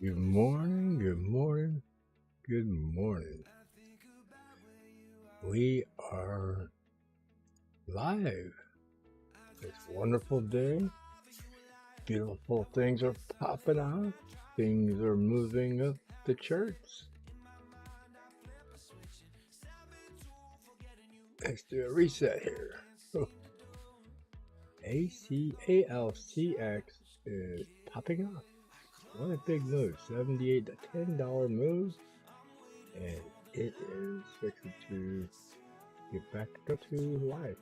Good morning, good morning, good morning. We are live. This wonderful day. Beautiful things are popping out. Things are moving up the charts. Let's do a reset here. ACALCX is popping off. What a big move. $78 to $10 move. And it is fixing to get back up to life.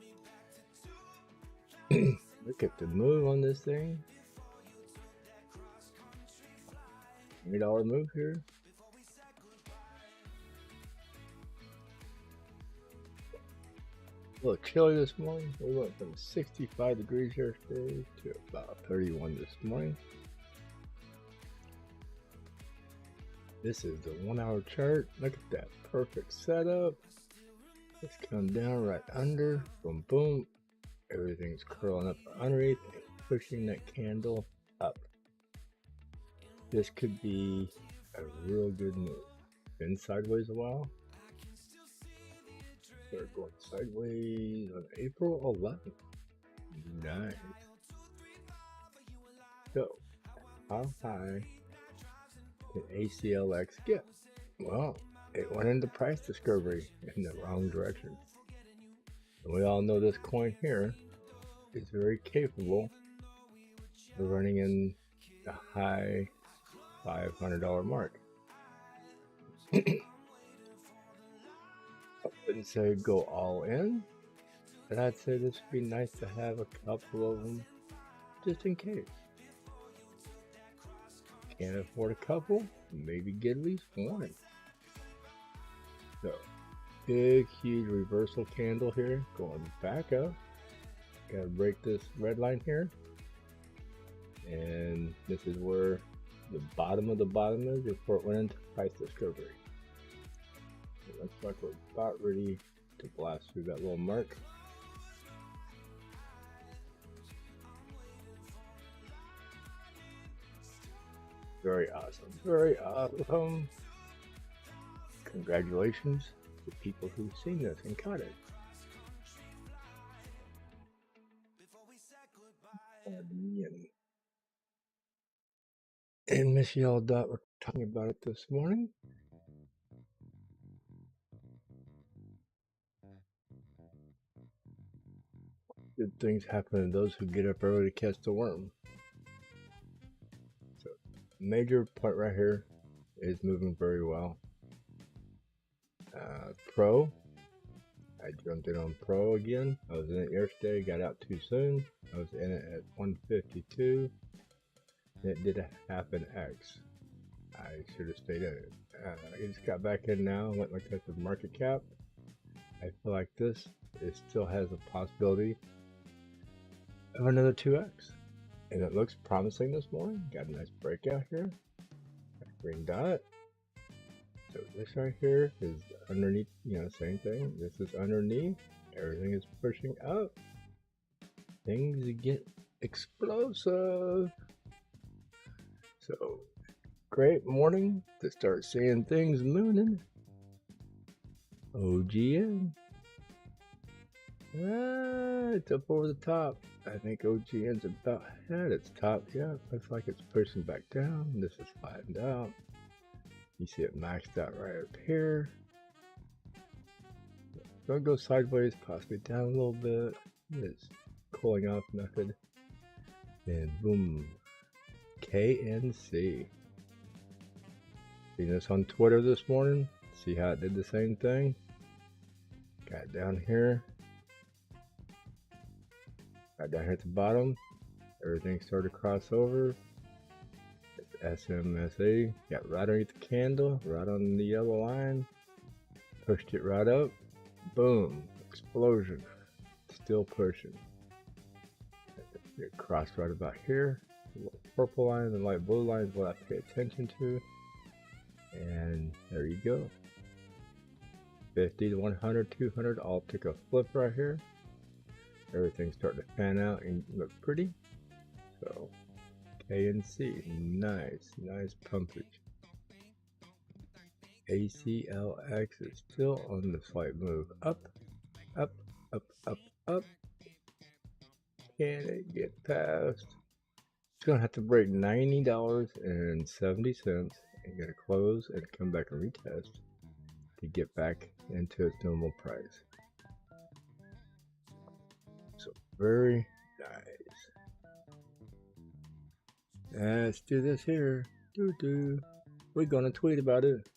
Look at the move on this thing. $20 move here. A little chilly this morning. We went from 65 degrees yesterday to about 31 this morning. This is the 1 hour chart. Look at that perfect setup. Let's come down right under. Boom, boom. Everything's curling up underneath and pushing that candle up. This could be a real good move. Been sideways a while. Start going sideways on April 11th. Nice. So, how high can ACLX get? Well, it went into price discovery in the wrong direction. And we all know this coin here is very capable of running in the high $500 mark. I wouldn't say go all in, but I'd say this would be nice to have a couple of them just in case. Can't afford a couple, maybe get at least one. So, big, huge reversal candle here, going back up. Gotta break this red line here. And this is where the bottom of the bottom is before it went into price discovery. It looks like we're about ready to blast through that little mark. Very awesome. Very awesome. Congratulations to people who've seen this and caught it. And Miss Yell Dot were talking about it this morning. Good things happen to those who get up early to catch the worm. So, major point right here is moving very well. Pro, I jumped in on Pro again. I was in it yesterday, got out too soon. I was in it at 152. It did a half an X. I should have stayed in it. I just got back in now, went like that to market cap. I feel like this, it still has a possibility of another 2X. And it looks promising this morning. Got a nice breakout here. Green dot. So this right here is underneath, same thing. This is underneath. Everything is pushing up. Things get explosive. So, great morning to start seeing things mooning. OGN. It's up over the top. I think OGN's about at its top. Yeah, looks like it's pushing back down. This is flattened out. You see it maxed out right up here. Gonna go sideways, possibly down a little bit. It's cooling off method. And boom. KNC. Seen this on Twitter this morning. See how it did the same thing. Got down here. Got down here at the bottom. Everything started to cross over. It's SMSA. Got right underneath the candle, right on the yellow line. Pushed it right up. Boom. Explosion. Still pushing. It crossed right about here. The purple line and the light blue line is what I pay attention to. And there you go. 50 to 100, 200. I'll take a flip right here. Everything's starting to fan out and look pretty. So K and C, nice pumpage. ACLX is still on the slight move up. Can it get past? It's gonna have to break $90.70 and get a close and come back and retest to get back into its normal price. So very nice. Let's do this here. We're gonna tweet about it.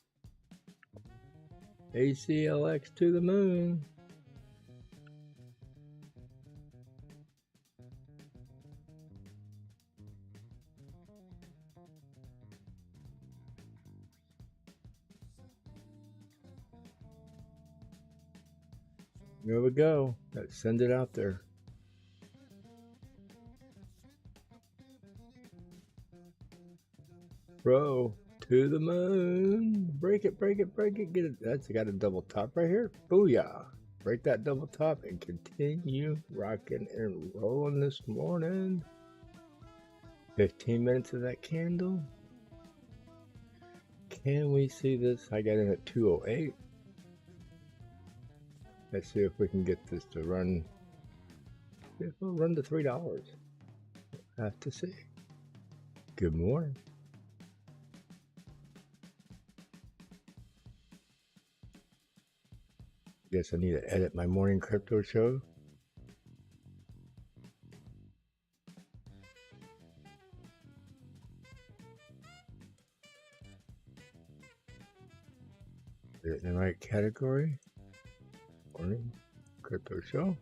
ACLX to the moon. There we go. Let's send it out there. Bro, to the moon. Break it. Get it. That's got a double top right here. Booyah. Break that double top and continue rocking and rolling this morning. 15 minutes of that candle. Can we see this? I got in at 208. Let's see if we can get this to run. If we'll run to $3. We'll have to see. Good morning. Guess I need to edit my morning crypto show. Is it in the right category? Morning crypto show.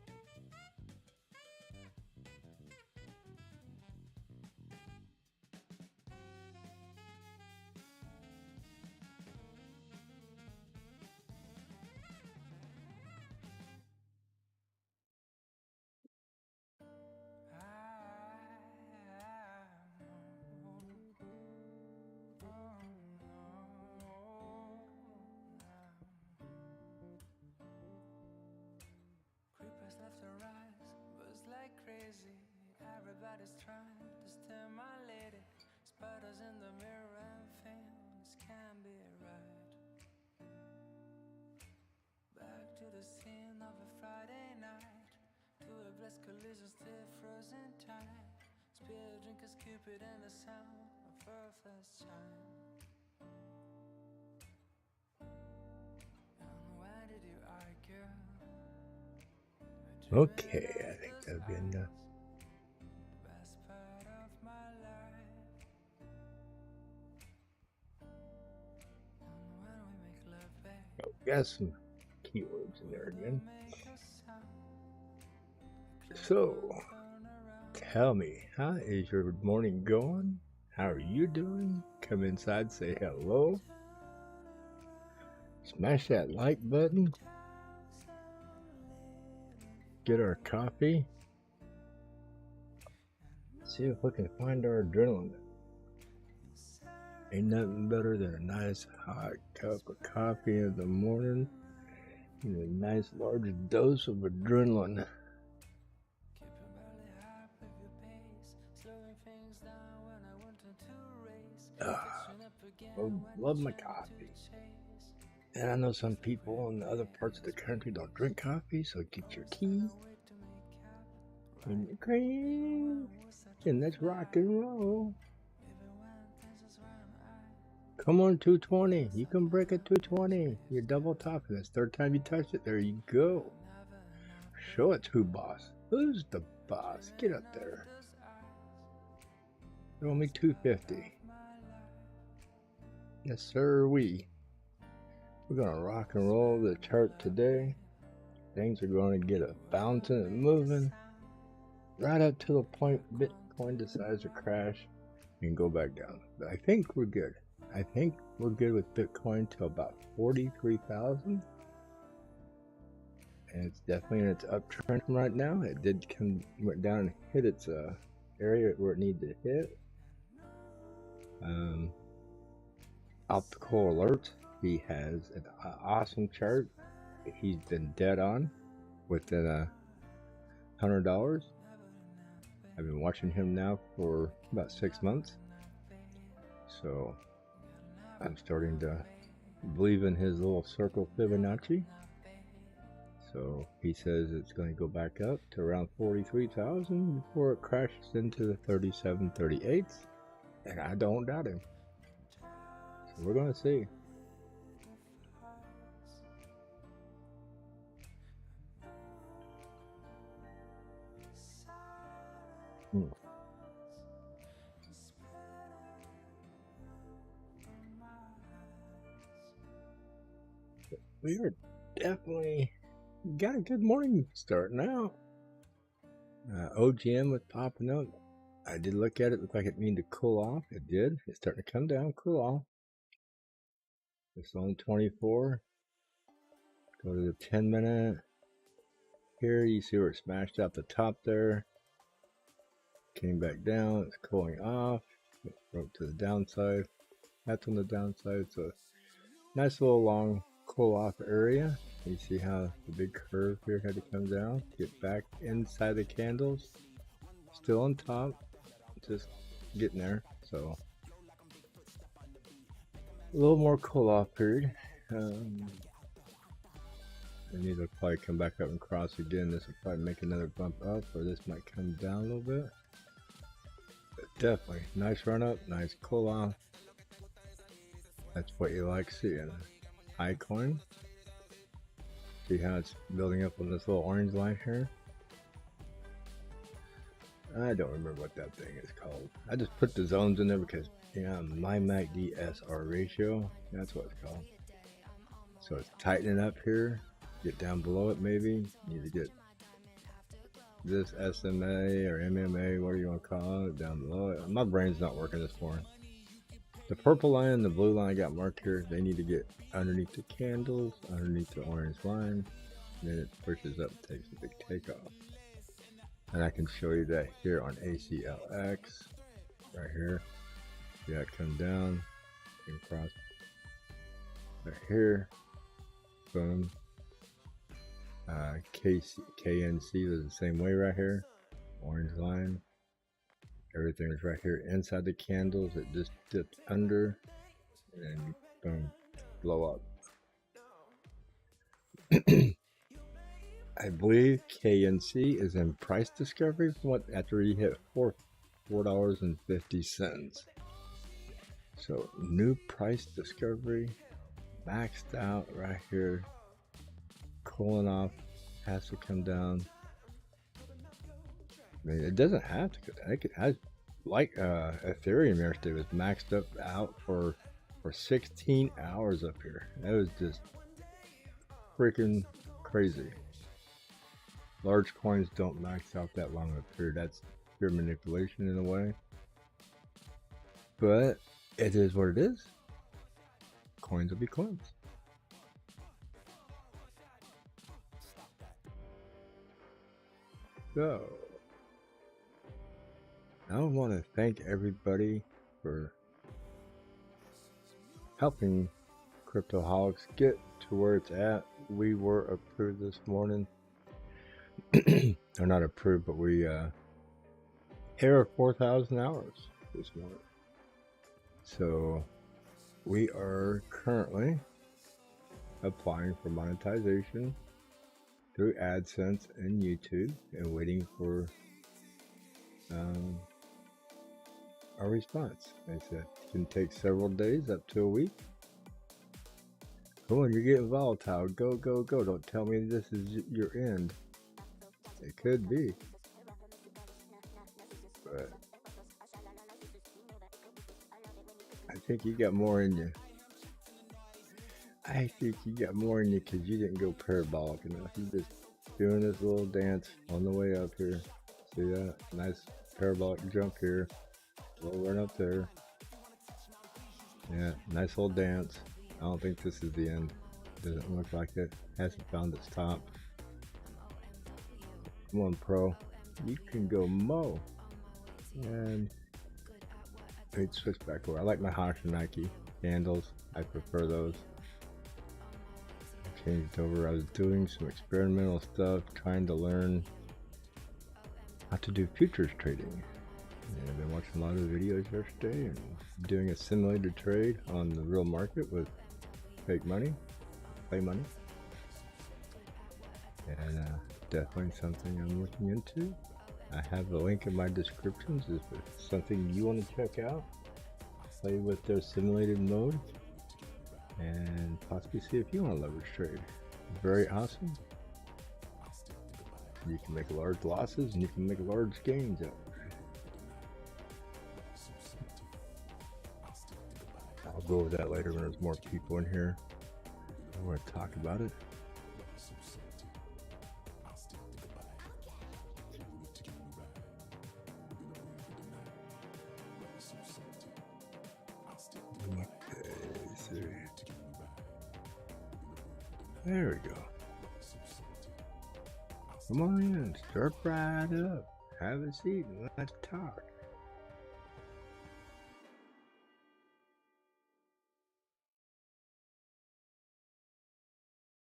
Everybody's trying to stimulate it. Spiders in the mirror and things can be right. Back to the scene of a Friday night. To a blessed collision, still frozen tight. Spill drinkers, Cupid and the sound of her first chime. And why did you argue? Okay, I think that'll be enough. Got some keywords in there again. So, tell me, how is your morning going? How are you doing? Come inside, say hello. Smash that like button. Get our coffee. See if we can find our adrenaline. Ain't nothing better than a nice hot cup of coffee in the morning and a nice large dose of adrenaline. Love my coffee. And I know some people in other parts of the country don't drink coffee, so get your tea and your cream, and let's rock and roll. Come on, 220. You can break it 220. You're double topping this. Third time you touch it, there you go. Show it to boss. Who's the boss? Get up there. Throw me 250. Yes, sir. We're gonna rock and roll the chart today. Things are going to get a bouncing and moving right up to the point Bitcoin decides to crash and go back down. But I think we're good. I think we're good with Bitcoin till about 43,000. And it's definitely in its uptrend right now. It went down and hit its area where it needed to hit. Optical alert. He has an awesome chart. He's been dead on within $100. I've been watching him now for about 6 months. So I'm starting to believe in his little circle Fibonacci. So he says it's going to go back up to around 43,000 before it crashes into the 37.38, and I don't doubt him. So we're going to see. We are definitely got a good morning start now. OGM was popping up. I did look at it, looked like it needed to cool off. It did. It's starting to come down, cool off. It's on 24. Go to the 10-minute. Here you see where it smashed out the top there. Came back down. It's cooling off. It broke to the downside. That's on the downside. So nice little long cool off area. You see how the big curve here had to come down, get back inside the candles, still on top, just getting there. So a little more cool off period. I need to probably come back up and cross again. This will probably make another bump up, or this might come down a little bit. But definitely nice run up, nice cool off. That's what you like seeing. High coin. See how it's building up on this little orange line here? I don't remember what that thing is called. I just put the zones in there because, my MACD SR ratio, that's what it's called. So it's tightening up here. Get down below it maybe. You need to get this SMA or MMA, whatever you want to call it, down below it. My brain's not working this morning. The purple line and the blue line I got marked here, they need to get underneath the candles, underneath the orange line, and then it pushes up and takes a big takeoff. And I can show you that here on ACLX, right here. See how it come down and cross right here, boom. KNC was the same way right here, orange line. Everything is right here inside the candles. It just dipped under and boom, blow up. I believe KNC is in price discovery from what after he hit $4.50. So new price discovery, maxed out right here, cooling off, has to come down. I mean, it doesn't have to. I like Ethereum yesterday was maxed up out for 16 hours up here. That was just freaking crazy. Large coins don't max out that long of a period. That's pure manipulation in a way. But it is what it is. Coins will be coins. So I want to thank everybody for helping Cryptoholics get to where it's at. We were approved this morning. Or not approved, but we hit our 4,000 hours this morning. So we are currently applying for monetization through AdSense and YouTube and waiting for our response. They said it can take several days up to a week. Come on, you're getting volatile. Go, go, go. Don't tell me this is your end. It could be. But I think you got more in you. I think you got more in you because you didn't go parabolic enough. You just doing this little dance on the way up here. See that? Nice parabolic jump here. Little run up there. Yeah, nice little dance. I don't think this is the end. Doesn't look like it. Hasn't found its top. Come on, pro. You can go mow. And let's switch back over. I like my Nike candles. I prefer those. Changed over. I was doing some experimental stuff, trying to learn how to do futures trading. And I've been watching a lot of videos yesterday and doing a simulated trade on the real market with fake money, play money. And definitely something I'm looking into. I have a link in my descriptions if it's something you want to check out. Play with their simulated mode and possibly see if you want to leverage trade. Very awesome. You can make large losses and you can make large gains out. I'll go over that later when there's more people in here. I want to talk about it. There we go. Come on in, start right up. Have a seat and let's talk.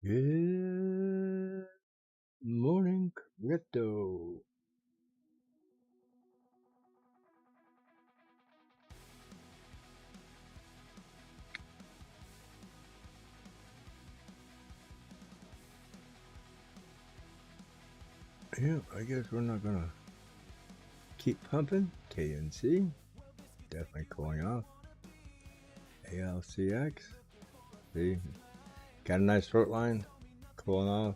Good morning, crypto. Yeah, I guess we're not gonna keep pumping. KNC, definitely cooling off. ALCX, see, got a nice short line, cooling off.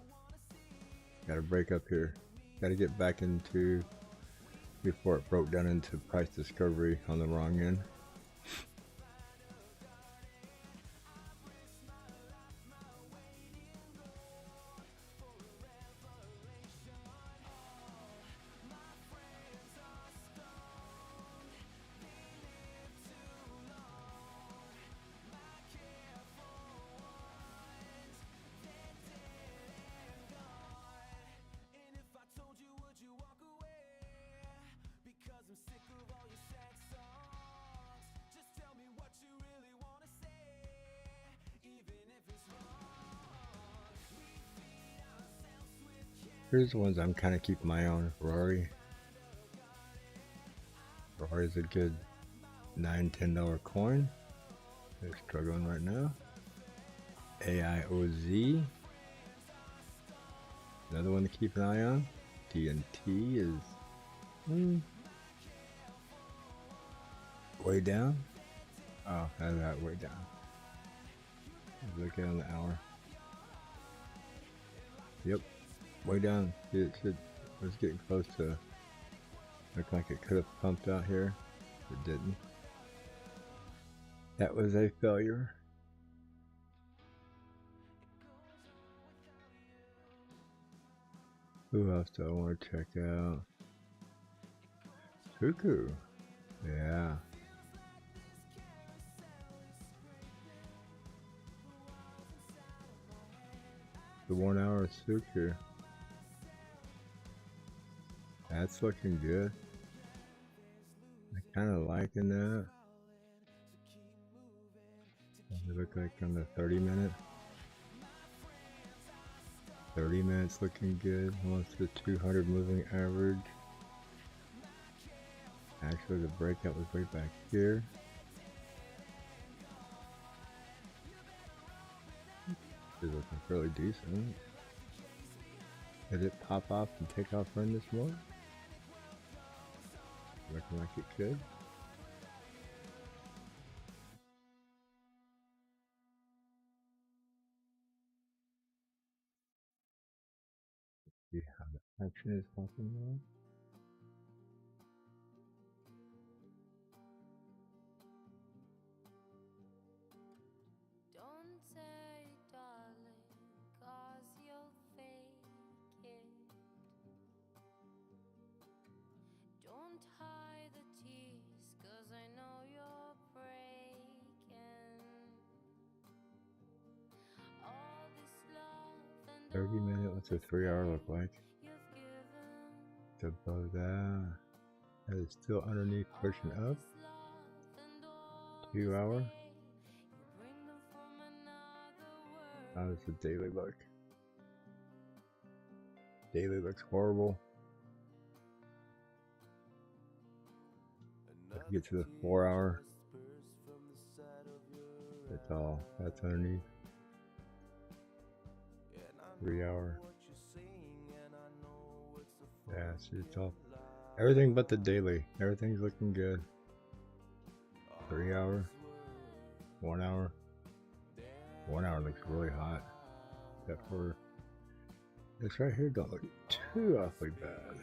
Got to break up here. Got to get back into before it broke down into price discovery on the wrong end. Here's the ones I'm kind of keeping my eye on. Rory's a good $9-10 coin. They're struggling right now. AIOZ, another one to keep an eye on. DNT is way down. Oh, that way down. Look at on the hour. Yep, way down. It was getting close to. Looked like it could have pumped out here. It didn't. That was a failure. Who else do I want to check out? Suku. Yeah. The 1 hour Suku. That's looking good. I kind of liking that. It look like on the 30-minute. 30 minutes looking good. Almost the 200 moving average. Actually, the breakout was way back here. It's looking fairly decent. Did it pop off and take off run this morning? Looking like it could. See how the action is popping now. Don't say, darling, 'cause you'll fake it. Don't hide the tears, 'cause I know you're breaking. All this love and 30-minute, what's a 3-hour look like? you've given. It's above that. That is still underneath, pushing up. 2 hour. How does the daily look? Daily looks horrible. get to the 4 hour. That's underneath. 3 hour. Yeah, see, it's all everything but the daily. Everything's looking good. 3 hour. 1 hour. 1 hour looks really hot. Except for this right here don't look too awfully bad.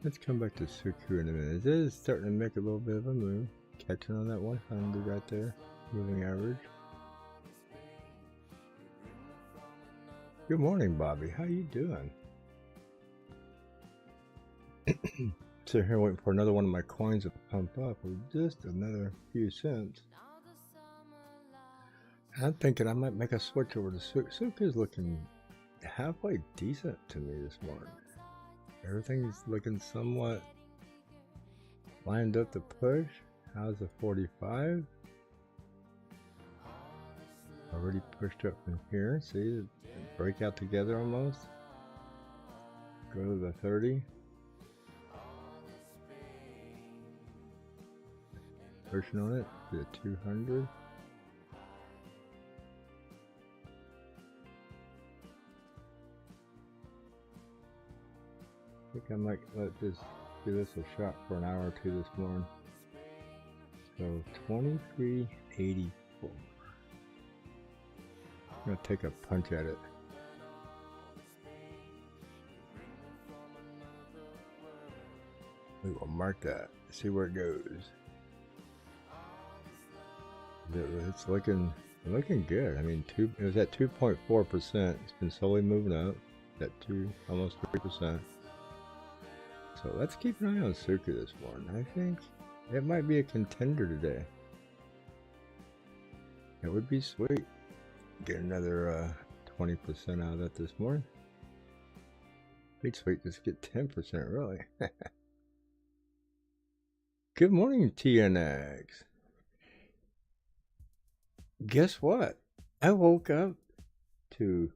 Let's come back to Suku in a minute. It is starting to make a little bit of a move. Catching on that 100 right there. Moving average. Good morning, Bobby. How you doing? Sitting here waiting for another one of my coins to pump up with just another few cents. I'm thinking I might make a switch over to Suku. Suku is looking halfway decent to me this morning. Everything's looking somewhat lined up to push. How's the 45? Already pushed up from here. See, break out together almost. Go to the 30. Pushing on it to the 200. I think I might let this give this a shot for an hour or two this morning. So 23.84. I'm gonna take a punch at it. We will mark that. See where it goes. It's looking good. I mean, it was at 2.4%. It's been slowly moving up. At almost 3%. So let's keep an eye on Suku this morning. I think it might be a contender today. It would be sweet. Get another 20% out of that this morning. Be sweet, just get 10% really. Good morning, TNX. Guess what? I woke up to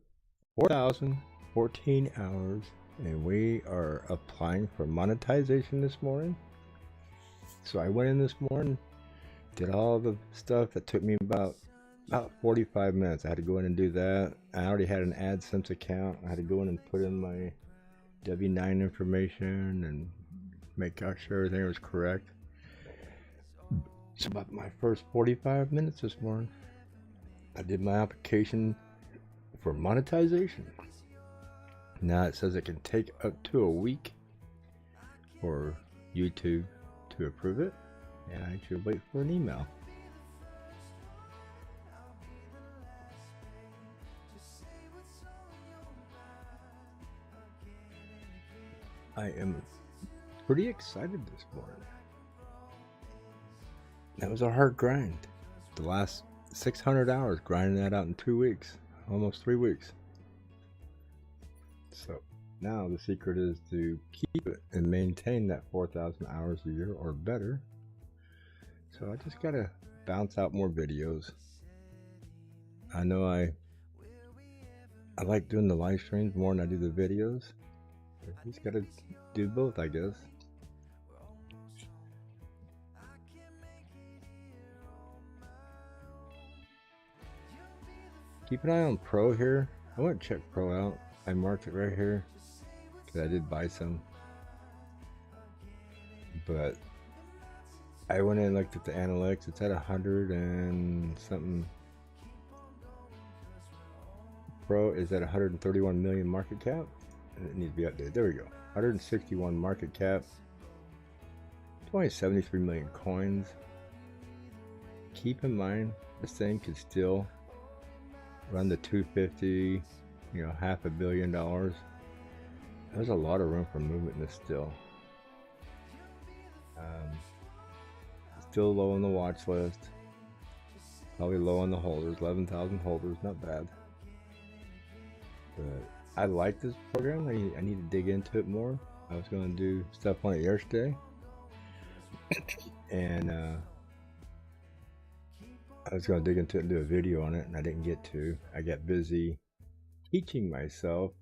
4,014 hours and we are applying for monetization this morning. So I went in this morning, did all the stuff that took me about 45 minutes. I had to go in and do that. I already had an AdSense account. I had to go in and put in my W9 information and make sure everything was correct. So about my first 45 minutes this morning, I did my application for monetization. Now it says it can take up to a week for YouTube to approve it, and I should wait for an email. I am pretty excited this morning. That was a hard grind. The last 600 hours, grinding that out in 2 weeks, almost 3 weeks. So now the secret is to keep it and maintain that 4,000 hours a year or better. So I just gotta bounce out more videos. I know I like doing the live streams more than I do the videos. I just gotta do both, I guess. Keep an eye on Pro here. I want to check Pro out. I marked it right here because I did buy some. But I went in and looked at the analytics. It's at 100 and something. Pro is at 131 million market cap. And it needs to be updated. There we go. 161 market cap. It's only 73 million coins. Keep in mind, this thing could still run the 250, $500 million. There's a lot of room for movement in this still. Still low on the watch list. Probably low on the holders. 11,000 holders, not bad. But I like this program. I need to dig into it more. I was going to do stuff on it yesterday. And I was going to dig into it and do a video on it, and I didn't get to. I got busy teaching myself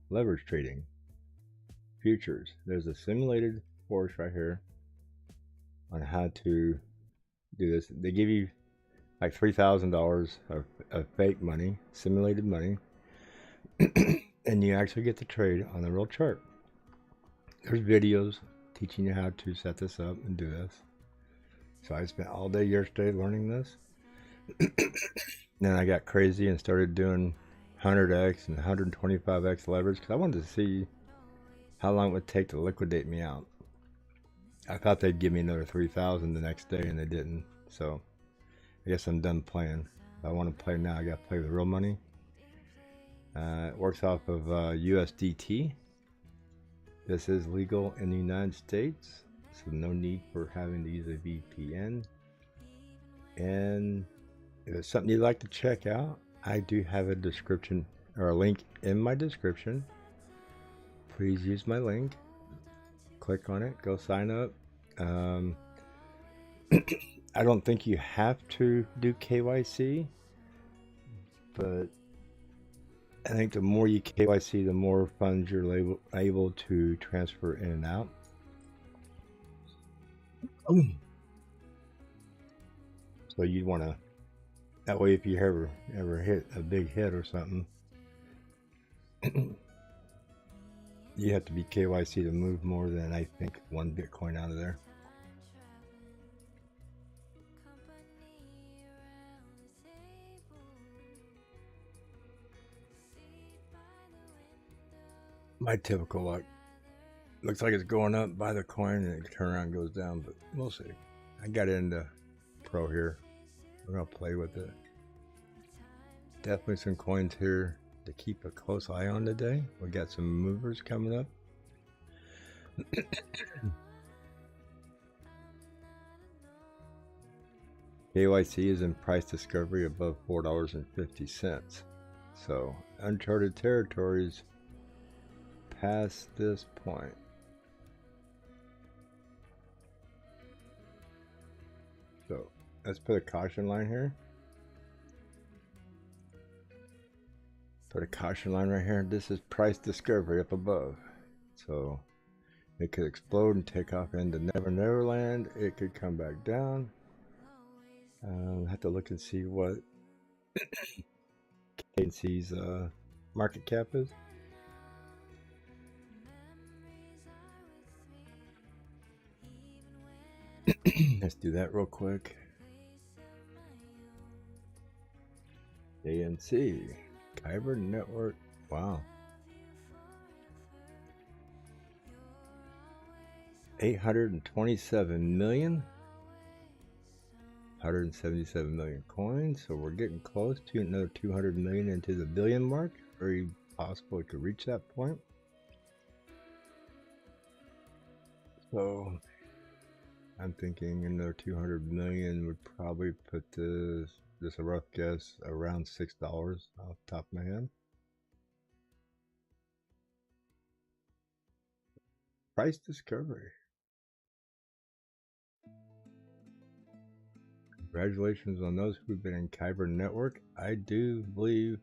leverage trading futures. There's a simulated course right here on how to do this. They give you like $3,000 of fake money, simulated money, and you actually get to trade on the real chart. There's videos teaching you how to set this up and do this. So I spent all day yesterday learning this. Then I got crazy and started doing 100x and 125x leverage because I wanted to see how long it would take to liquidate me out. I thought they'd give me another 3,000 the next day, and they didn't. So I guess I'm done playing. If I want to play now, I got to play with real money. It works off of USDT. This is legal in the United States, so no need for having to use a VPN. And if it's something you'd like to check out, I do have a description or a link in my description. Please use my link. Click on it. Go sign up. I don't think you have to do KYC, but I think the more you KYC, the more funds you're able to transfer in and out. So you'd want to, that way if you ever hit a big hit or something, you have to be KYC to move more than, I think, 1 Bitcoin out of there. My typical luck. Looks like it's going up, buy the coin, and it turn around and goes down, but we'll see. I got into Pro here. We're going to play with it. Definitely some coins here to keep a close eye on today. We got some movers coming up. KYC is in price discovery above $4.50. So uncharted territories past this point. So let's put a caution line here. Put a caution line right here. This is price discovery up above. So it could explode and take off into Never Never Land. It could come back down. Have to look and see what KNC's market cap is. Let's do that real quick. ANC, Kyber Network. Wow. 827 million. 177 million coins. So we're getting close to another 200 million into the billion mark. Very possible it could reach that point. So I'm thinking another 200 million would probably put this, just a rough guess, around $6 off the top of my head. Price discovery. Congratulations on those who've been in Kyber Network. I do believe,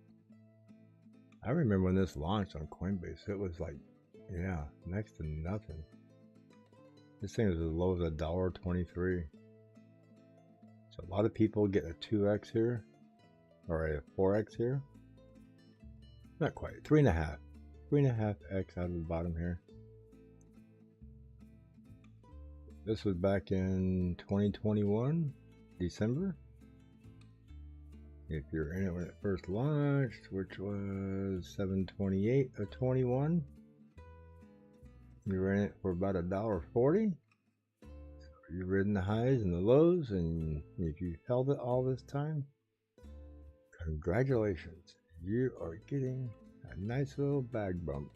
I remember when this launched on CoinBase, it was like, yeah, next to nothing. This thing is as low as $1.23. So a lot of people get a 2x here, or a 4x here. Not quite, 3.5. 3.5x out of the bottom here. This was back in 2021, December. If you're in it when it first launched, which was 7/28 of 21. You were in it for about $1.40. So you've ridden the highs and the lows, and if you held it all this time, congratulations. You are getting a nice little bag bump.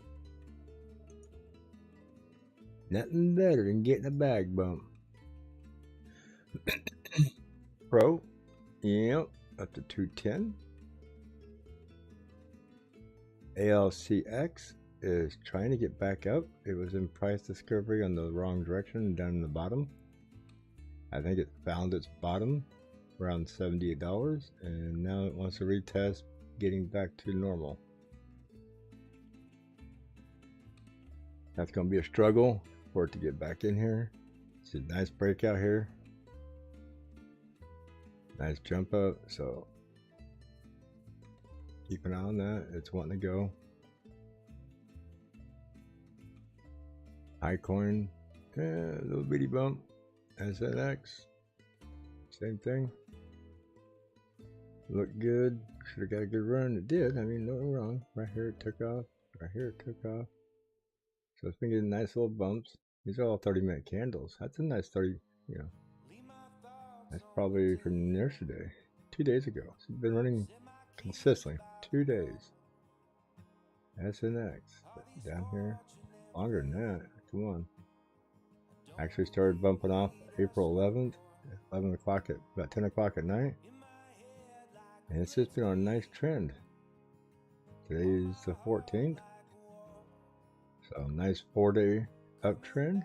Nothing better than getting a bag bump. Pro, yep, up to 210. ALCX is trying to get back up. It was in price discovery on the wrong direction down in the bottom. I think it found its bottom around $78, and now it wants to retest, getting back to normal. That's going to be a struggle for it to get back in here. It's a nice breakout here. Nice jump up, so keep an eye on that. It's wanting to go. High coin, a little bitty bump. SNX, same thing. Looked good. Should have got a good run. It did. I mean, nothing wrong. Right here it took off. Right here it took off. So it's been getting nice little bumps. These are all 30-minute candles. That's a nice 30, you know. That's probably from yesterday, 2 days ago. So it's been running consistently 2 days. SNX down here, longer than that. Come on. Actually started bumping off April 11th, 11 o'clock at about 10 o'clock at night, and it's just been on a nice trend. Today's the 14th, so nice 4-day uptrend.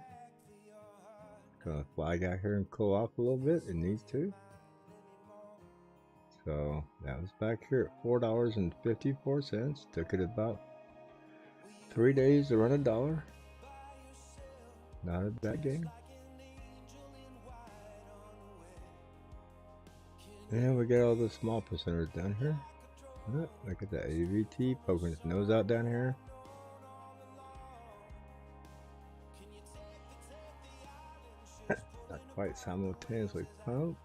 Gonna flag out here and cool off a little bit. It needs to. So that was back here at $4.54. Took it about 3 days to run $1. Not a bad game. And we got all the small percenters down here. Look at that AVT poking its nose out down here. Not quite simultaneously pump.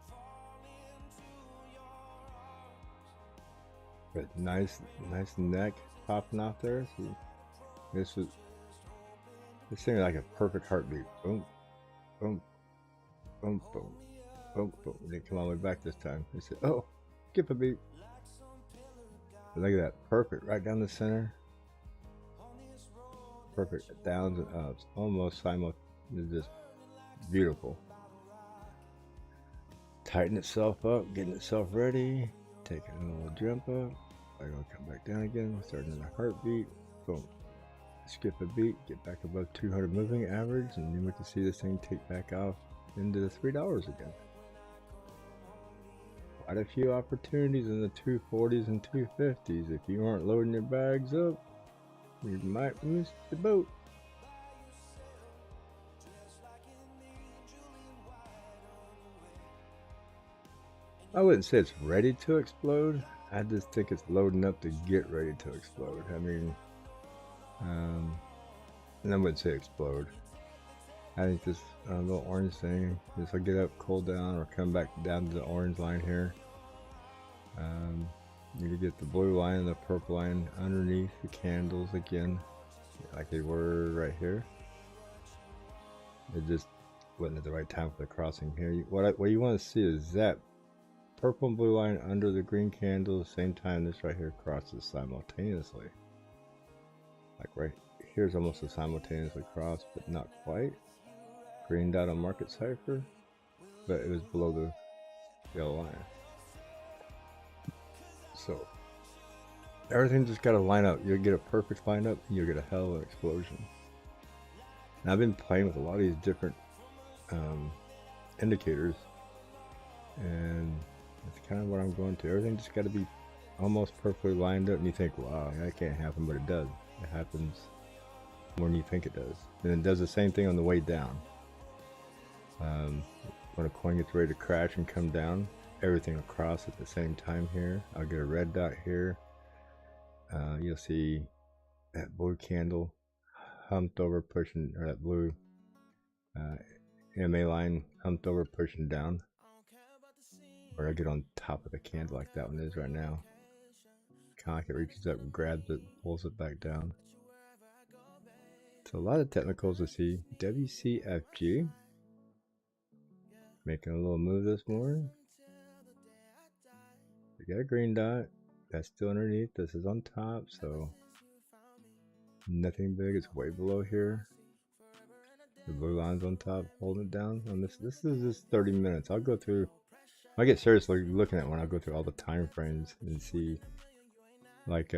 But nice neck popping off there. See, this thing like a perfect heartbeat. Boom, boom, boom, boom, boom, boom. It didn't come all the way back this time. It said, "Oh, skip a beat." But look at that, perfect, right down the center. Perfect downs and ups, almost simultaneous. It's just beautiful. Tighten itself up, getting itself ready, taking a little jump up. I'm gonna come back down again, starting a heartbeat. Boom. Skip a beat, get back above 200 moving average, and then we can see this thing take back off into the $3 again. Quite a few opportunities in the 240s and 250s. If you aren't loading your bags up, you might miss the boat. I wouldn't say it's ready to explode. I just think it's loading up to get ready to explode. I mean, and I wouldn't say explode. I think this little orange thing, this will get up, cool down, or come back down to the orange line here. You get the blue line and the purple line underneath the candles again, like they were right here. It just wasn't at the right time for the crossing here. What you want to see is that purple and blue line under the green candle, same time this right here crosses simultaneously. Like right here's almost a simultaneously cross, but not quite. Green dot on market cipher, but it was below the yellow line. So everything just got to line up. You'll get a perfect lineup, and you'll get a hell of an explosion. Now I've been playing with a lot of these different indicators, and that's kind of what I'm going to. Everything just got to be almost perfectly lined up, and you think, wow, that can't happen, but it does. It happens more than you think it does. And it does the same thing on the way down. When a coin gets ready to crash and come down, everything will cross at the same time here. I'll get a red dot here. You'll see that blue candle humped over, pushing, or that blue MA line humped over, pushing down. Or I get on top of the candle like that one is right now. Kind of like it reaches up and grabs it, pulls it back down. So a lot of technicals to see. WCFG making a little move this morning. We got a green dot. That's still underneath. This is on top, so nothing big. It's way below here. The blue line's on top, holding it down. On this is just 30 minutes. I'll go through. When I get seriously looking at one, I'll go through all the time frames and see. Like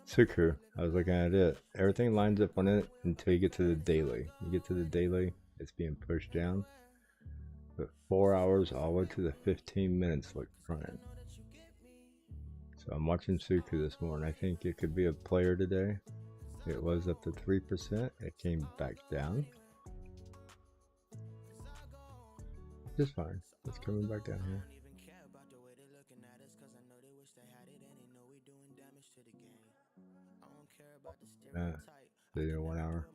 Suku, I was looking at it. Everything lines up on it until you get to the daily. You get to the daily, it's being pushed down. But 4 hours all the way to the 15 minutes look fine. So I'm watching Suku this morning. I think it could be a player today. It was up to 3%. It came back down. Just fine. It's coming back down here. They do 1 hour.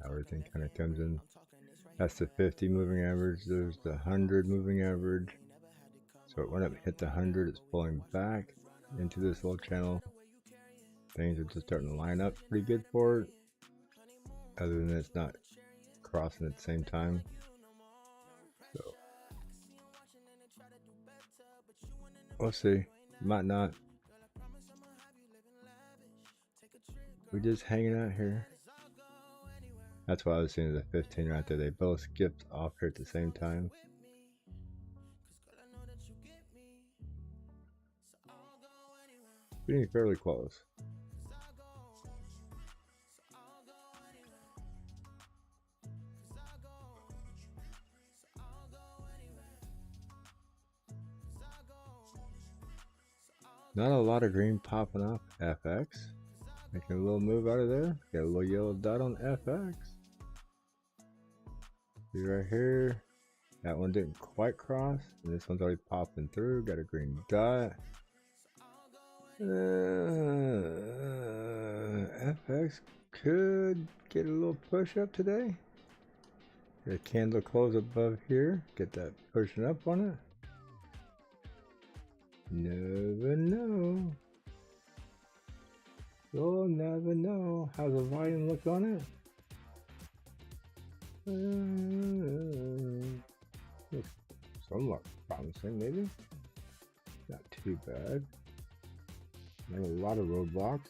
Everything kind of comes in. That's the 50 moving average. There's the 100 moving average. So it went up, hit the 100. It's pulling back into this little channel. Things are just starting to line up pretty good for it. Other than it's not crossing at the same time. So we'll see. Might not. We're just hanging out here. That's why I was seeing the 15 right there. They both skipped off here at the same time. Being fairly close. Not a lot of green popping up. FX. Making a little move out of there. Got a little yellow dot on FX. See right here. That one didn't quite cross. And this one's already popping through. Got a green dot. FX could get a little push up today. Get a candle close above here. Get that pushing up on it. Never know. You'll never know. How's the volume look on it? Looks somewhat promising, maybe. Not too bad. Not a lot of roadblocks.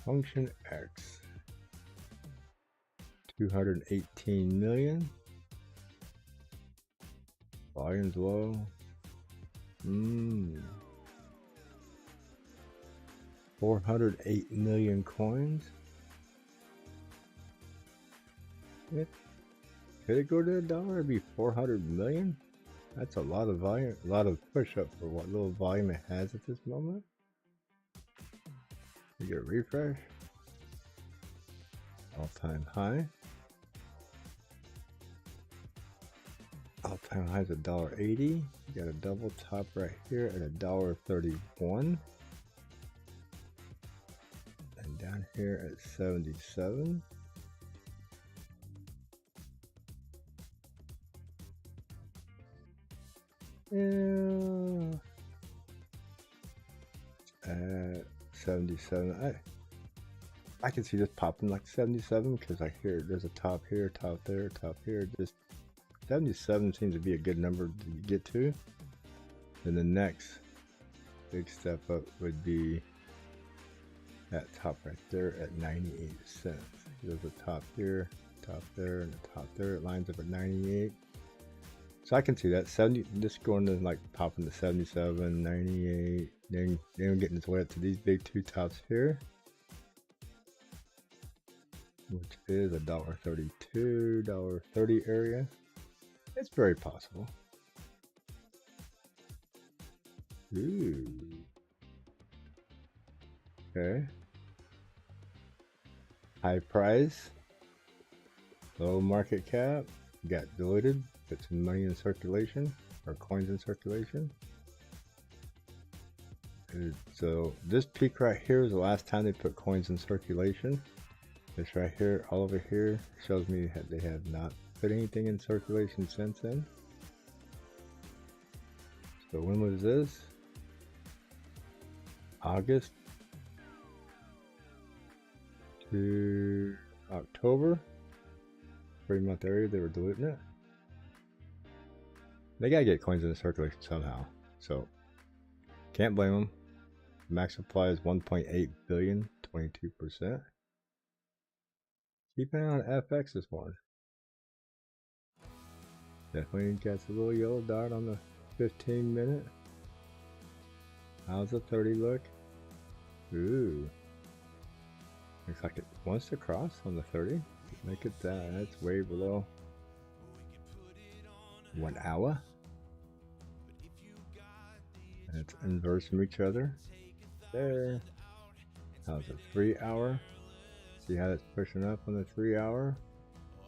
Function X. 218 million. Volume's low. 408 million coins. Could it go to $1? It'd be 400 million. That's a lot of volume, a lot of push up for what little volume it has at this moment. You get a refresh. All-time high. All-time high is $1.80. You got a double top right here at $1.31. And down here at 77. Yeah. At 77. I can see this popping like 77 because I hear there's a top here, top there, top here. Just 77 seems to be a good number to get to. And the next big step up would be that top right there at 98 cents. There's a top here, top there, and a top there. It lines up at 98. So I can see that 70, just going to like popping to 77, 98, then getting its way up to these big two tops here, which is $1.32, $1.30 area. It's very possible. Ooh. Okay. High price, low market cap, got diluted, put some money in circulation, or coins in circulation. So this peak right here is the last time they put coins in circulation. This right here, all over here, shows me that they have not put anything in circulation since then. So when was this? August to October. 3-month area they were diluting it. They gotta get coins in the circulation somehow, so can't blame them. Max supply is 1.8 billion, 22%. Keep an eye on FX this morning. Definitely got a little yellow dot on the 15-minute. How's the 30 look? Ooh. Looks like it wants to cross on the 30. Make it that. That's way below 1 hour. And it's inverse from each other. There. How's the 3 hour? See how it's pushing up on the 3 hour?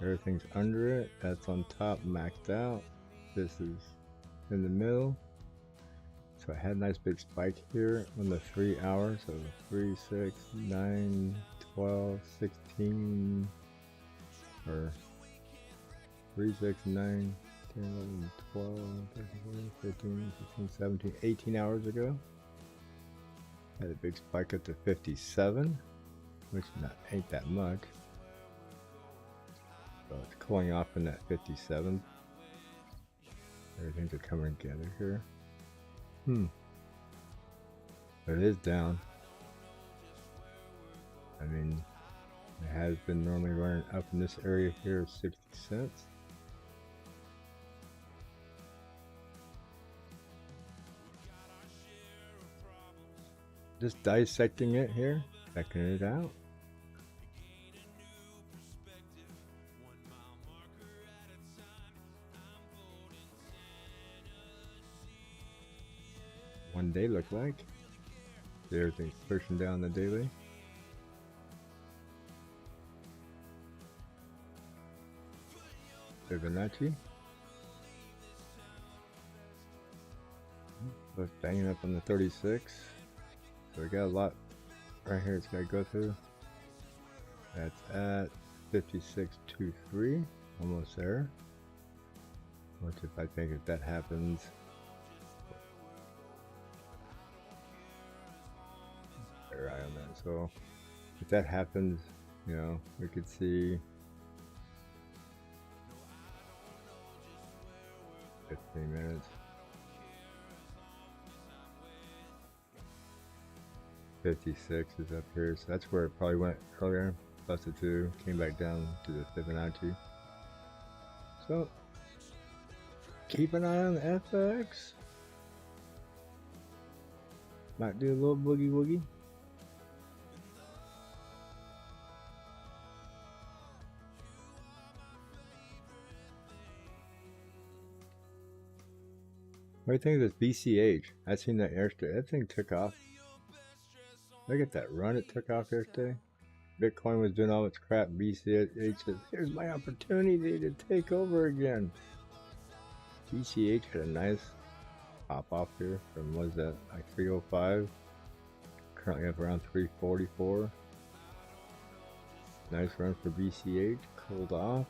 Everything's under it. That's on top, maxed out. This is in the middle. So I had a nice big spike here on the 3 hour. So 3, 6, 9, 12, 16, or 3, 6, 9, 10, 11, 12, 13, 15, 16, 17, 18 hours ago. Had a big spike up to 57, which ain't that much. So it's cooling off in that 57. Everything's coming together here. But it is down. I mean, it has been normally running up in this area here of 60 cents. Just dissecting it here, checking it out. One day look like. Everything's pushing down the daily. Fibonacci. Both banging up on the 36. So we got a lot right here it's got to go through. That's at 56.23, almost there. Which if I think if that happens, better eye on that. So if that happens, you know, we could see 15 minutes. 56 is up here, so that's where it probably went earlier. Busted through, came back down to the Fibonacci. So keep an eye on the FX. Might do a little boogie woogie. What do you think of this BCH? I seen that yesterday. That thing took off. Look at that run it took off yesterday. Bitcoin was doing all its crap. BCH says, here's my opportunity to take over again. BCH had a nice pop off here from, what is that, like 305. Currently up around 344. Nice run for BCH. Cooled off.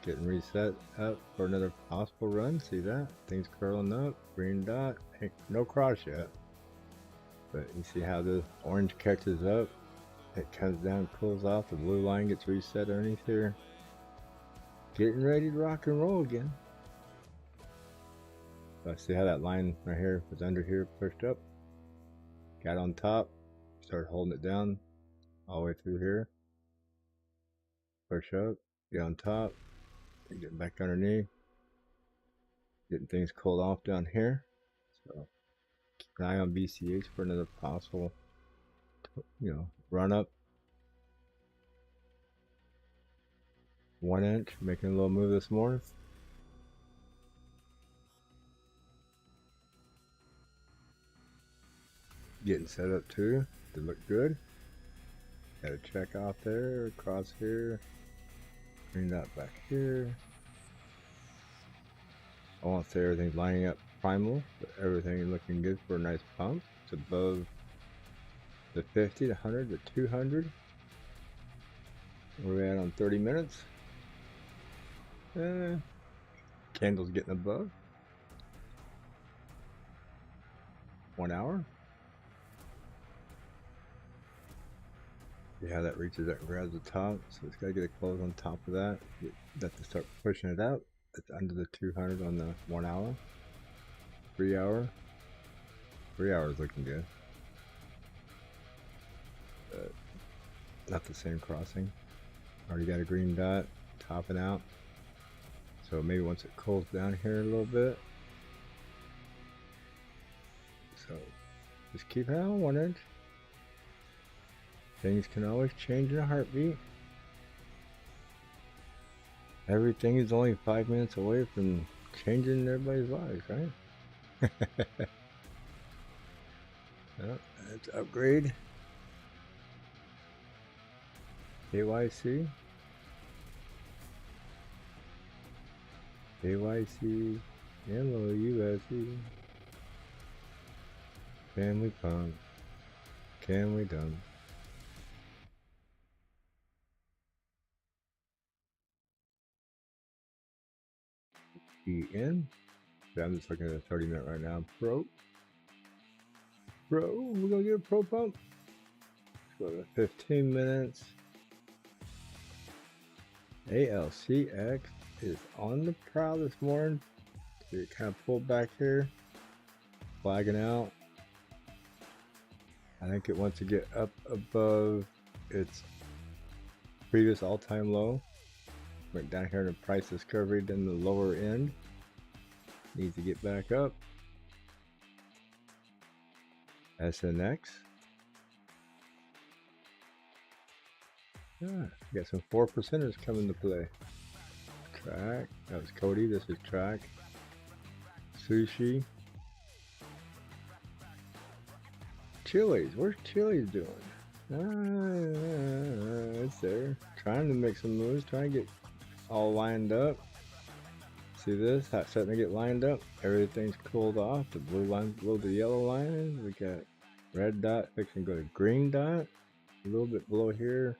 Getting reset up for another possible run. See that? Things curling up. Green dot. Hey, no cross yet. But you see how the orange catches up. It comes down, cools off. The blue line gets reset underneath here. Getting ready to rock and roll again. So I see how that line right here was under here, pushed up. Got on top. Started holding it down all the way through here. Push up. Get on top. Get back underneath. Getting things cooled off down here. So keep an eye on BCH for another possible, you know, run up. 1 inch, making a little move this morning. Getting set up too to look good. Got a check off there, across here. Green dot back here. I won't say everything's lining up primal, but everything looking good for a nice pump. It's above the 50, the 100, the 200. Where are we at on 30 minutes? Candle's getting above. 1 hour. See how that reaches out and grabs the top, so it's got to get a close on top of that. Got to start pushing it out. It's under the 200 on the 1 hour. 3 hour. 3 hours looking good. But not the same crossing. Already got a green dot, topping out. So maybe once it cools down here a little bit. So Just keep it on 1 inch. Things can always change in a heartbeat. Everything is only 5 minutes away from changing everybody's lives, right? Well, let's upgrade. KYC. KYC. MOUSE. Can we pump? Can we dump? EN. Yeah, I'm just looking at a 30-minute right now. Pro, we're gonna get a pro pump. Let's go to 15 minutes. ALCX is on the prowl this morning. So it kind of pulled back here, flagging out. I think it wants to get up above its previous all-time low. Went down here in the price discovery, then the lower end. Needs to get back up. SNX. Yeah, got some 4%ers coming to play. Track. That was Cody. This is Track. Sushi. Chili's. Where's Chili's doing? It's there. Trying to make some moves. Trying to get all lined up. See this? How it's starting to get lined up. Everything's cooled off. The blue line below the yellow line. We got red dot fixing to go to green dot. A little bit below here.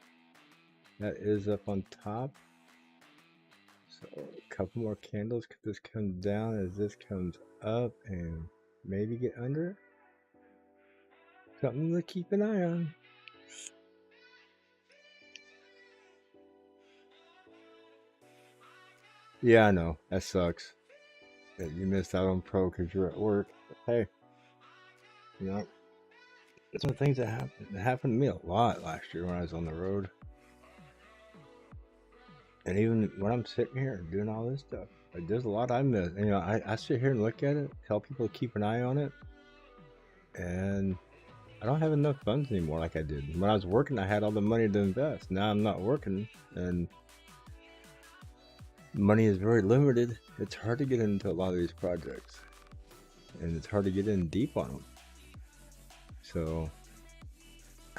That is up on top. So a couple more candles. Could this come down as this comes up and maybe get under it? Something to keep an eye on. Yeah, I know. That sucks. That you missed out on pro because you're at work. But hey, you know, it's some things that happen. It happened to me a lot last year when I was on the road. And even when I'm sitting here doing all this stuff, like, there's a lot I miss. And, you know, I sit here and look at it, tell people to keep an eye on it. And I don't have enough funds anymore like I did. When I was working, I had all the money to invest. Now I'm not working and money is very limited. It's hard to get into a lot of these projects. And it's hard to get in deep on them. So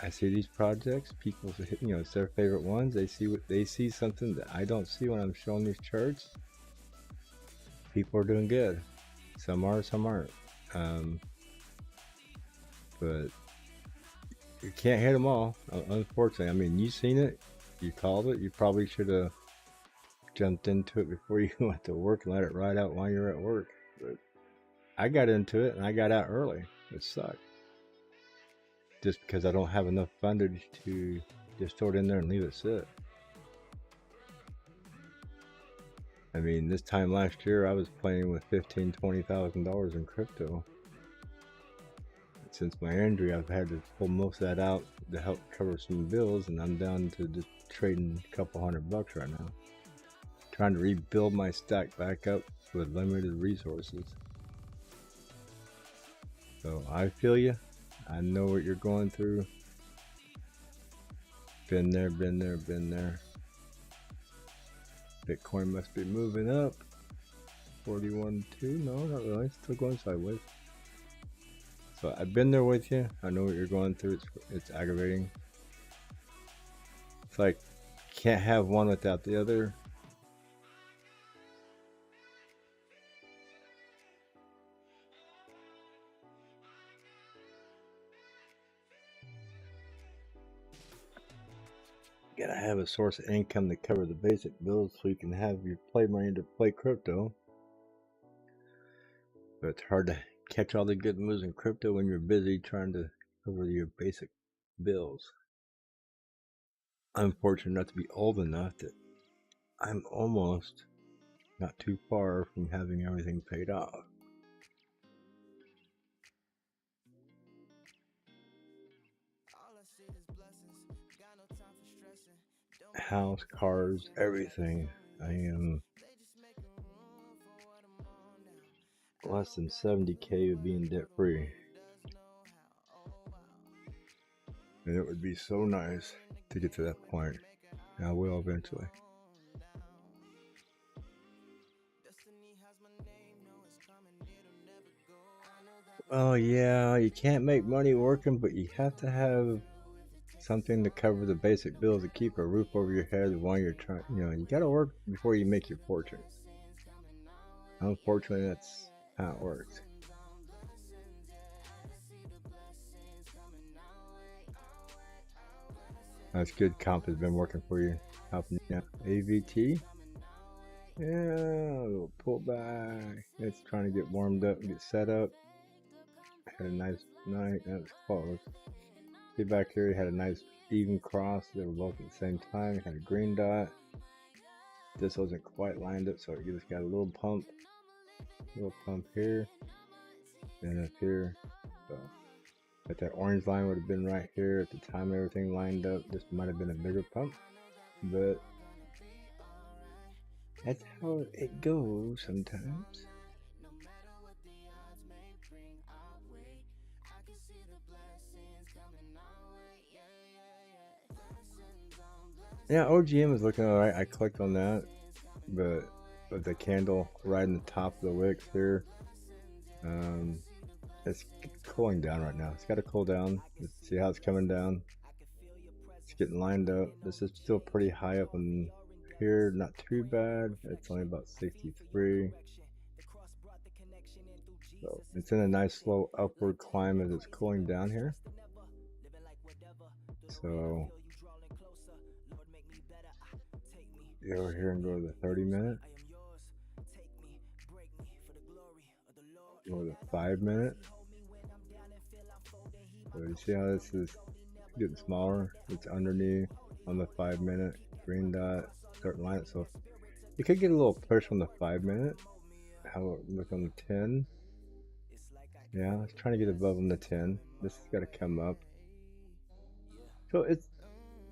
I see these projects, people, you know, it's their favorite ones. They see something that I don't see when I'm showing these charts. People are doing good. Some are, some aren't. But you can't hit them all, unfortunately. I mean, you've seen it, you called it. You probably should have jumped into it before you went to work and let it ride out while you're at work. But I got into it and I got out early. It sucked. Just because I don't have enough fundage to just throw it in there and leave it sit. I mean, this time last year I was playing with $15,000-$20,000 in crypto. Since my injury, I've had to pull most of that out to help cover some bills, and I'm down to just trading a couple $100 right now. Trying to rebuild my stack back up with limited resources. So I feel you. I know what you're going through. Been there, been there, been there. Bitcoin must be moving up. 41.2? No, not really. It's still going sideways. So I've been there with you. I know what you're going through. It's aggravating. It's like you can't have one without the other. You gotta have a source of income to cover the basic bills so you can have your play money to play crypto. But it's hard to catch all the good moves in crypto when you're busy trying to cover your basic bills. I'm fortunate enough to be old enough that I'm almost not too far from having everything paid off. House, cars, everything. I am less than 70K of being debt free. And it would be so nice to get to that point. And I will eventually. Oh yeah, you can't make money working, but you have to have something to cover the basic bills, to keep a roof over your head while you're trying. You gotta work before you make your fortune. Unfortunately, that's how it works. That's good. Comp has been working for you, helping you out. AVT, yeah, a little pullback. It's trying to get warmed up and get set up. Had a nice night. That was close. See back here, he had a nice even cross. They were both at the same time. He had a green dot. This wasn't quite lined up, so you just got a little pump here, and up here. So, but that orange line would have been right here at the time everything lined up. This might have been a bigger pump, but that's how it goes sometimes. Yeah, OGM is looking alright. I clicked on that, but with the candle right in the top of the wicks here, it's cooling down right now. It's got to cool down. Let's see how it's coming down. It's getting lined up. This is still pretty high up in here. Not too bad. It's only about 63. So it's in a nice slow upward climb as it's cooling down here. So go over here and go to the 30-minute. Go to the 5-minute. So you see how this is getting smaller? It's underneath on the 5-minute. Green dot, starting line it. So you could get a little push on the 5-minute. How it look on the 10? Yeah, it's trying to get above on the 10. This has got to come up. So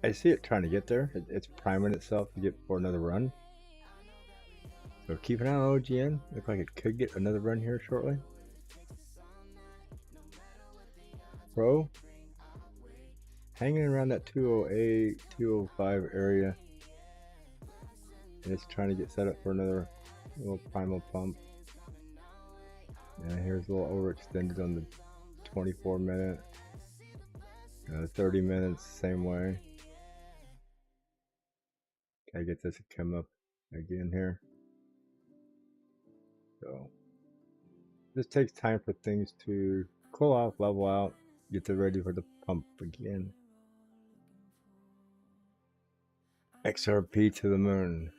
I see it trying to get there. It's priming itself to get for another run. So keep an eye on OGN. Looks like it could get another run here shortly. Pro, hanging around that 208, 205 area. And it's trying to get set up for another little primal pump. And here's a little overextended on the 24-minute. 30 minutes, same way. Gotta get this to come up again here. So this takes time for things to cool off, level out, get ready for the pump again. XRP to the moon.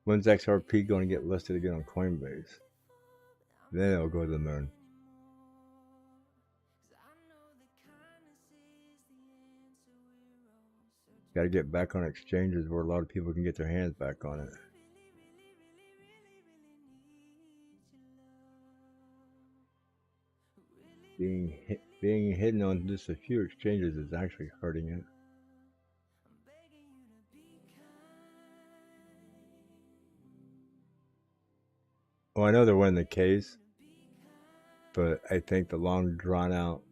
When's XRP going to get listed again on CoinBase? Then it'll go to the moon. Got to get back on exchanges where a lot of people can get their hands back on it. Being hidden on just a few exchanges is actually hurting it. Well, I know there wasn't the case, but I think the long drawn out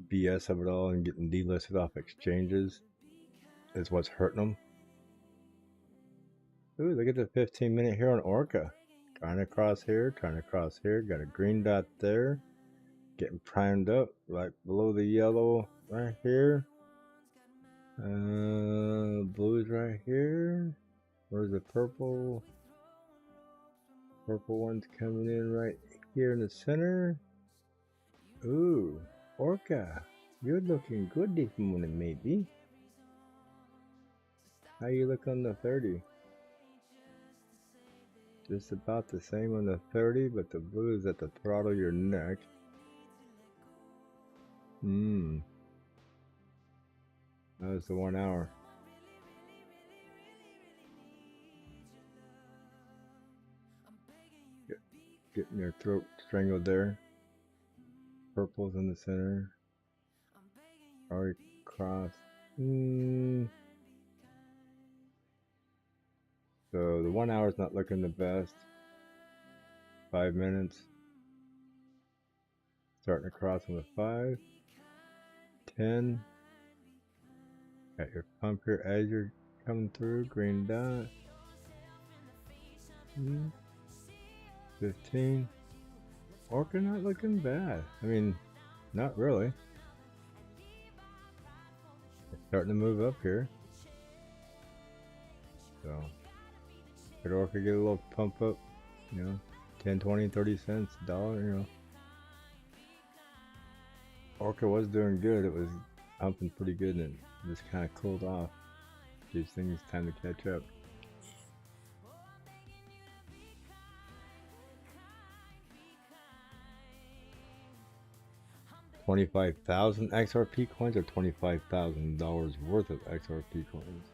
BS of it all and getting delisted off exchanges is what's hurting them. Ooh, look at the 15-minute here on Orca. Trying to cross here, got a green dot there. Getting primed up right below the yellow right here. Blue's right here. Where's the purple? Purple one's coming in right here in the center. Ooh, Orca, you're looking good this morning, maybe. How you look on the 30? Just about the same on the 30, but the blue is at the throttle of your neck. That was the 1 hour. Getting your throat strangled there. Purple's in the center. Already crossed. So the 1 hour is not looking the best. 5 minutes. Starting across on the 5, 10. Got your pump here as you're coming through. Green dot. 15. Orca not looking bad. I mean, not really. It's starting to move up here. So, could Orca get a little pump up, you know, 10, 20, 30 cents, $1, you know. Orca was doing good. It was pumping pretty good and it just kind of cooled off. Gives things time to catch up. $25,000 XRP coins or $25,000 worth of XRP coins?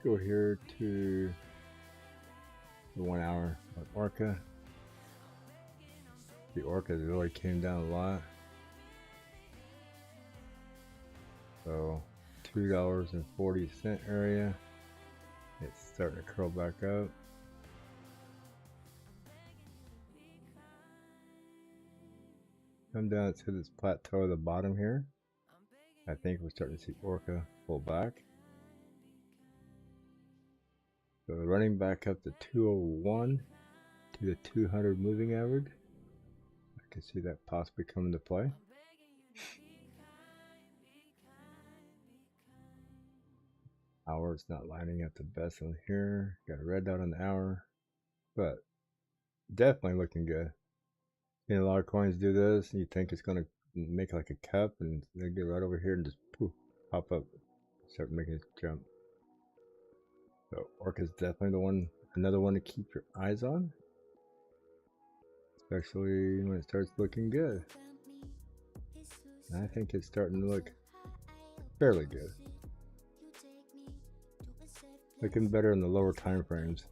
Go here to the 1 hour of Orca. The Orca really came down a lot. So $2.40 area. It's starting to curl back up. Come down to this plateau at the bottom here. I think we're starting to see Orca pull back. So running back up to 201 to the 200 moving average. I can see that possibly come into play. Hour is not lining up the best on here. Got a red dot on the hour, but definitely looking good. You know, a lot of coins do this, and you think it's gonna make like a cup, and they get right over here and just poof, pop up, start making it jump. So Orca is definitely the one, another one to keep your eyes on, especially when it starts looking good. And I think it's starting to look fairly good. Looking better in the lower time frames.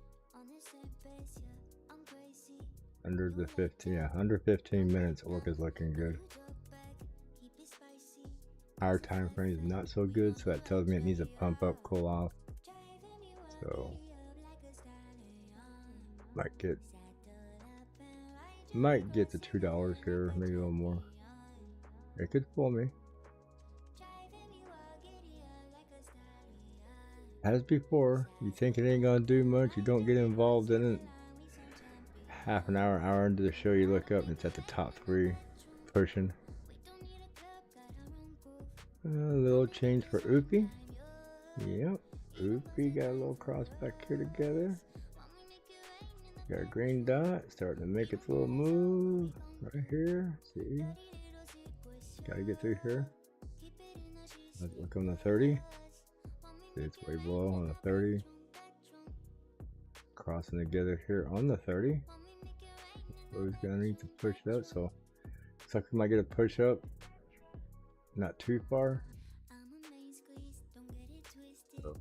Under the 15, yeah, under 15 minutes, Orca's looking good. Our time frame is not so good, so that tells me it needs a pump up, cool off. So might get to $2 here, maybe a little more. It could fool me. As before, you think it ain't gonna do much, you don't get involved in it. Half an hour into the show, you look up and it's at the top 3, pushing. A little change for Oopie. Yep, Oopie got a little cross back here together. Got a green dot, starting to make its little move right here. See, gotta get through here. Let's look on the 30. It's way below on the 30. Crossing together here on the 30. So he's gonna need to push it up. So looks like we might get a push up. Not too far. So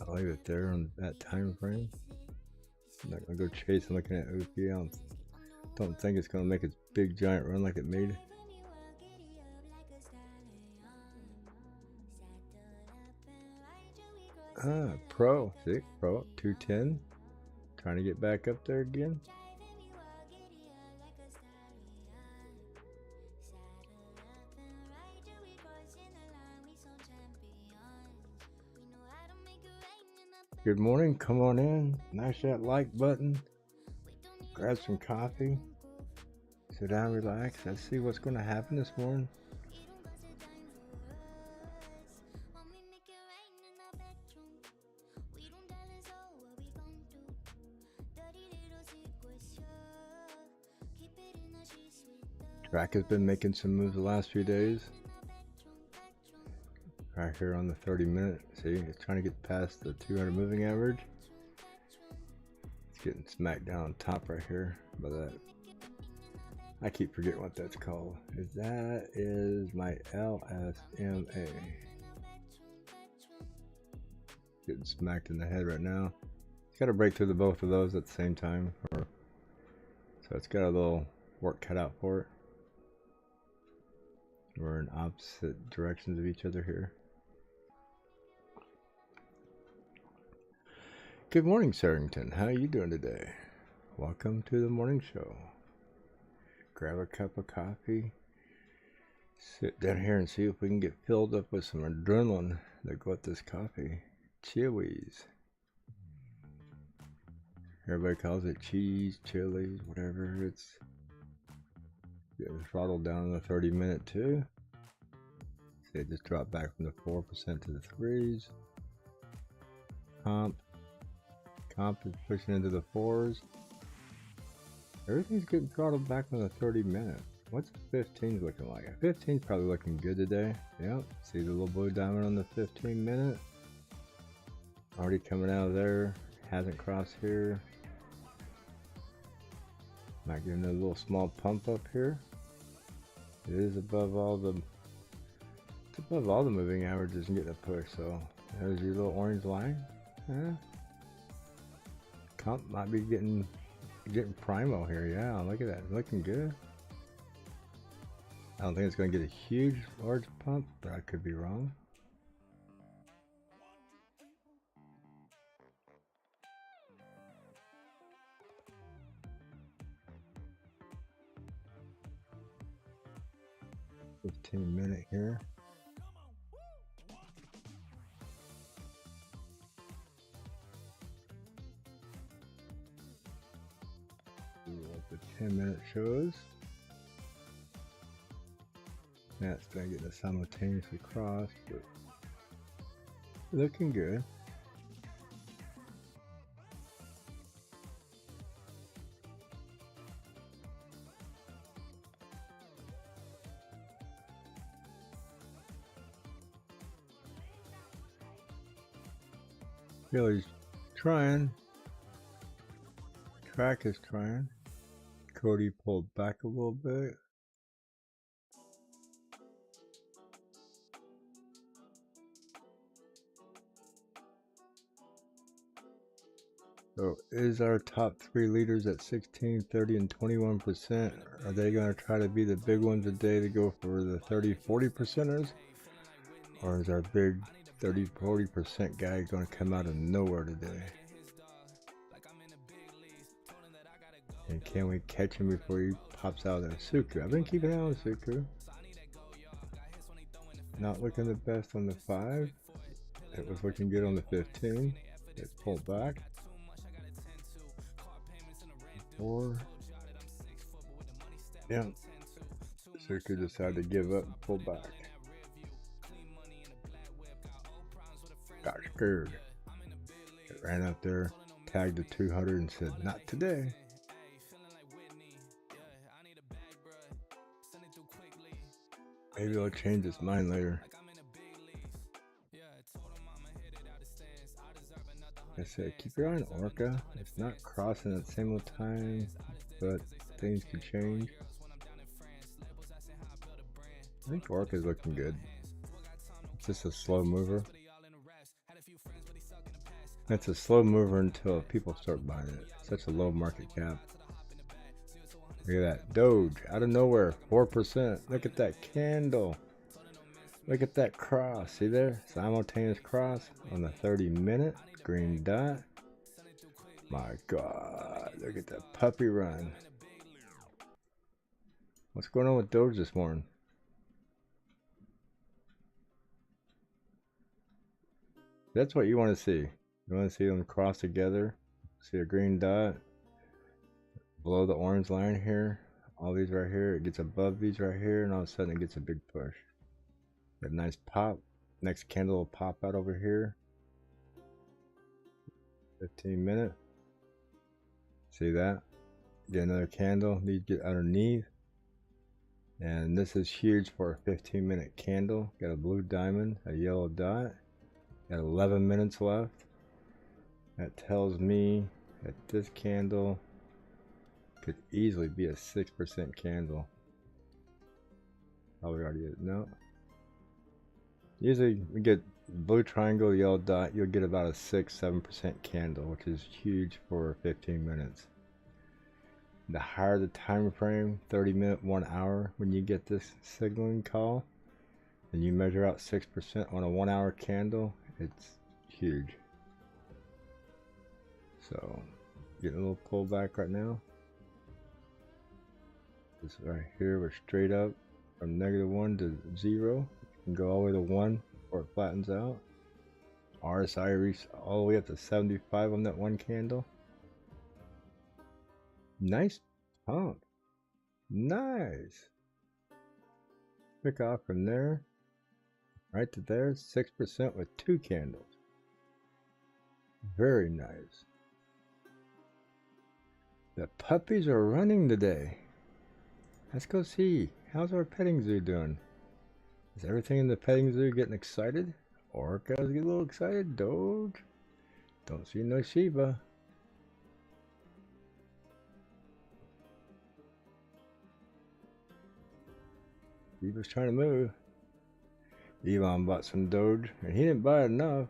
I'll leave it there on that time frame. I'm not gonna go chasing looking at OP. I don't think it's gonna make its big giant run like it made. Pro, see, Pro 210, trying to get back up there again. Good morning, come on in, smash that like button, grab some coffee, sit down, relax. Let's see what's going to happen this morning. Track has been making some moves the last few days. Right here on the 30-minute, see, it's trying to get past the 200 moving average. It's getting smacked down on top right here by that. I keep forgetting what that's called. That is my LSMA. Getting smacked in the head right now. It's got to break through the both of those at the same time. So it's got a little work cut out for it. We're in opposite directions of each other here. Good morning, Sarrington. How are you doing today? Welcome to the morning show. Grab a cup of coffee, sit down here and see if we can get filled up with some adrenaline that go with this coffee. Chilies. Everybody calls it cheese, chilies, whatever. It's getting throttled down in the 30-minute too. See, it just dropped back from the 4% to the 3s. Comp is pushing into the 4s. Everything's getting throttled back on the 30-minute. What's the 15s looking like? 15's probably looking good today. Yep. See the little blue diamond on the 15-minute? Already coming out of there. Hasn't crossed here. Might get another little small pump up here. It is above all the moving averages and getting a push. So there's your little orange line. Yeah. Comp might be getting primo here. Yeah, look at that, looking good. I don't think it's going to get a huge large pump, but I could be wrong. $15-minute here. See what the 10-minute shows. That's going to get a simultaneously crossed, but looking good. Billy's trying. Track is trying. Cody pulled back a little bit. So is our top 3 leaders at 16, 30, and 21%? Are they going to try to be the big ones today to go for the 30, 40%ers? Or is our big 30, 40% guy going to come out of nowhere today? And can we catch him before he pops out of there? Suku. I've been keeping an eye on Suku. Not looking the best on the 5. It was looking good on the 15. It pulled back. 4. Yeah. Suku decided to give up and pull back. Got scared. It ran up there, tagged the 200 and said, "Not today." Maybe I'll change his mind later. I said, keep your eye on Orca. It's not crossing at the same time, but things could change. I think Orca's looking good. It's just a slow mover. It's a slow mover until people start buying it. Such a low market cap. Look at that. Doge, out of nowhere, 4%. Look at that candle. Look at that cross. See there? Simultaneous cross on the 30-minute. Green dot. My God. Look at that puppy run. What's going on with Doge this morning? That's what you want to see. You want to see them cross together. See a green dot below the orange line here. All these right here. It gets above these right here, and all of a sudden it gets a big push. Got a nice pop. Next candle will pop out over here. 15-minute. See that? Get another candle. Need to get underneath. And this is huge for a 15-minute candle. Got a blue diamond, a yellow dot. Got 11 minutes left. That tells me that this candle could easily be a 6% candle. Probably already is. No. Usually we get blue triangle, yellow dot, you'll get about a 6-7% candle, which is huge for 15 minutes. The higher the time frame, 30-minute, 1 hour, when you get this signaling call and you measure out 6% on a 1 hour candle, it's huge. So getting a little pullback right now. This right here, we're straight up from -1 to 0. You can go all the way to 1 before it flattens out. RSI reached all the way up to 75 on that one candle. Nice pump. Nice. Pick off from there right to there, 6% with 2 candles. Very nice. The puppies are running today. Let's go see. How's our petting zoo doing? Is everything in the petting zoo getting excited? Orcas get a little excited. Doge. Don't see no Shiba. Shiba's trying to move. Elon bought some Doge, and he didn't buy enough.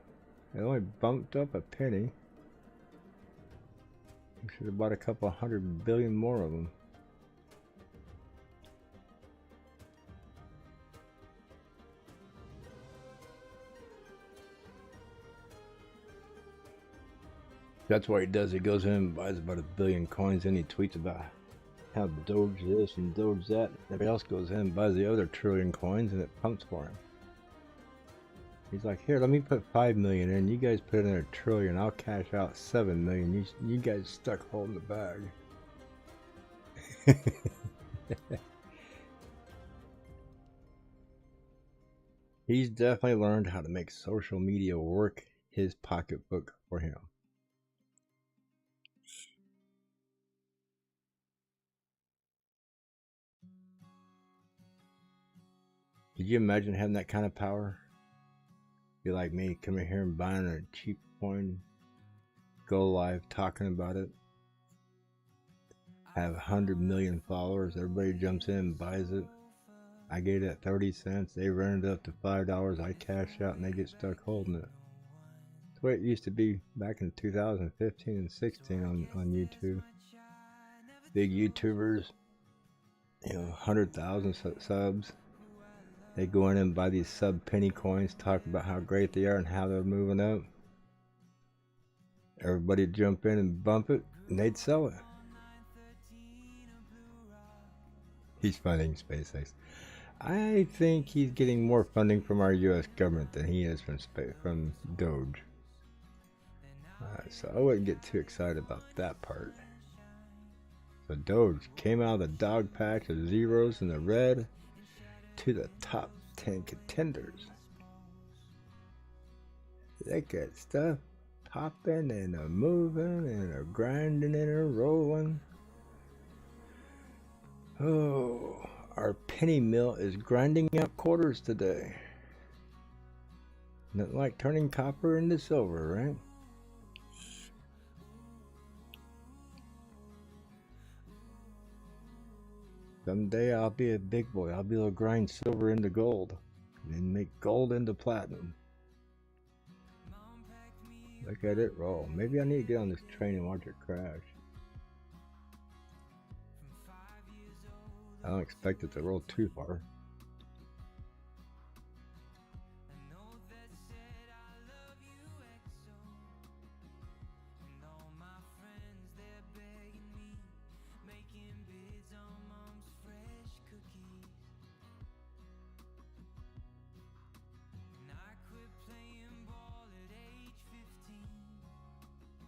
It only bumped up a penny. He should have bought a couple 100 billion more of them. That's what he does. He goes in and buys about 1 billion coins, and he tweets about how Doge this and Doge that. Everybody else goes in and buys the other trillion coins, and it pumps for him. He's like, here, let me put 5 million in. You guys put in 1 trillion. I'll cash out 7 million. You guys stuck holding the bag. He's definitely learned how to make social media work his pocketbook for him. Could you imagine having that kind of power? Be like me, coming here and buying a cheap coin, go live talking about it, have 100 million followers, everybody jumps in and buys it. I get it at 30 cents, they run it up to $5, I cash out and they get stuck holding it. That's the way it used to be back in 2015 and 16 on YouTube. Big YouTubers, 100,000 subs. They go in and buy these sub penny coins, talk about how great they are and how they're moving up. Everybody jump in and bump it, and they'd sell it. He's funding SpaceX. I think he's getting more funding from our U.S. government than he is from Doge. So I wouldn't get too excited about that part. So Doge came out of the dog patch of zeros in the red to the top 10 contenders. Look at stuff popping and moving and grinding and rolling. Oh, our penny mill is grinding out quarters today. Nothing like turning copper into silver, right? Someday I'll be a big boy. I'll be able to grind silver into gold and then make gold into platinum. Look at it roll. Maybe I need to get on this train and watch it crash. I don't expect it to roll too far.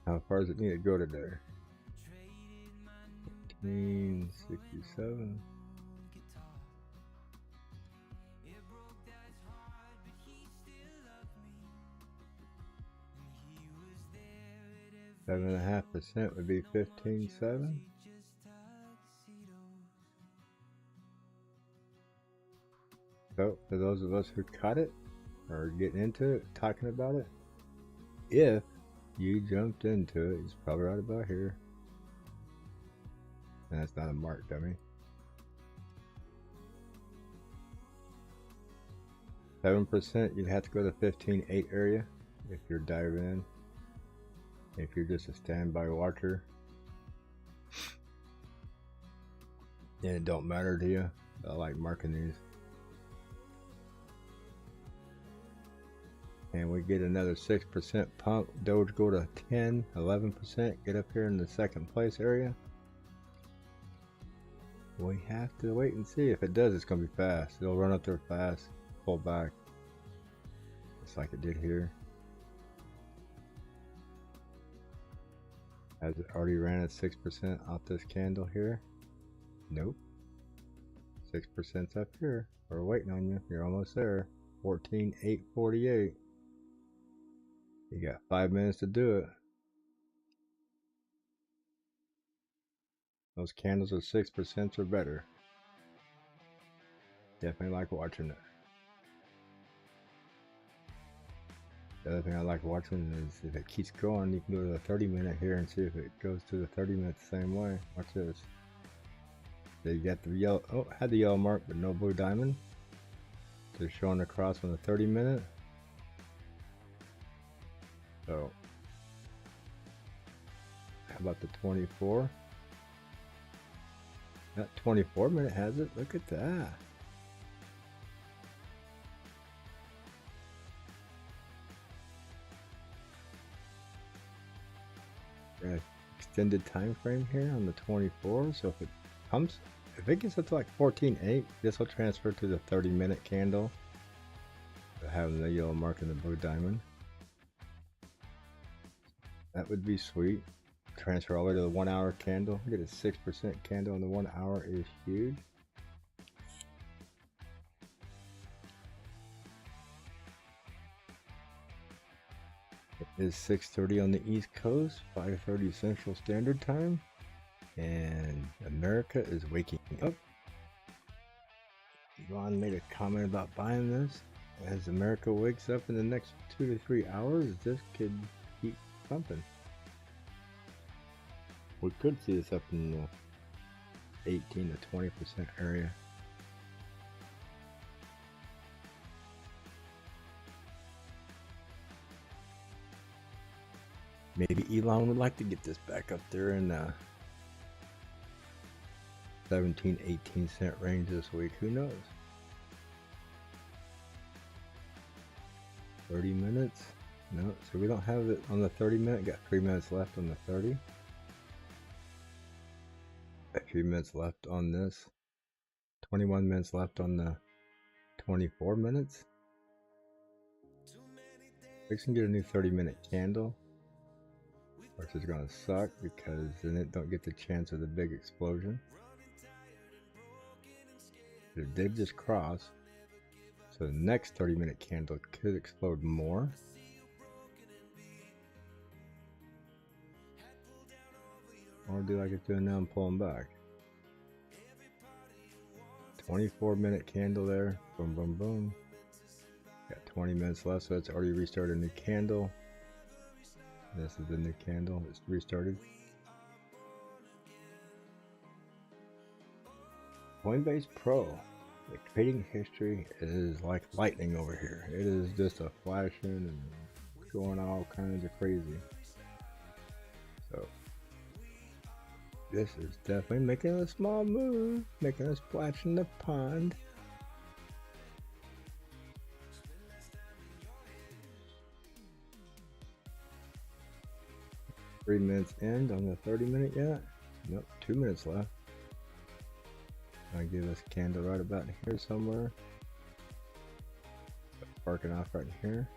How far does it need to go today? 1567. Seven and a half % would be 15.7. So for those of us who caught it or getting into it, talking about it, if you jumped into it, it's probably right about here. And that's not a mark, dummy. 7%, you'd have to go to 15.8 area if you're diving in. If you're just a standby watcher, then it don't matter to you. I like marking these. and we get another 6% pump. Doge go to 10, 11%, get up here in the second place area. We have to wait and see. If it does, it's going to be fast. It'll run up there fast, pull back, just like it did here. Has it already ran at 6% off this candle here? Nope. 6%'s up here. We're waiting on you. You're almost there. 14,848. You got 5 minutes to do it. Those candles are 6% or better. Definitely like watching it. The other thing I like watching is if it keeps going, you can go to the 30-minute here and see if it goes to the 30 minutes the same way. Watch this. They got the yellow, oh, had the yellow mark but no blue diamond. They're showing across on the 30-minute. So, how about the 24? That 24-minute has it. Look at that. Extended time frame here on the 24. So if it comes, if it gets up to like 14.8, this will transfer to the 30-minute candle, having the yellow mark and the blue diamond. That would be sweet. Transfer all the way to the 1 hour candle. Get a 6% candle in the 1 hour is huge. It is 6:30 on the East Coast, 5:30 Central Standard Time, and America is waking up. Elon made a comment about buying this. As America wakes up in the next 2 to 3 hours, this could keep pumping. We could see this up in the 18 to 20% area. Maybe Elon would like to get this back up there in the 17-18 cent range this week. Who knows? 30 minutes? No, so we don't have it on the 30-minute. Got 3 minutes left on the 30. Got 3 minutes left on this. 21 minutes left on the 24 minutes. We can get a new 30-minute candle, which is going to suck because then it don't get the chance of the big explosion. It did just cross, so the next 30-minute candle could explode more. Or do like it's doing now and pulling back. 24-minute candle there. Boom, boom, boom. Got 20 minutes left, so it's already restarted a new candle. This is the new candle. It's restarted. CoinBase Pro. The trading history is like lightning over here. It is just a flashing and going all kinds of crazy. So this is definitely making a small move, making a splash in the pond. Three minutes in on the 30-minute yet? Nope, 2 minutes left. I'll give us a candle right about here somewhere. Parking off right here.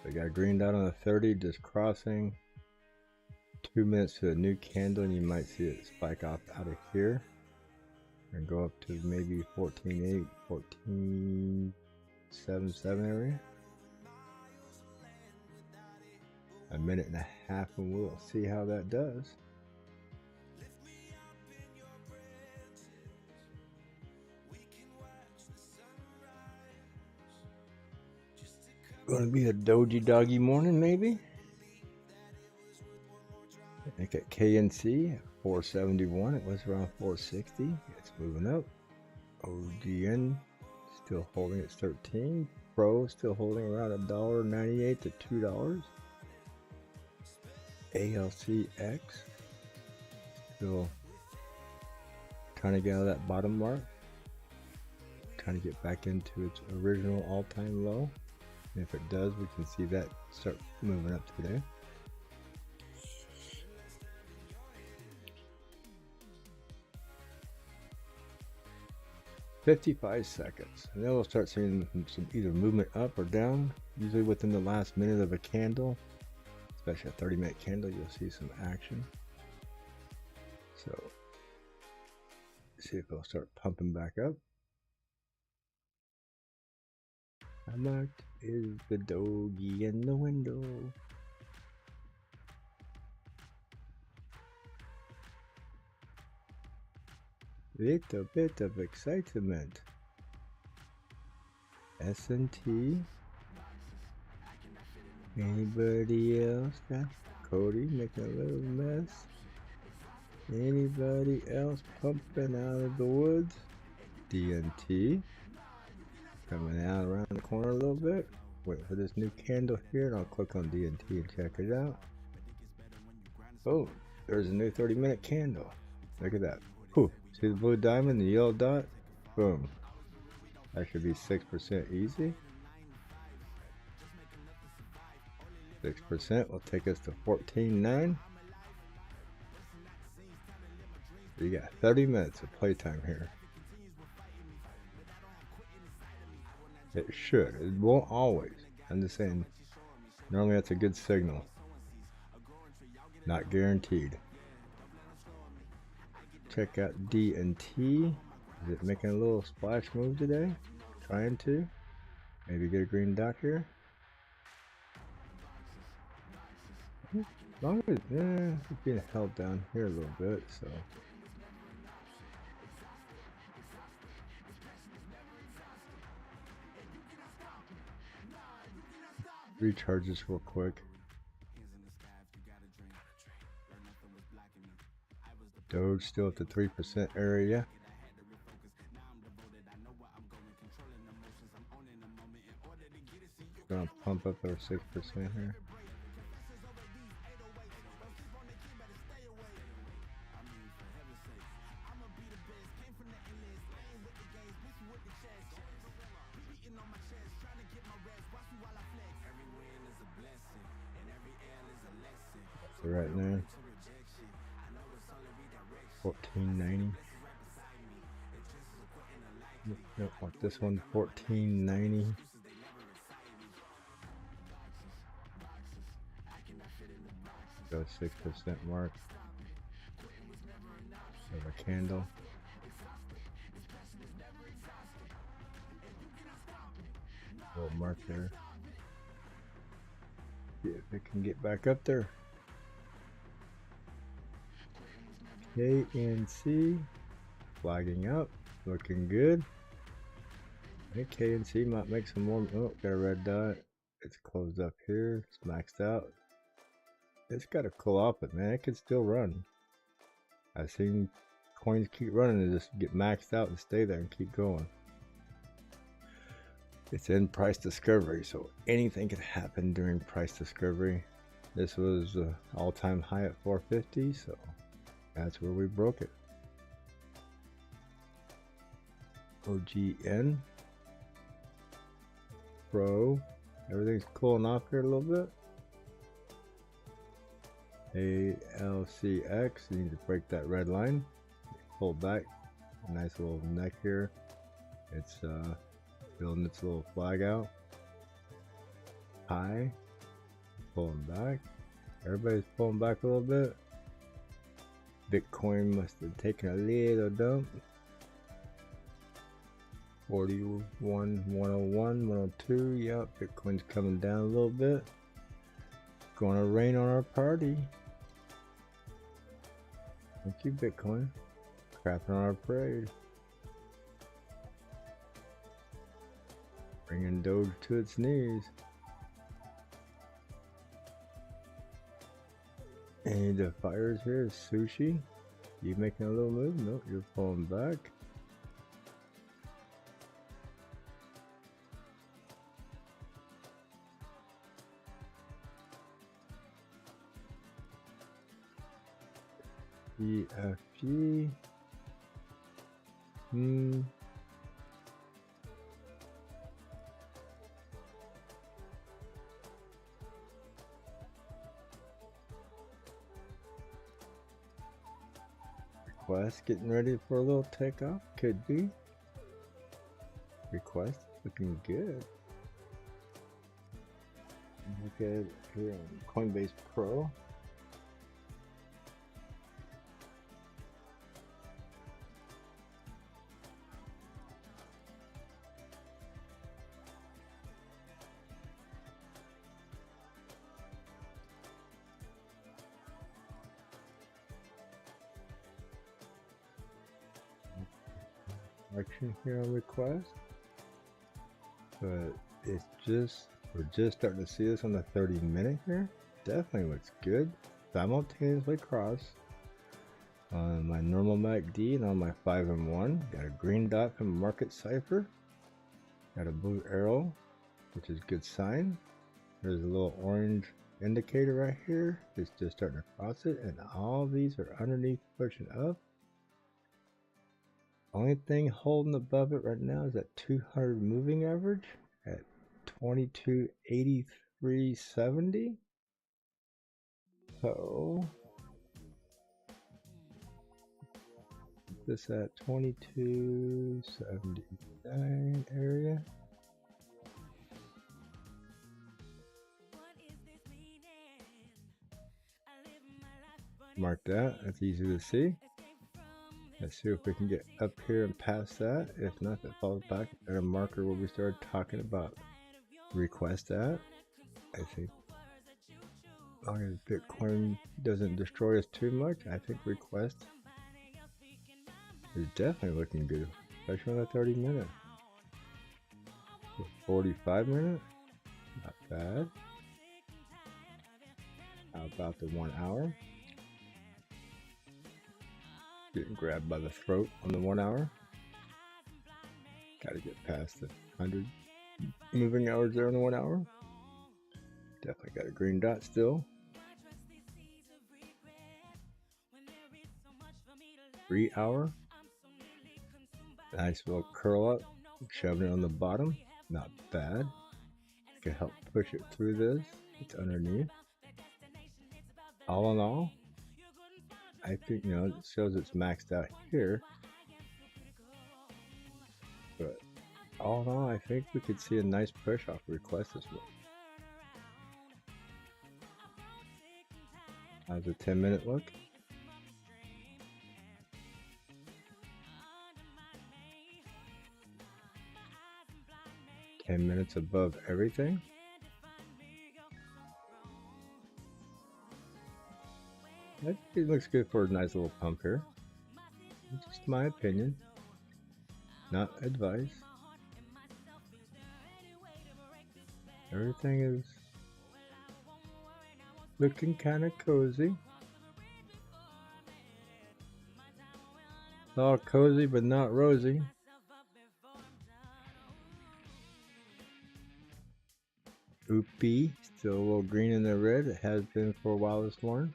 We got a green dot on the 30, just crossing. 2 minutes to a new candle, and you might see it spike off out of here and go up to maybe 14.8, 14.77 area. A minute and a half, and we'll see how that does. Going to be a doji doggy morning, maybe. I think at KNC at 471, it was around 460. It's moving up. OGN still holding at 13. Pro still holding around $1.98 to $2. ALCX still trying to get out of that bottom mark, trying to get back into its original all-time low. And if it does, we can see that start moving up today. "55 seconds, and then we'll start seeing some either movement up or down, usually within the last minute of a candle, especially a 30-minute candle. You'll see some action. So see if it'll start pumping back up. How much is the doggy in the window? Little bit of excitement. S&T. Anybody else? That's Cody making a little mess. Anybody else pumping out of the woods? DNT. Coming out around the corner a little bit. Wait for this new candle here, and I'll click on DNT and check it out. Oh, there's a new 30-minute candle. Look at that. Whew. See the blue diamond, the yellow dot? Boom. That should be 6% easy. 6% will take us to 14.9. You got 30 minutes of playtime here. It should. It won't always. I'm just saying, normally that's a good signal. Not guaranteed. Check out D&T. Is it making a little splash move today? Trying to. Maybe get a green dot here. As long as it's being held down here a little bit, so. Recharge this real quick. Doge still at the 3% area. Gonna pump up our 6% here. So right now, 14.90. Nope, want this one, 14.90. Go 6% mark of a candle. Little mark there. See if it can get back up there. KNC flagging up, looking good. I think KNC might make some more. Oh, got a red dot. It's closed up here. It's maxed out. It's got to cool off, but man, it can still run. I've seen coins keep running and just get maxed out and stay there and keep going. It's in price discovery, so anything could happen during price discovery. This was an all-time high at 450, so that's where we broke it. OGN. Pro. Everything's cooling off here a little bit. ALCX. You need to break that red line. Pull back. A nice little neck here. It's building its little flag out. High. Pulling back. Everybody's pulling back a little bit. Bitcoin must have taken a little dump. 41, 101, 102. Yep, Bitcoin's coming down a little bit. Gonna rain on our party. Thank you, Bitcoin. Crapping on our parade. Bringing Doge to its knees. Any defiers here? Sushi. You making a little move? Nope, you're pulling back. EFG. Request getting ready for a little takeoff. Could be. Request looking good. Look at it here on Coinbase Pro. Action here on request, but it's just, we're just starting to see this on the 30-minute here. Definitely looks good. Simultaneously cross on my normal MACD and on my 5 and 1. Got a green dot from market cipher. Got a blue arrow, which is a good sign. There's a little orange indicator right here. It's just starting to cross it, and all these are underneath pushing up. Only thing holding above it right now is that 200 moving average at 2283.70. So this at 2279 area. Mark that. That's easy to see. Let's see if we can get up here and past that. If not, that falls back at a marker where we started talking about request at. I think as long as Bitcoin doesn't destroy us too much, I think request is definitely looking good, especially on the 30-minute. 45-minute, not bad. How about the 1 hour? Getting grabbed by the throat on the 1 hour. Got to get past the 100 moving hours there on the 1 hour. Definitely got a green dot still. 3 hour. Nice little curl up, shoving it on the bottom. Not bad. Can help push it through this. It's underneath. All in all, I think, you know, it shows it's maxed out here. But all in all, I think we could see a nice push off request this week. How's the 10-minute look? $10 minutes above everything. I think it looks good for a nice little pump here. It's just my opinion, not advice. Everything is looking kind of cozy. It's all cozy but not rosy. Oopie, still a little green in the red. It has been for a while this morning.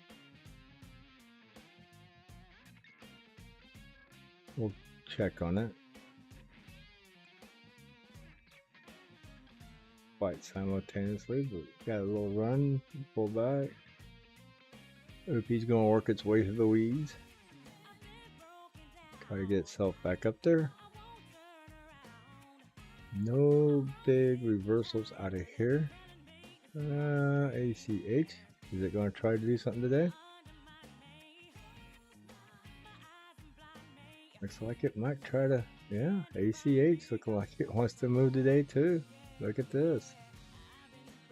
We'll check on it. Quite simultaneously, but got a little run, pull back. Oopie's gonna work its way through the weeds. Try to get itself back up there. No big reversals out of here. ACH, is it going to try to do something today? Looks like it might try to, yeah, ACH looking like it wants to move today too. Look at this.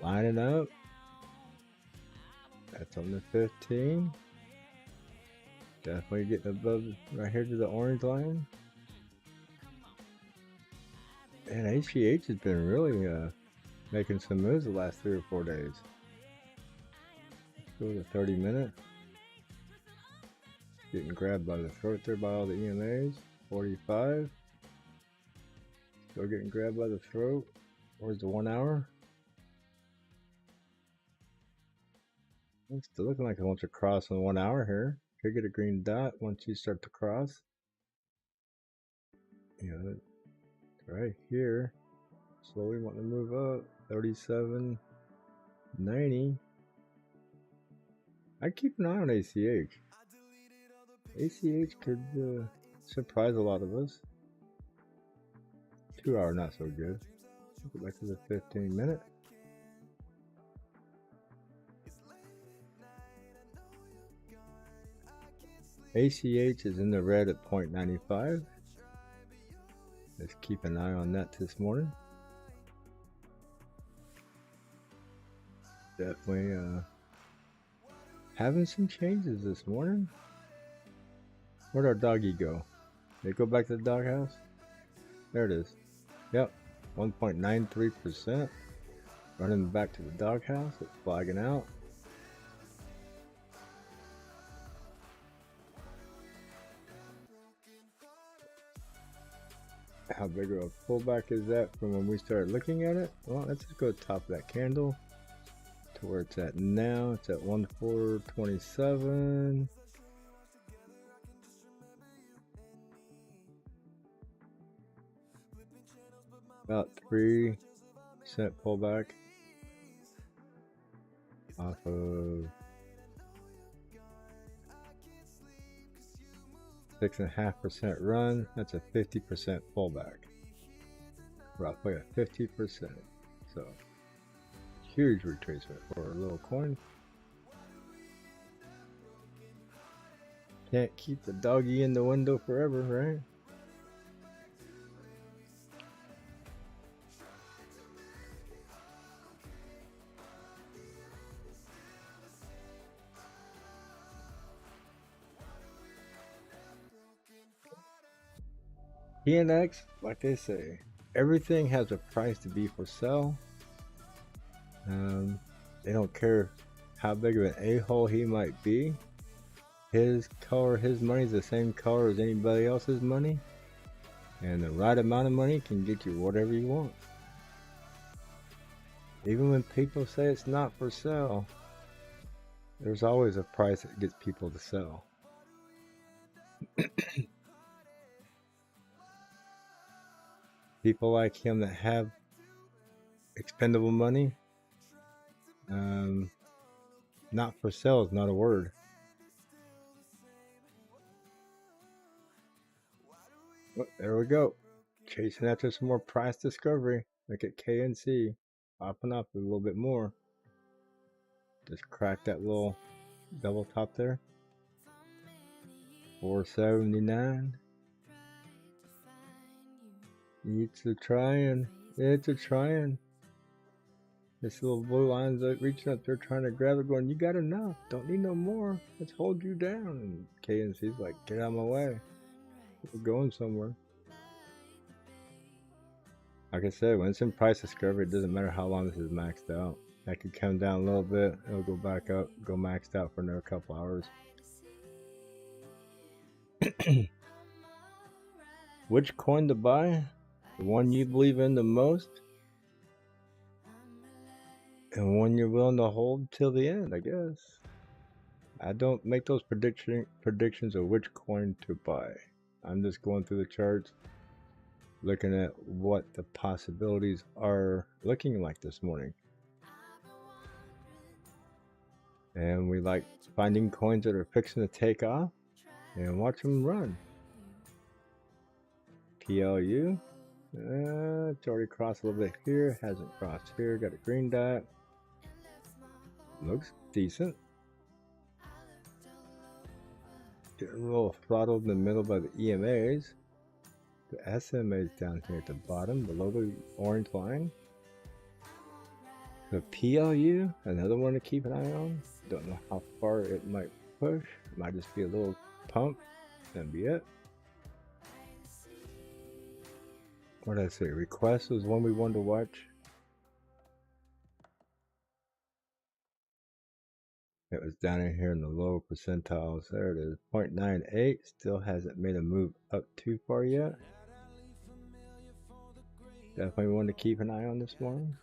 Lining up. That's on the 15. Definitely getting above right here to the orange line. And ACH has been really making some moves the last 3 or 4 days. Let's go to 30-minute. Getting grabbed by the throat there by all the EMAs. 45. Still getting grabbed by the throat. Where's the 1 hour? It's still looking like it wants to cross on 1 hour here. Could get a green dot once you start to cross. You know, right here. Slowly wanting to move up. 37.90. I keep an eye on ACH. ACH could surprise a lot of us. 2 hour not so good. Go back to the 15-minute. ACH is in the red at 0.95. Let's keep an eye on that this morning. Definitely having some changes this morning. Where'd our doggy go? Did it go back to the doghouse? There it is. Yep, 1.93%. Running back to the doghouse. It's flagging out. How big of a pullback is that from when we started looking at it? Well, let's just go to the top of that candle to where it's at now. It's at 1.427. About 3% pullback off of 6.5% run. That's a 50% pullback. Roughly a 50%. So huge retracement for a little coin. Can't keep the doggy in the window forever, right? PNX, like they say, everything has a price to be for sale. They don't care how big of an a-hole he might be. His color, his money is the same color as anybody else's money. And the right amount of money can get you whatever you want. Even when people say it's not for sale, there's always a price that gets people to sell. People like him that have expendable money, not for sale is not a word. Oh, there we go. Chasing after some more price discovery. Look at KNC popping up a little bit more. Just cracked that little double top there. 479. It's a trying. It's a trying. This little blue line's reaching up there trying to grab it, going, you got enough. Don't need no more. Let's hold you down. And KNC's like, get out of my way. We're going somewhere. Like I said, when it's in price discovery, it doesn't matter how long this is maxed out. That could come down a little bit. It'll go back up, go maxed out for another couple hours. Which coin to buy? The one you believe in the most? And one you're willing to hold till the end, I guess. I don't make those predictions of which coin to buy. I'm just going through the charts, looking at what the possibilities are looking like this morning. And we like finding coins that are fixing to take off and watch them run. PLU, it's already crossed a little bit here, hasn't crossed here, got a green dot. Looks decent. Getting a little throttled in the middle by the EMAs. The SMAs down here at the bottom, below the orange line. The PLU, another one to keep an eye on. Don't know how far it might push. It might just be a little pump. That'd be it. What did I say? Request was one we wanted to watch. It was down in here in the low percentiles. There it is. 0.98. Still hasn't made a move up too far yet. Definitely want to keep an eye on this one.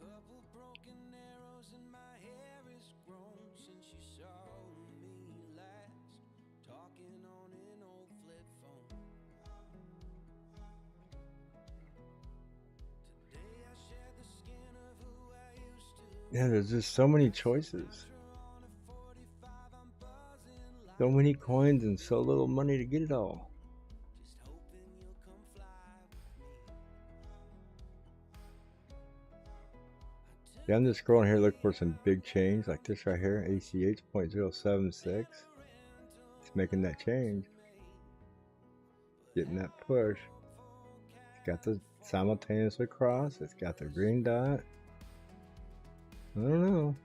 Yeah, there's just so many choices. So many coins and so little money to get it all. Yeah, I'm just scrolling here looking for some big change like this right here, ACH 0.076. It's making that change. Getting that push. It's got the simultaneous across. It's got the green dot. I don't know.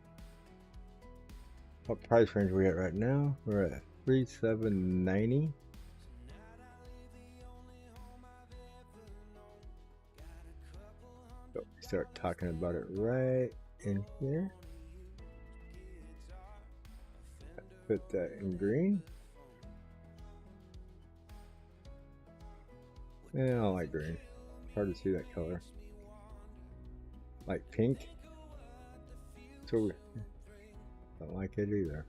What price range are we at right now? We're at 3,790. So we start talking about it right in here. Put that in green. Yeah, I don't like green. Hard to see that color. Like pink. So don't like it either.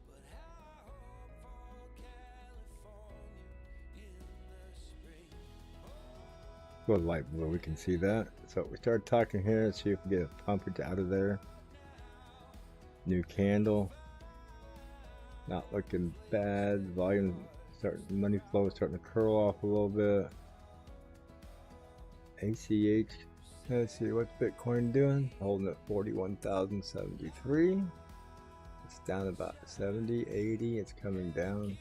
Go light blue, we can see that. So we start talking here. Let's see if we get a pump it out of there. New candle. Not looking bad. Volume starting, money flow starting to curl off a little bit. ACH. Let's see what's Bitcoin doing. Holding at 41,073. It's down about 70, 80. It's coming down.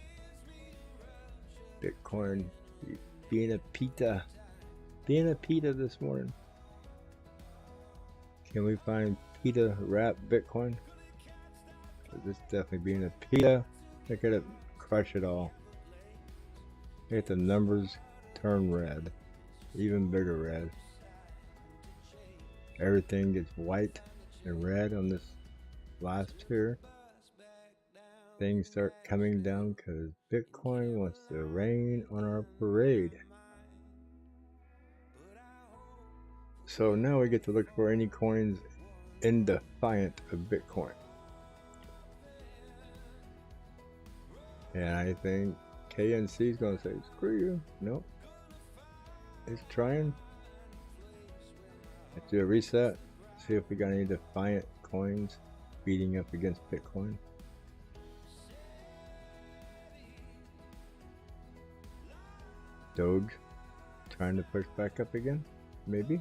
Bitcoin being a pita this morning. Can we find pita wrap Bitcoin? This definitely being a pita. Look at it, crush it all. Look at the numbers turn red, even bigger red. Everything gets white and red on this last here. Things start coming down because Bitcoin wants to rain on our parade. So now we get to look for any coins in defiant of Bitcoin. And I think KNC is going to say, screw you. Nope. It's trying. Let's do a reset. See if we got any defiant coins beating up against Bitcoin. Doge trying to push back up again. Maybe.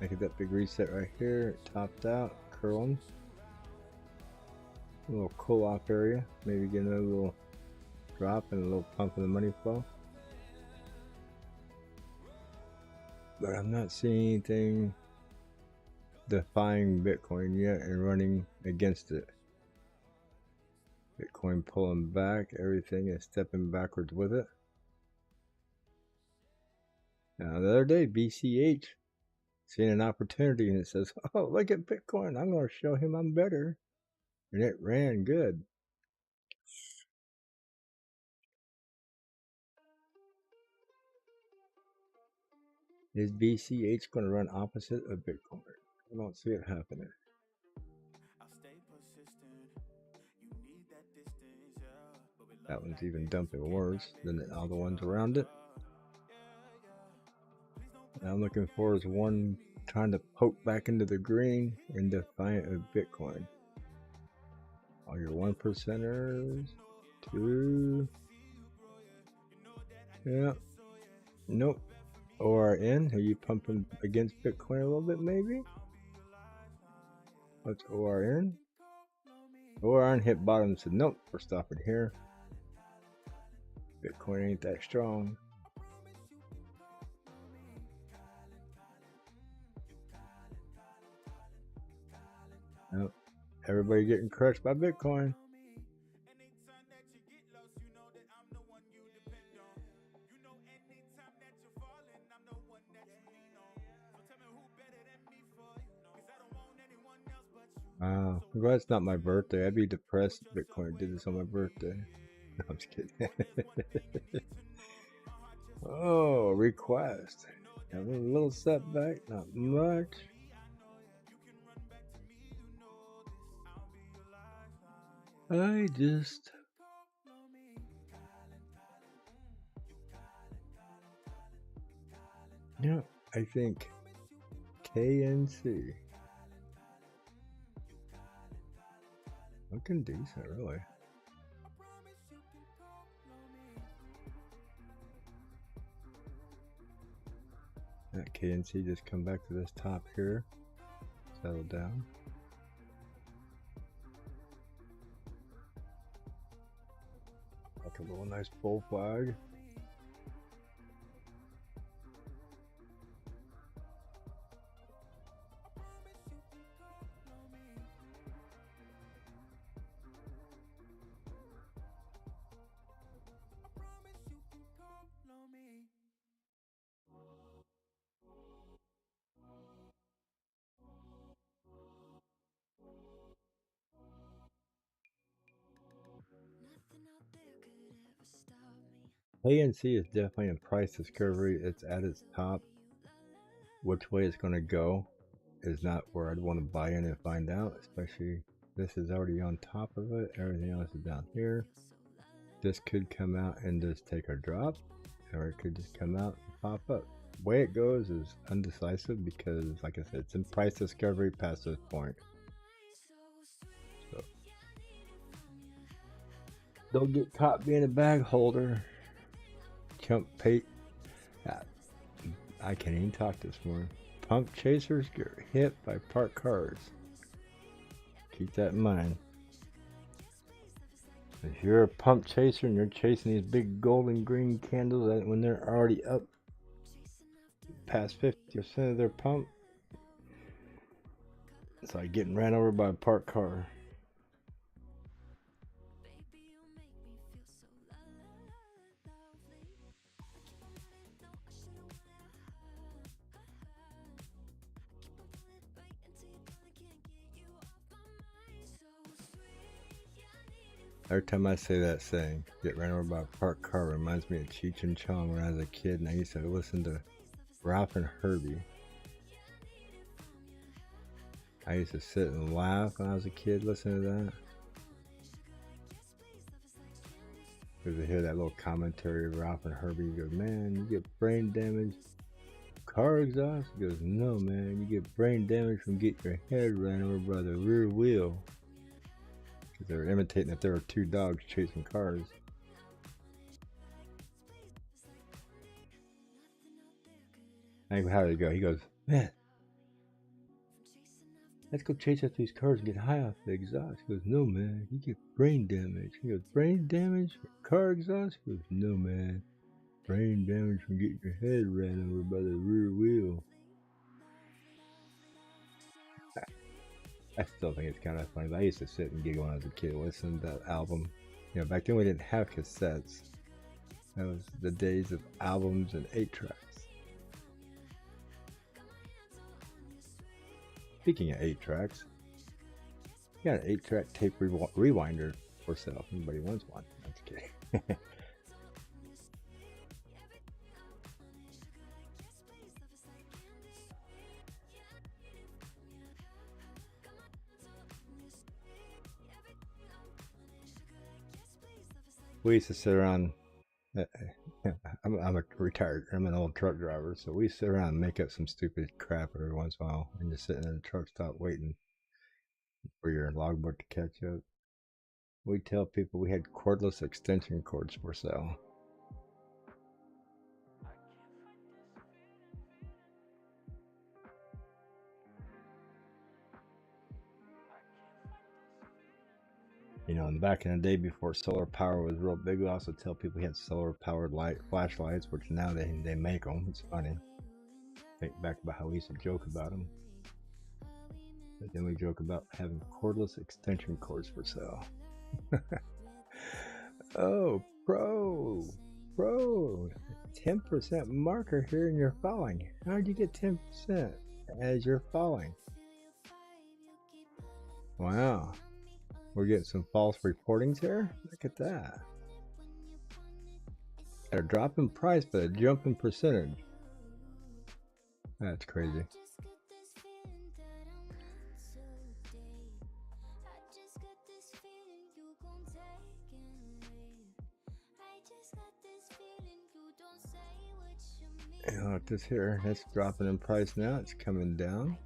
Look at that big reset right here. It topped out, curling. A little cool off area. Maybe getting a little drop and a little pump in the money flow. But I'm not seeing anything defying Bitcoin yet and running against it. Bitcoin pulling back. Everything is stepping backwards with it. Now the other day, BCH seeing an opportunity and it says, oh, look at Bitcoin. I'm going to show him I'm better. And it ran good. Is BCH going to run opposite of Bitcoin? I don't see it happening. That one's even dumping worse than the other ones around it. What I'm looking for is one trying to poke back into the green and defiant of Bitcoin. All your 1%ers. 2. Yeah. Nope. ORN. Are you pumping against Bitcoin a little bit maybe? What's ORN? ORN hit bottom and said, nope, we're stopping here. Bitcoin ain't that strong. Nope. Everybody getting crushed by Bitcoin. Wow. I'm glad it's not my birthday. I'd be depressed if Bitcoin did this on my birthday. No, I'm just kidding. Oh, request. Have a little setback, not much. I just... Yeah, I think KNC. Looking decent, really. That KNC just come back to this top here, settle down. Like a little nice bull flag. ANC is definitely in price discovery. It's at its top. Which way it's going to go is not where I'd want to buy in and find out, especially this is already on top of it. Everything else is down here. This could come out and just take a drop, or it could just come out and pop up. The way it goes is undecisive because, like I said, it's in price discovery past this point. So don't get caught being a bag holder. I can't even talk this morning. Pump chasers get hit by parked cars. Keep that in mind. If you're a pump chaser and you're chasing these big golden green candles when they're already up past 50% of their pump, it's like getting ran over by a parked car. Every time I say that saying, get ran over by a parked car, reminds me of Cheech and Chong when I was a kid and I used to listen to Ralph and Herbie. I used to sit and laugh when I was a kid listening to that. Because I hear that little commentary of Ralph and Herbie. He goes, man, you get brain damage. Car exhaust? He goes, no, man, you get brain damage from getting your head ran over by the rear wheel. Because they were imitating that there were two dogs chasing cars. And how did it go? He goes, man, let's go chase after these cars and get high off the exhaust. He goes, no, man, you get brain damage. He goes, brain damage? Car exhaust? He goes, no, man, brain damage from getting your head ran over by the rear wheel. I still think it's kind of funny, but I used to sit and giggle when I was a kid listening to that album. You know, back then we didn't have cassettes. That was the days of albums and 8-tracks. Speaking of 8-tracks, you got an 8-track tape rewinder for sale if anybody wants one. That's kidding. We used to sit around, I'm an old truck driver, so we sit around and make up some stupid crap every once in a while and just sitting in the truck stop waiting for your logbook to catch up. We tell people we had cordless extension cords for sale. You know, and back in the day before solar power was real big, we also tell people we had solar powered flashlights, which now they make them. It's funny. Think back about how we used to joke about them. But then we joke about having cordless extension cords for sale. Oh, pro, 10% marker here and you're falling. How did you get 10% as you're falling? Wow. We're getting some false reportings here. Look at that. Got a drop in price, but a jump in percentage. That's crazy. And look, this here, it's dropping in price now. It's coming down.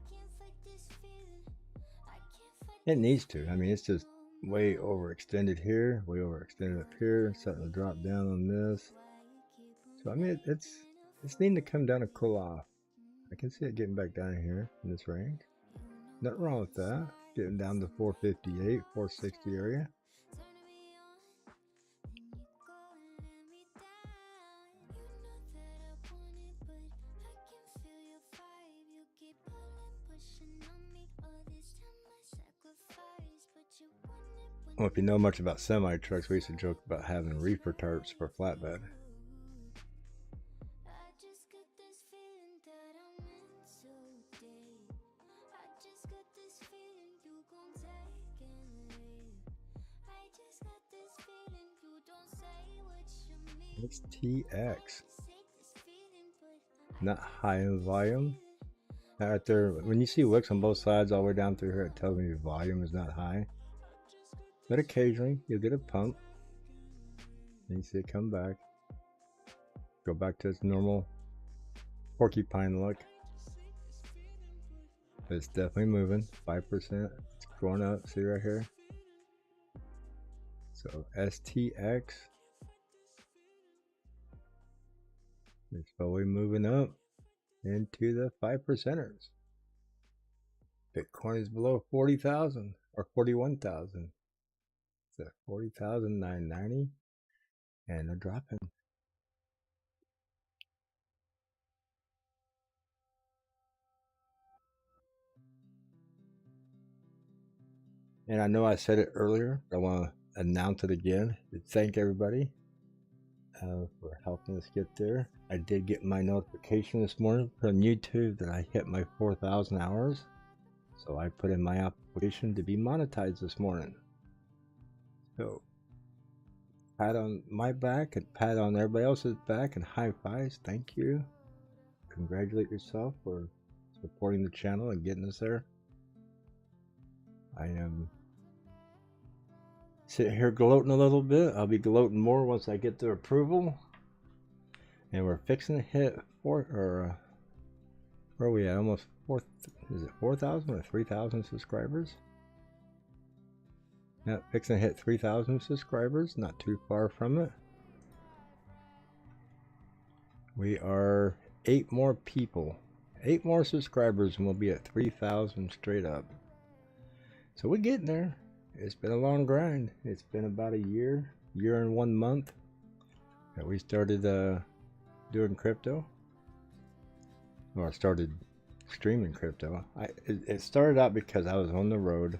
It needs to. I mean, it's just way overextended here, way overextended up here, starting to drop down on this. So I mean, it's needing to come down and cool off. I can see it getting back down here in this range. Nothing wrong with that. Getting down to 458, 460 area. Well, if you know much about semi-trucks, we used to joke about having reefer tarps for flatbed. It's TX. Not high in volume. Right there, when you see wicks on both sides all the way down through here, it tells me your volume is not high. But occasionally, you'll get a pump. And you see it come back. Go back to its normal porcupine look. But it's definitely moving. 5%. It's going up. See right here? So STX. It's slowly moving up into the 5%ers. Bitcoin is below 40,000 or 41,000. It's at 40,990 and they're dropping. And I know I said it earlier, but I want to announce it again. Thank everybody for helping us get there. I did get my notification this morning from YouTube that I hit my 4,000 hours. So I put in my application to be monetized this morning. So pat on my back and pat on everybody else's back and high fives. Thank you. Congratulate yourself for supporting the channel and getting us there. I am sitting here gloating a little bit. I'll be gloating more once I get the approval. And we're fixing to hit where are we at? Almost 4,000 or 3,000 subscribers? Yeah, fixing to hit 3,000 subscribers, not too far from it. We are 8 more people, 8 more subscribers, and we'll be at 3,000 straight up. So we're getting there. It's been a long grind. It's been about a year and 1 month that we started doing crypto. Well, I started streaming crypto. It started out because I was on the road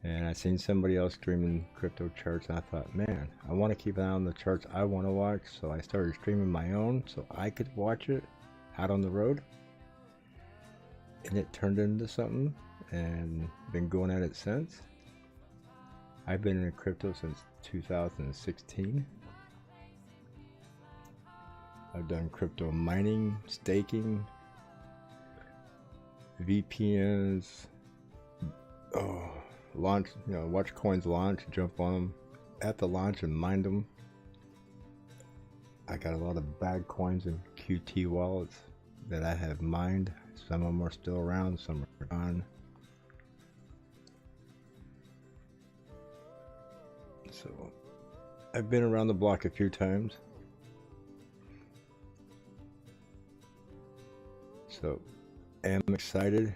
and I seen somebody else streaming crypto charts, and I thought, man, I want to keep an eye on the charts I want to watch. So I started streaming my own so I could watch it out on the road, and it turned into something and been going at it since. I've been in crypto since 2016. I've done crypto mining, staking, VPNs, launch, watch coins launch, jump on them at the launch and mine them. I got a lot of bad coins in QT wallets that I have mined. Some of them are still around, some are gone. So I've been around the block a few times. So I'm excited.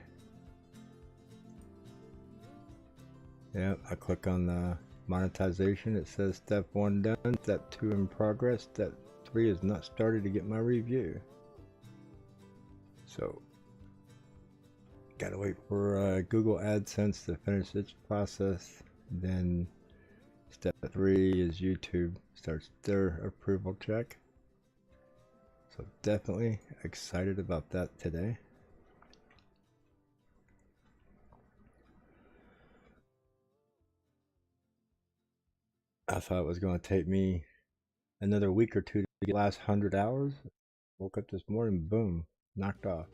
Yeah, I click on the monetization. It says step 1 done, step 2 in progress, step 3 is not started to get my review. So gotta wait for Google AdSense to finish its process. Then step 3 is YouTube starts their approval check. So definitely excited about that today. I thought it was going to take me another week or two to get the last 100 hours. Woke up this morning, boom, knocked off.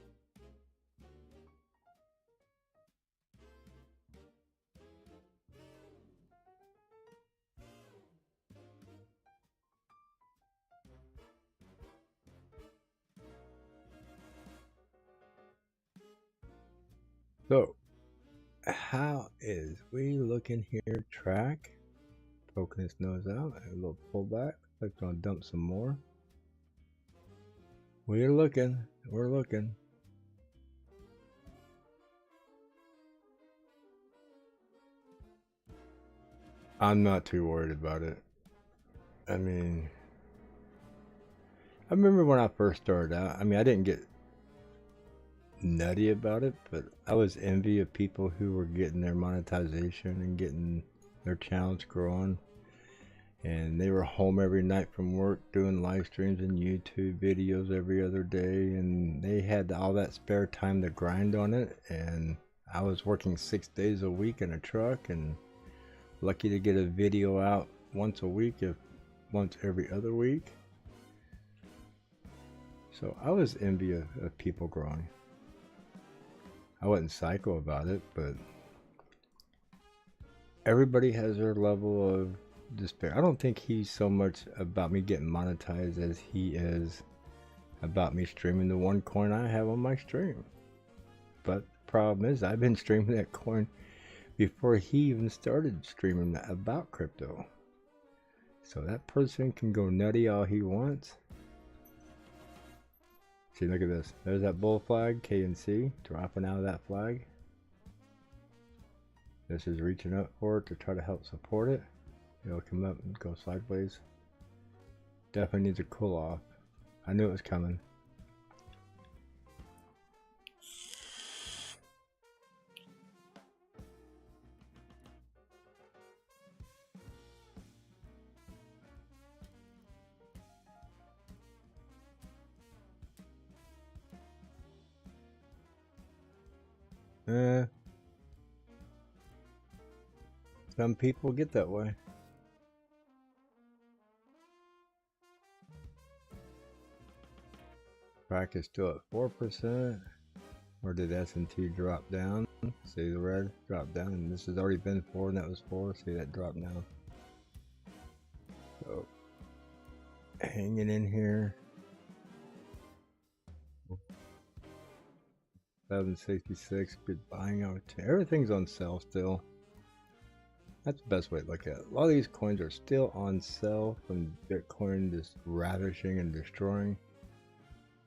So, how is we looking here? Track, poking his nose out, a little pullback. Clicked on dump some more. We're looking. We're looking. I'm not too worried about it. I mean, I remember when I first started out, I mean, I didn't get nutty about it, but I was envy of people who were getting their monetization and getting their channels growing. And they were home every night from work doing live streams and YouTube videos every other day, and they had all that spare time to grind on it. And I was working 6 days a week in a truck and lucky to get a video out once a week, if once every other week. So I was envy of people growing. I wasn't psycho about it, but everybody has their level of despair. I don't think he's so much about me getting monetized as he is about me streaming the one coin I have on my stream. But the problem is, I've been streaming that coin before he even started streaming about crypto. So that person can go nutty all he wants. See, look at this. There's that bull flag, K and C, dropping out of that flag. This is reaching up for it to try to help support it. It'll come up and go sideways. Definitely needs a cool off. I knew it was coming. Some people get that way. Crack is still at 4%. Or did S&T drop down? See the red drop down, and this has already been 4 and that was 4. See that drop now. So hanging in here. 766, good buying out. Everything's on sale still. That's the best way to look at it. A lot of these coins are still on sale from Bitcoin just ravishing and destroying.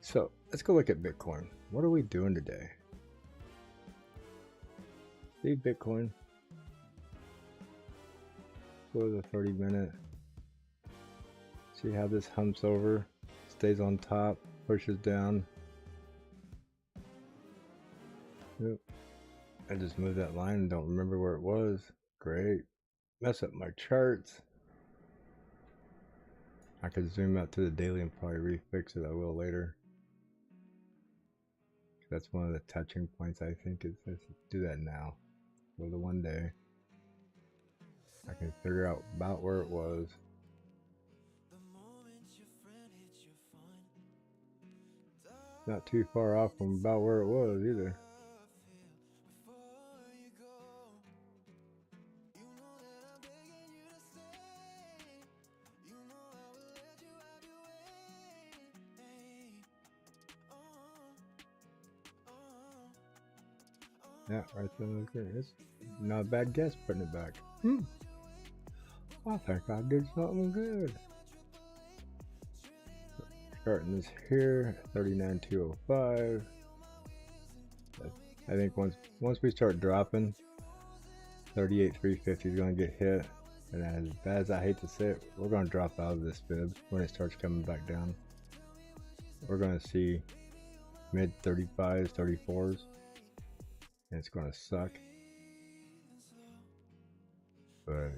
So let's go look at Bitcoin. What are we doing today? See Bitcoin. Go to the 30-minute. See how this humps over, stays on top, pushes down. Yep. I just moved that line and don't remember where it was. Great. Mess up my charts. I could zoom out to the daily and probably refix it. I will later. That's one of the touching points, I think, is let's do that now. For the one day. I can figure out about where it was. Not too far off from about where it was either. Yeah, right there. It's not a bad guess putting it back. I think I did something good. Starting this here, 39,205. I think once we start dropping, 38,350 is going to get hit. And as bad as I hate to say it, we're going to drop out of this fib when it starts coming back down. We're going to see mid 35s, 34s. And it's going to suck. But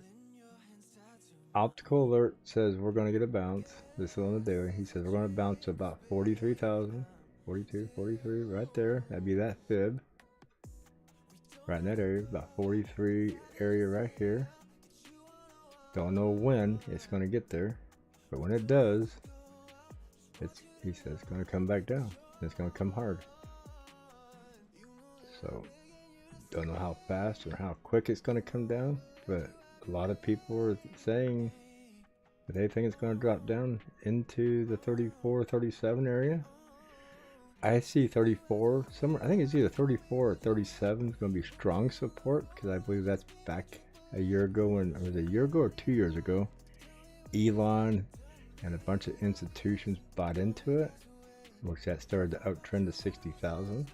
optical alert says we're going to get a bounce. This is on the daily. He says we're going to bounce to about 43,000, 42, 43, right there. That'd be that fib. Right in that area, about 43 area right here. Don't know when it's going to get there, but when it does, he says it's going to come back down. It's going to come hard. So don't know how fast or how quick it's going to come down, but a lot of people are saying that they think it's going to drop down into the 34, 37 area. I see 34 somewhere. I think it's either 34 or 37 is going to be strong support, because I believe that's back a year ago, when it was a year ago or 2 years ago, Elon and a bunch of institutions bought into it, which that started the uptrend to 60,000.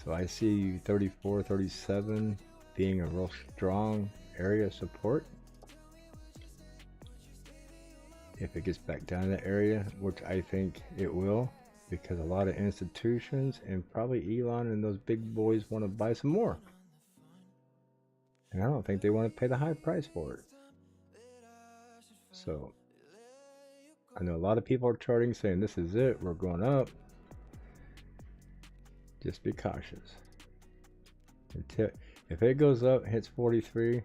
So I see 34, 37 being a real strong area of support. If it gets back down to that area, which I think it will, because a lot of institutions and probably Elon and those big boys want to buy some more. And I don't think they want to pay the high price for it. So I know a lot of people are charting saying this is it, we're going up. Just be cautious. If it goes up, hits 43,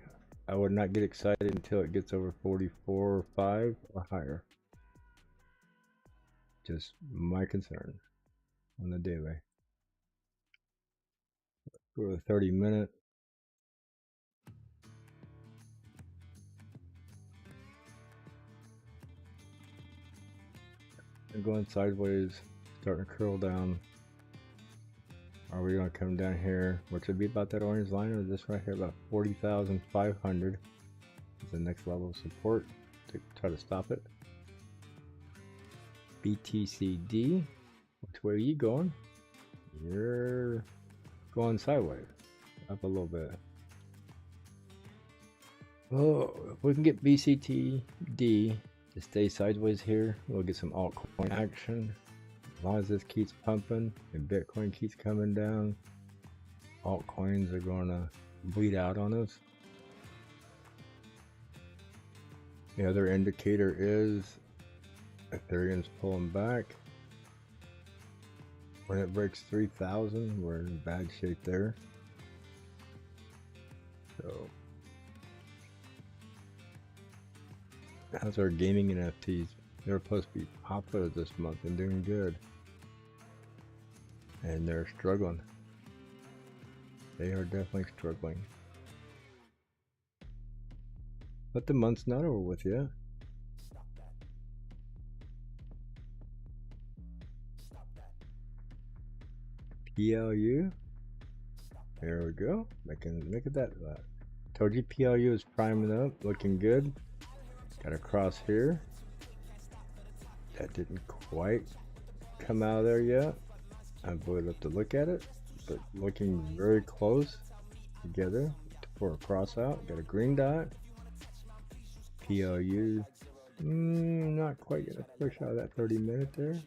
I would not get excited until it gets over 44 or 5 or higher. Just my concern on the daily. Go to the 30-minute. They're going sideways, starting to curl down. Are we going to come down here, which would be about that orange line, or this right here, about 40,500 is the next level of support to try to stop it. BTCD, which way are you going? You're going sideways, up a little bit. Oh, if we can get BCTD to stay sideways here, we'll get some altcoin action. As long as this keeps pumping and Bitcoin keeps coming down, altcoins are going to bleed out on us. The other indicator is Ethereum's pulling back. When it breaks 3,000, we're in bad shape there. So, how's our gaming NFTs? They're supposed to be popular this month and doing good. And they're struggling. They are definitely struggling. But the month's not over with yet. PLU. There we go. Look at that. Told you PLU is priming up, looking good. Got a cross here. That didn't quite come out of there yet. I would have to look at it, but looking very close together for a cross out. Got a green dot. PLU, not quite gonna push out of that 30-minute there.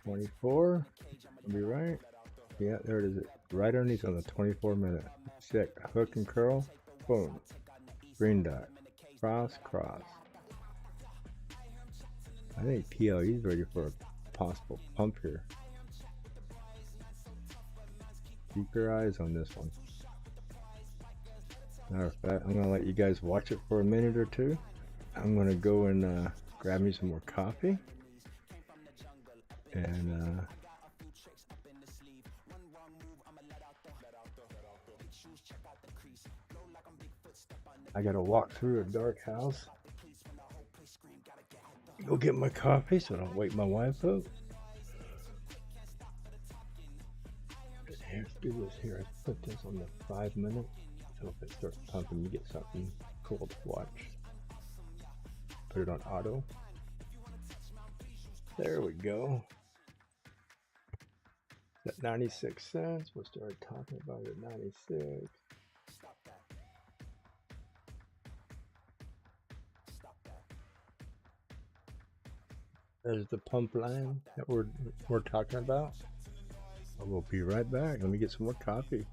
24, I'll be right. Yeah, there it is. Right underneath on the 24-minute. Sick. Hook and curl. Boom. Green dot. Cross, cross. I think PLE is ready for a possible pump here. Keep your eyes on this one. Matter of fact, I'm going to let you guys watch it for a minute or two. I'm going to go and grab me some more coffee. And I got to walk through a dark house. Go get my coffee so I don't wake my wife up. Let's do this here. Let's put this on the 5-minute. So if it starts pumping, you get something cool to watch. Put it on auto. There we go. At 96 cents. We'll start talking about it at 96. There's the pump line that we're talking about. We'll be right back. Let me get some more coffee.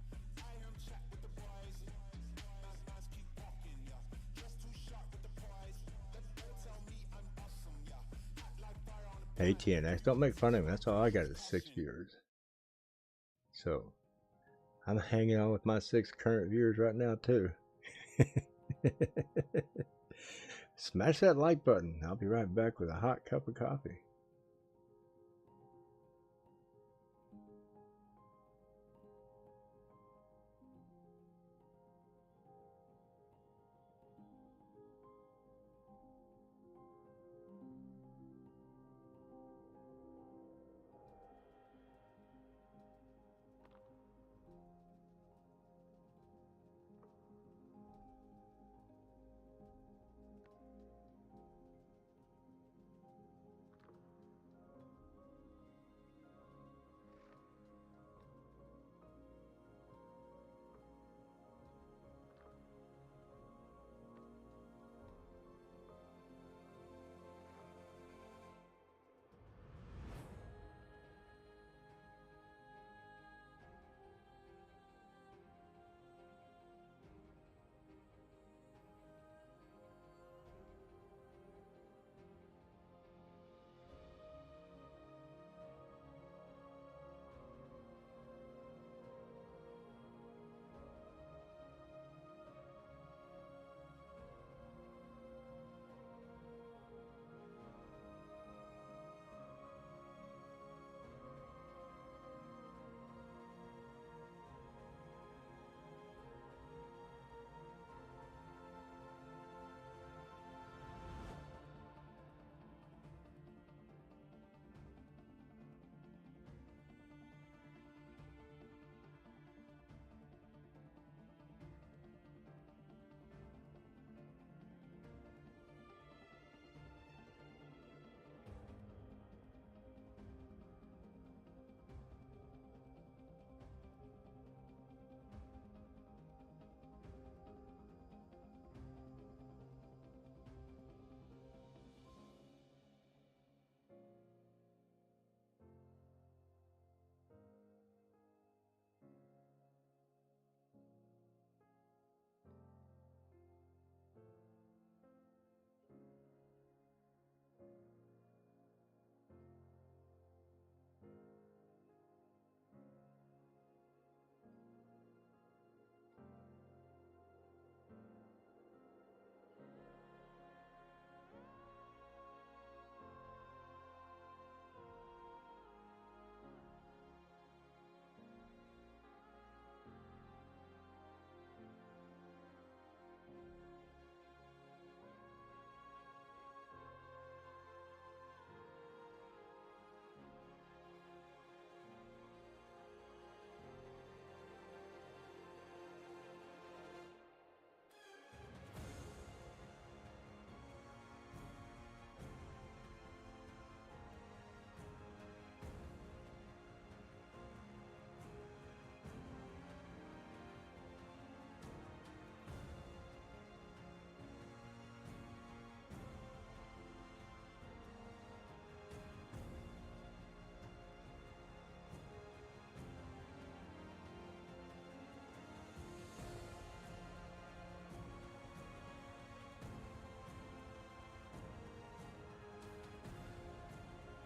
Hey TNX, don't make fun of me. That's all I got is 6 viewers. So I'm hanging on with my 6 current viewers right now too. Smash that like button. I'll be right back with a hot cup of coffee.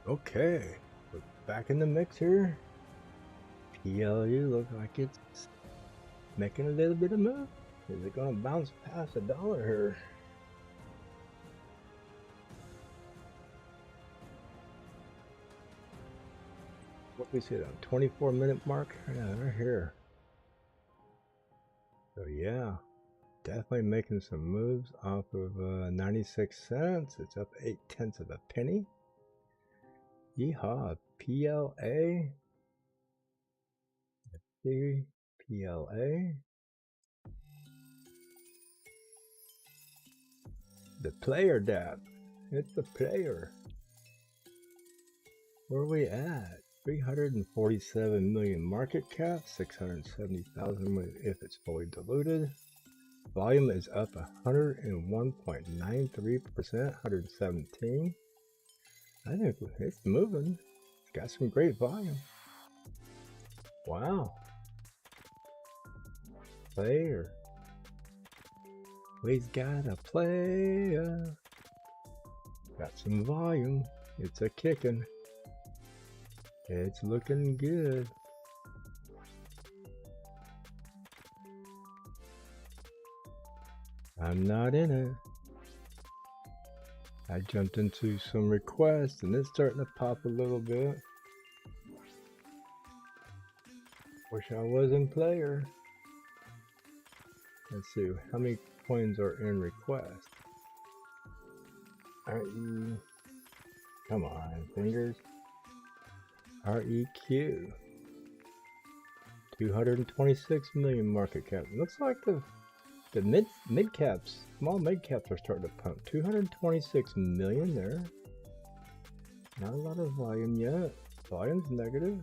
Okay, we're back in the mix here. PLU looks like it's making a little bit of move. Is it gonna bounce past $1 here? What we see on 24-minute mark? Yeah, right here. So yeah, definitely making some moves off of 96 cents. It's up 0.8 of a penny. Yeehaw, PLA. PLA. The player dab. It's the player. Where are we at? 347 million market cap, 670,000 if it's fully diluted. Volume is up 101.93%, 117. I think it's moving. It's got some great volume. Wow. Player. We've got a player. Got some volume. It's a kicking. It's looking good. I'm not in it. I jumped into some requests and it's starting to pop a little bit. Wish I was in player. Let's see, how many coins are in request? RE, come on, fingers. REQ. 226 million market cap. Looks like the mid caps, small mid caps are starting to pump. 226 million there. Not a lot of volume yet. Volume's negative,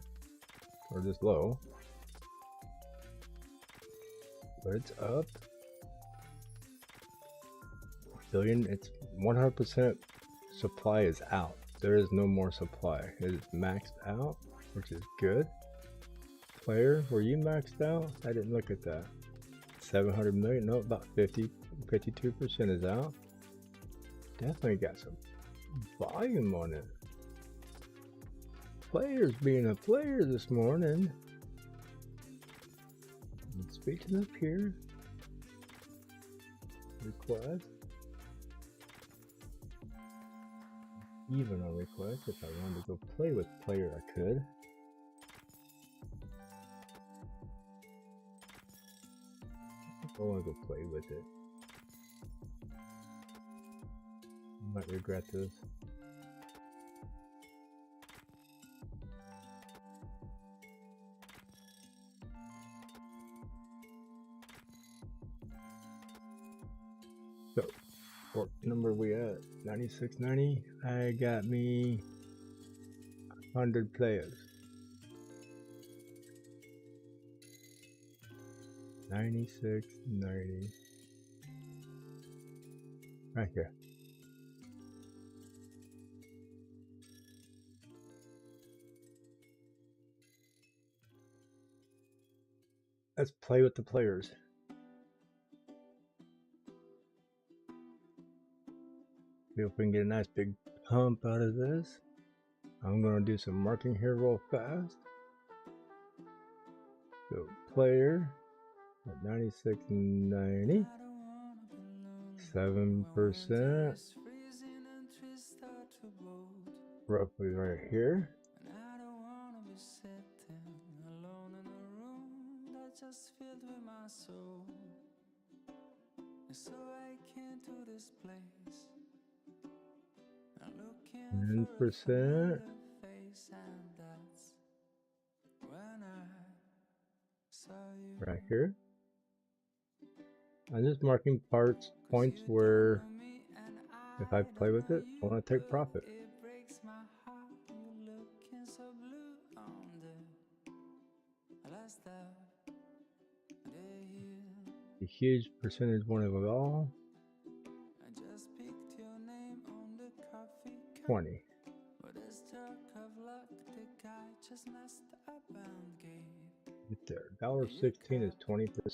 or just low. But it's up. Billion, it's 100% supply is out. There is no more supply. It is maxed out, which is good. Player, were you maxed out? I didn't look at that. 700 million, no, about 52% is out. Definitely got some volume on it. Players being a player this morning. Speaking up here. Request. Even on request, if I wanted to go play with player, I could. I want to go play with it. Might regret this. So, what number we at? 96.90. I got me 100 players. 96.90. Right here. Let's play with the players. See if we can get a nice big pump out of this. I'm going to do some marking here real fast. So player at 96.90. 7%. Roughly right here. Just filled with my soul, and so I came to this place. I'm looking 10%. for a familiar face, and that's when I saw you. Right here. I'm just marking points where if I play with it, I want to take profit. It breaks my heart, you're looking so blue on the last of. A huge percentage one of it all. I just picked your name on the coffee cup. 20. But a stroke of luck, the guy just messed up and gave Right there. $1.16 is 20%. to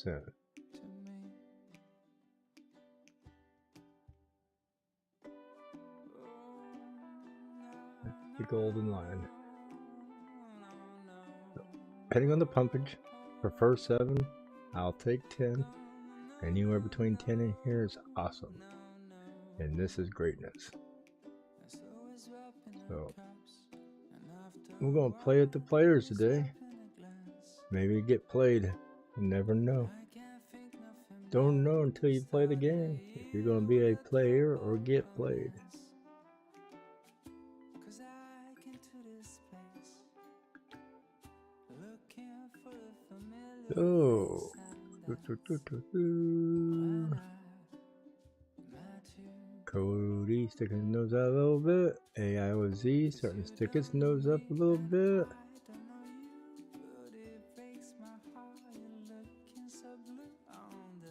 me. Oh, the golden line. Depending on the pumpage, prefer 7. I'll take 10. Anywhere between 10 and here is awesome. And this is greatness. So we're gonna play with the players today. Maybe get played. You never know. Don't know until you play the game if you're gonna be a player or get played. So Cody sticking his nose out a little bit. AI with Z starting to stick his nose up a little bit.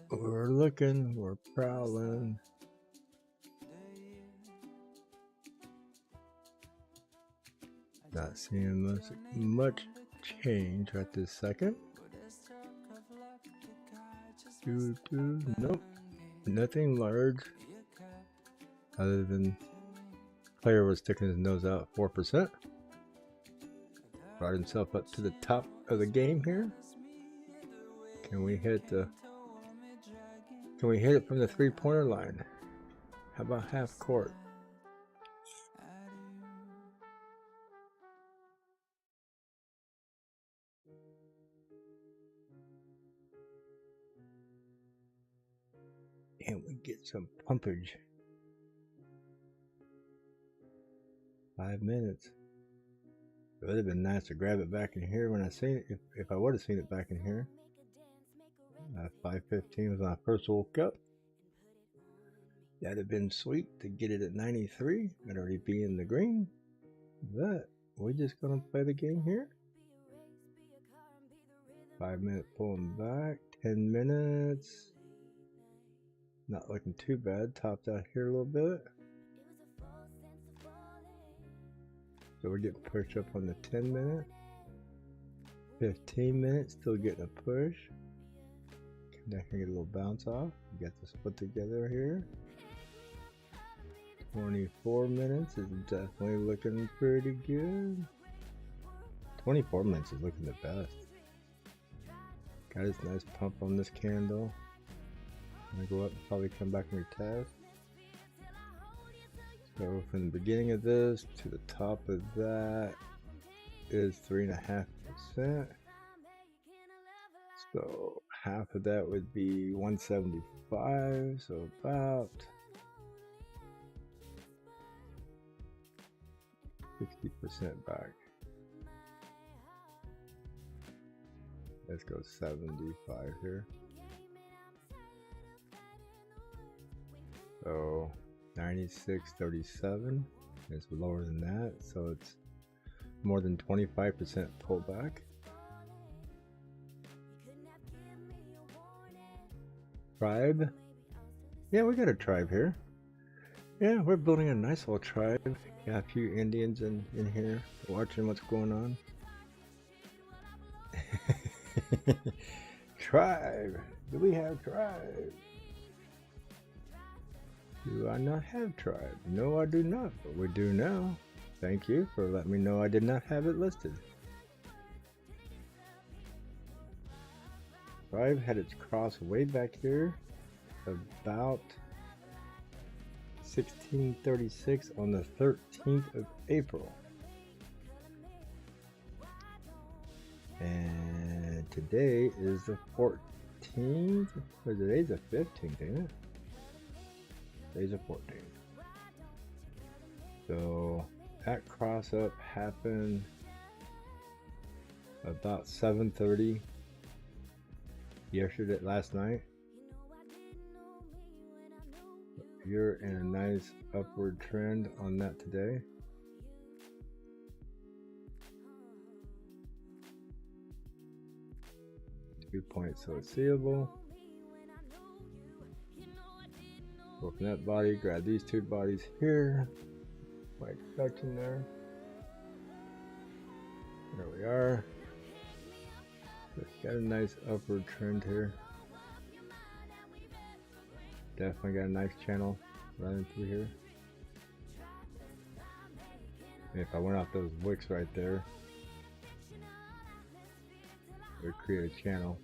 We're looking, we're prowling. Not seeing much change right this second. Nope, nothing large other than player was sticking his nose out 4%. Brought himself up to the top of the game here. Can we hit it from the 3-pointer line? How about half court? Can we get some pumpage? 5 minutes. It would have been nice to grab it back in here when I seen it. If I would have seen it back in here. 5:15 was when I first woke up. That'd have been sweet to get it at 93. I'd already be in the green. But we're just gonna play the game here. 5 minutes pulling back. 10 minutes. Not looking too bad. Topped out here a little bit. So we're getting pushed up on the 10 minute. 15 minutes, still getting a push. Now can get a little bounce off. We got this put together here. 24 minutes is definitely looking pretty good. 24 minutes is looking the best. Got this nice pump on this candle. I'm gonna go up and probably come back and retest. So from the beginning of this to the top of that is 3.5%. So half of that would be 175, so about 60% back. Let's go 75 here. So 96.37 is lower than that, so it's more than 25% pullback. Tribe? Yeah, we got a tribe here. Yeah, we're building a nice little tribe. Got a few Indians in here watching what's going on. Tribe. Do we have tribe? Do I not have tribe? No, I do not, but we do now. Thank you for letting me know I did not have it listed. Tribe had its cross way back here, about 1636 on the 13th of April. And today is the 14th, or today's the 15th, ain't it? Today's the 14th. So that cross up happened about 7:30 last night. You're in a nice upward trend on that today. Two points so it's seeable. Go from that body, grab these two bodies here. Like touching there. There we are. It's got a nice upward trend here. Definitely got a nice channel running through here. If I went off those wicks right there, it would create a channel.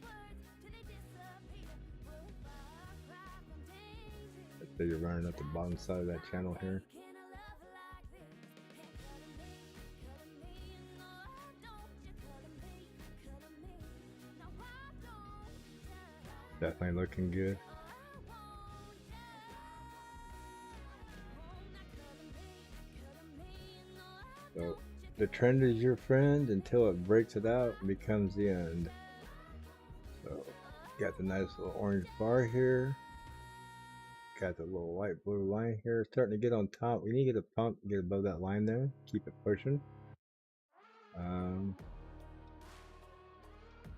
Let's say you're running up the bottom side of that channel here. Definitely looking good. So the trend is your friend until it breaks it out and becomes the end. So got the nice little orange bar here. Got the little light blue line here. Starting to get on top. We need to get a pump, get above that line there. Keep it pushing.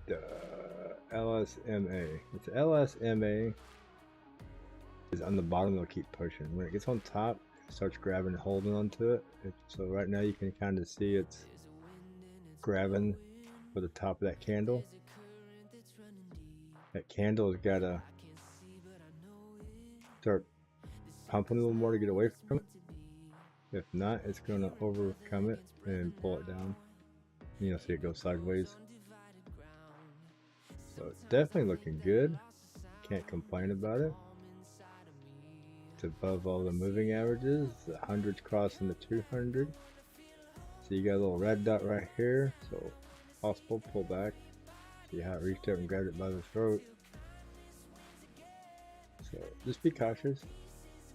The LSMA. It's LSMA is on the bottom. It'll keep pushing. When it gets on top, it starts grabbing and holding onto it. So right now you can kind of see it's grabbing for the top of that candle. That candle has got to start pumping a little more to get away from it. If not, it's going to overcome it and pull it down. You'll see it go sideways. So it's definitely looking good. Can't complain about it. It's above all the moving averages. The 100's crossing the 200. So you got a little red dot right here. So possible pullback. See how it reached up and grabbed it by the throat. So just be cautious.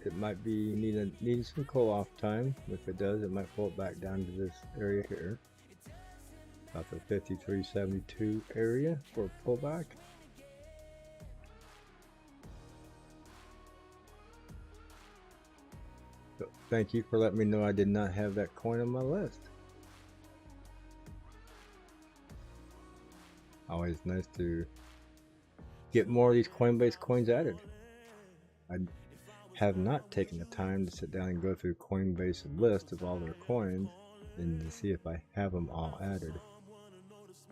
It might be needing some cool off time. If it does, it might pull it back down to this area here. About the 53.72 area for a pullback. So thank you for letting me know I did not have that coin on my list. Always nice to get more of these CoinBase coins added. I have not taken the time to sit down and go through CoinBase list of all their coins and to see if I have them all added.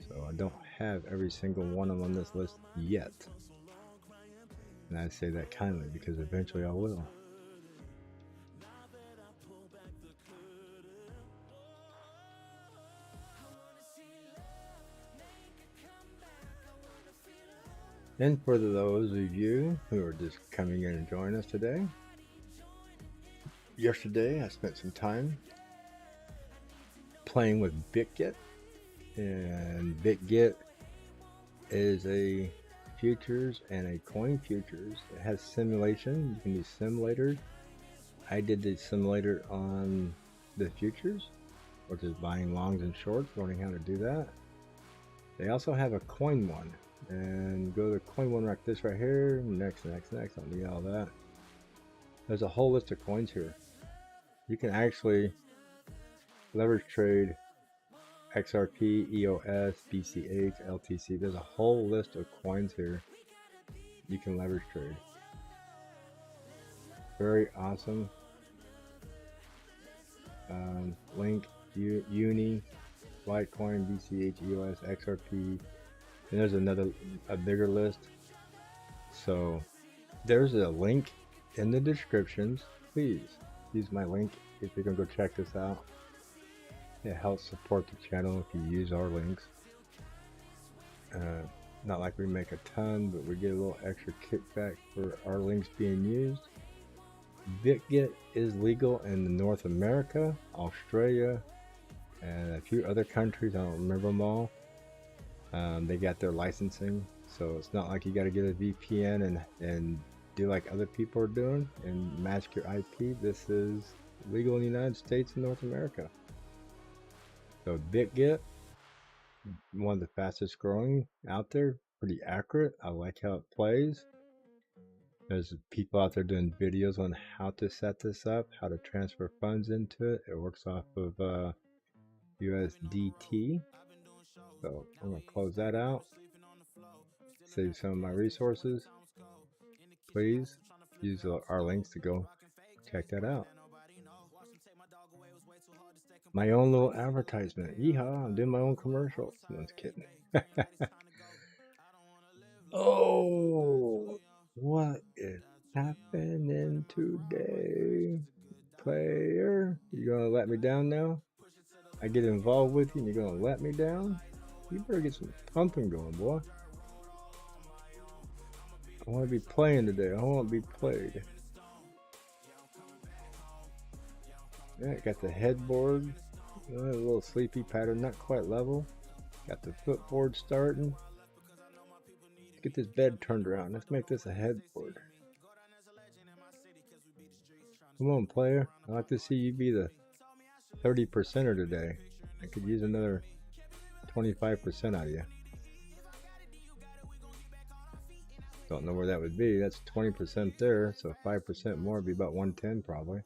So I don't have every single one of them on this list yet. And I say that kindly because eventually I will. And for those of you who are just coming in and joining us today, yesterday I spent some time playing with BitGet. And BitGet is a futures and a coin futures. It has simulation. You can do simulators. I did the simulator on the futures, which is buying longs and shorts, learning how to do that. They also have a coin one. And go to the coin one like this right here. Next. I don't need all that. There's a whole list of coins here. You can actually leverage trade XRP, EOS, BCH, LTC. There's a whole list of coins here you can leverage trade. Very awesome. Link, Uni, Litecoin, BCH, EOS, XRP. And there's a bigger list. So there's a link in the descriptions. Please use my link if you're gonna go check this out. It helps support the channel if you use our links. Not like we make a ton, but we get a little extra kickback for our links being used. BitGet is legal in North America, Australia, and a few other countries. I don't remember them all. They got their licensing, so it's not like you got to get a VPN and do like other people are doing and mask your IP. This is legal in the United States and North America. So BitGet, one of the fastest growing out there, pretty accurate. I like how it plays. There's people out there doing videos on how to set this up, how to transfer funds into it. It works off of USDT. So I'm going to close that out. Save some of my resources. Please use our links to go check that out. My own little advertisement. Yeehaw, I'm doing my own commercial. No, I'm just kidding. Oh, what is happening today? Player, you gonna let me down now? I get involved with you and you're gonna let me down? You better get some pumping going, boy. I want to be playing today. I want to be played. Yeah, got the headboard. A little sleepy pattern, not quite level. Got the footboard starting. Let's get this bed turned around. Let's make this a headboard. Come on, player. I'd like to see you be the 30%er today. I could use another 25% out of you. Don't know where that would be. That's 20% there, so 5% more would be about 110 probably.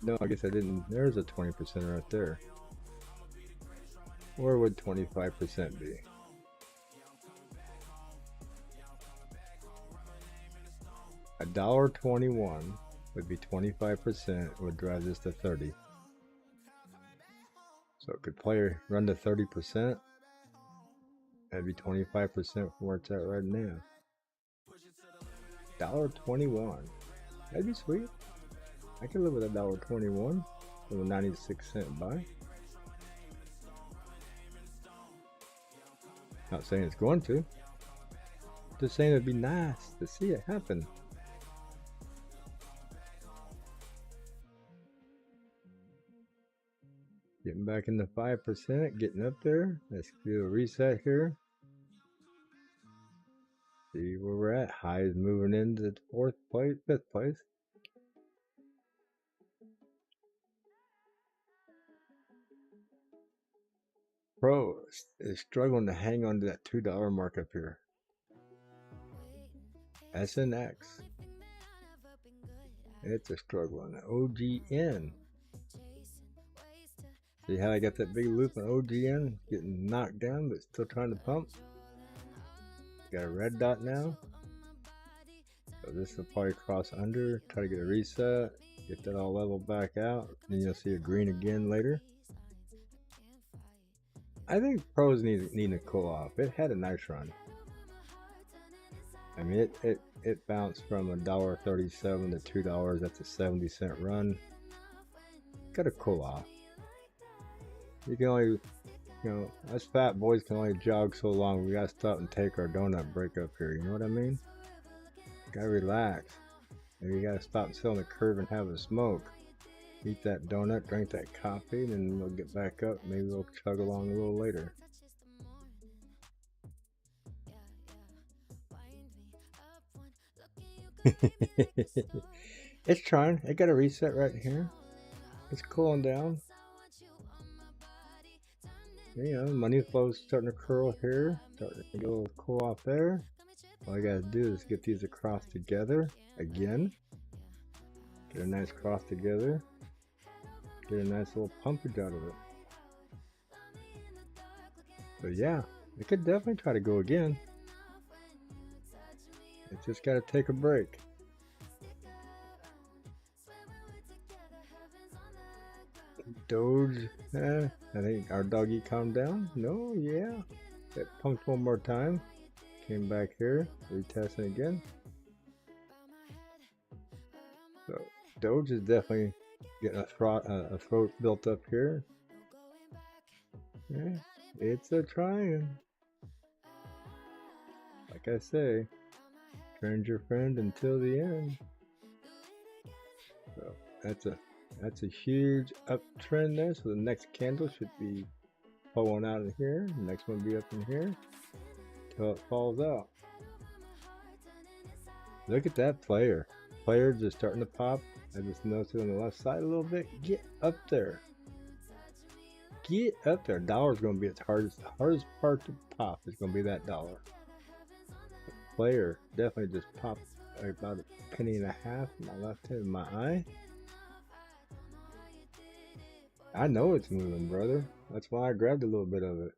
No, I guess I didn't. There's a 20% right there. Where would 25% be? $1.21 would be 25%, would drive this to 30. So it could play run to 30%. That'd be 25% from where it's at right now. $1.21. That'd be sweet. I could live with $1.21 with a 96-cent buy. Not saying it's going to. Just saying it'd be nice to see it happen. Getting back in the 5%, getting up there. Let's do a reset here. See where we're at. Highs moving into the 4th place, 5th place. Pro is struggling to hang on to that $2 mark up here. SNX. It's a struggle on OGN. See how I got that big loop on OGN? Getting knocked down, but still trying to pump. Got a red dot now. So this will probably cross under, try to get a reset, get that all leveled back out. Then you'll see a green again later. I think pros need to cool off. It had a nice run. I mean, it bounced from $1.37 to $2. That's a 70-cent run. Gotta cool off. You can only, you know, us fat boys can only jog so long. We gotta stop and take our donut break up here. You know what I mean? Gotta relax. Maybe you gotta stop and sit on the curb and have a smoke. Eat that donut, drink that coffee, and then we'll get back up. Maybe we'll chug along a little later. It's trying. It got a reset right here. It's cooling down. You know, money flow's starting to curl here. Starting to get a little cool off there. All I gotta do is get these across together again. Get a nice cross together. Get a nice little pumpage out of it. But yeah, it could definitely try to go again. It's just gotta take a break. Doge, I think our doggy calmed down. No, yeah. It pumped one more time. Came back here, retesting again. So Doge is definitely getting a throat built up here. Yeah, it's a trying. Like I say, friend your friend until the end. So that's a huge uptrend there. So the next candle should be pulling out of here. The next one will be up in here till it falls out. Look at that player. Player just starting to pop. I just noticed it on the left side a little bit. Get up there. Get up there. Dollar's going to be its hardest part to pop is going to be that dollar. The player definitely just popped about a penny and a half in my left hand in my eye. I know it's moving, brother. That's why I grabbed a little bit of it.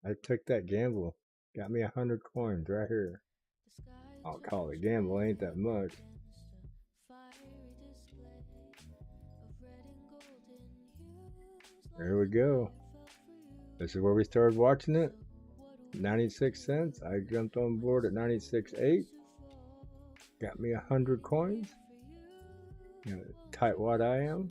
I took that gamble. Got me 100 coins right here. I'll call it a gamble. Ain't that much. There we go. This is where we started watching it. 96 cents. I jumped on board at 96.8. Got me 100 coins. You know, tight what I am.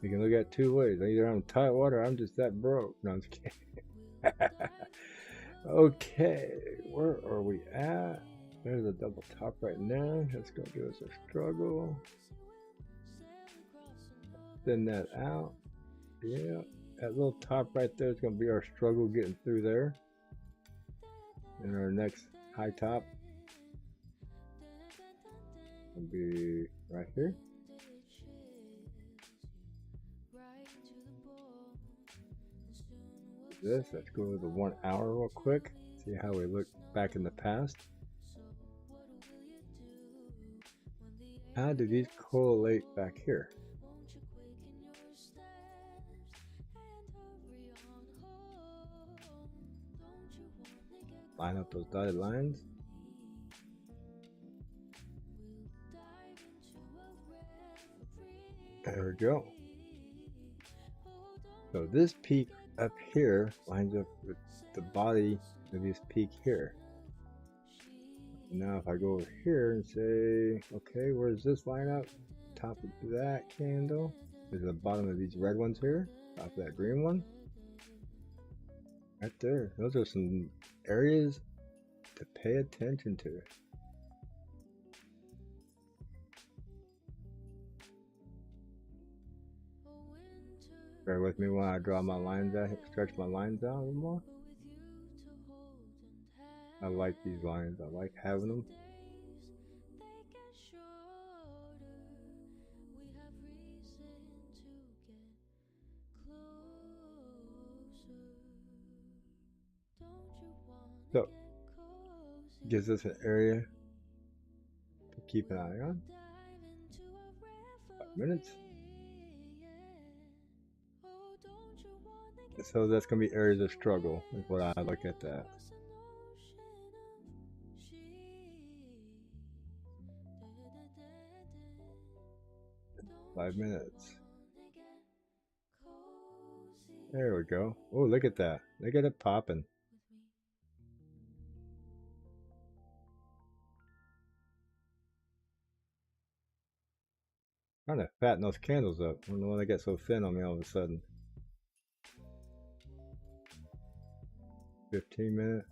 You can look at it two ways. Either I'm tight water or I'm just that broke. No, I'm just kidding. Okay, where are we at? There's a double top right now. That's going to give us a struggle. Thin that out. Yeah, that little top right there is going to be our struggle getting through there. And our next high top will be right here. Let's go to the 1 hour real quick. See how we look back in the past. How do these correlate back here? Line up those dotted lines. There we go. So this peak up here lines up with the body of this peak here. Now if I go over here and say, okay, where's this line up? Top of that candle is the bottom of these red ones here. Top of that green one. Right there. Those are some areas to pay attention to. Bear with me while I draw my lines out, stretch my lines out a little more. I like these lines. I like having them. So, gives us an area to keep an eye on. 5 minutes. So that's going to be areas of struggle, is what I look at that. Five minutes. There we go. Oh, look at that. Look at it popping. Trying to fatten those candles up. I don't know when they get so thin on me all of a sudden. 15 minutes.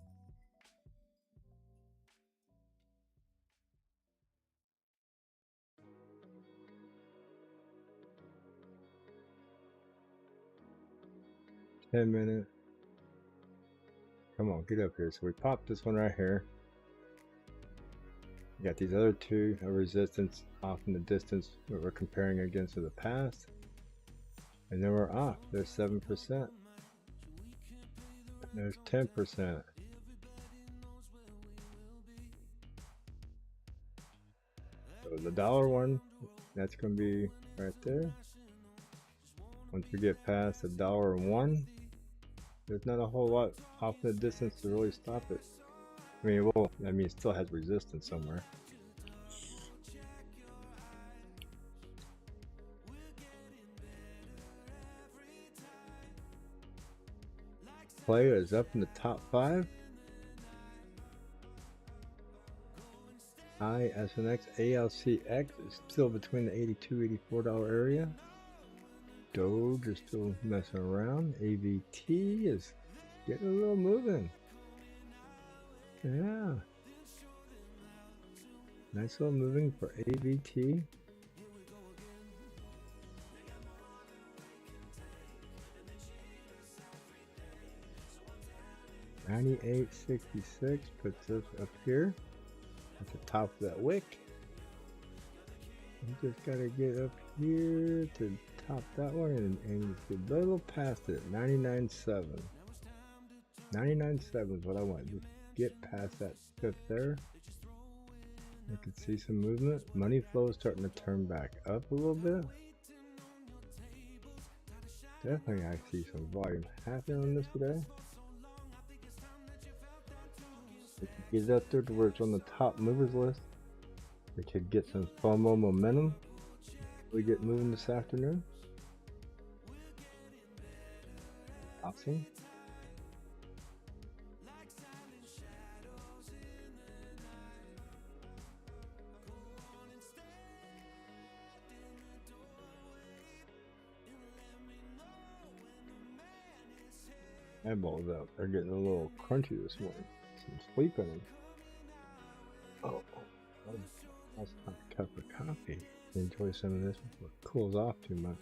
$10 minutes. Come on, get up here. So we popped this one right here. We got these other two of resistance off in the distance that we're comparing against to the past. And then we're off. There's 7%. There's 10%. So the dollar one, that's going to be right there. Once we get past $1.01, there's not a whole lot off in the distance to really stop it. I mean, well, I mean, it still has resistance somewhere. Play is up in the top 5. ISNX ALCX is still between the $82, $84 area. Doge is still messing around. AVT is getting a little moving. Yeah. Nice little moving for AVT. $98.66 puts us up here at the top of that wick. We just gotta get up here to top that one and get a little past it. 99.7. 99.7 is what I want. Just get past that fifth there. I can see some movement. Money flow is starting to turn back up a little bit. Definitely I see some volume happening on this today. We could get it up there to where it's on the top movers list. We could get some FOMO momentum. We get moving this afternoon. Awesome. Eyeballs out. They're getting a little crunchy this morning. Some sleep in them. Oh, that's not a cup of coffee. Enjoy some of this before it cools off too much.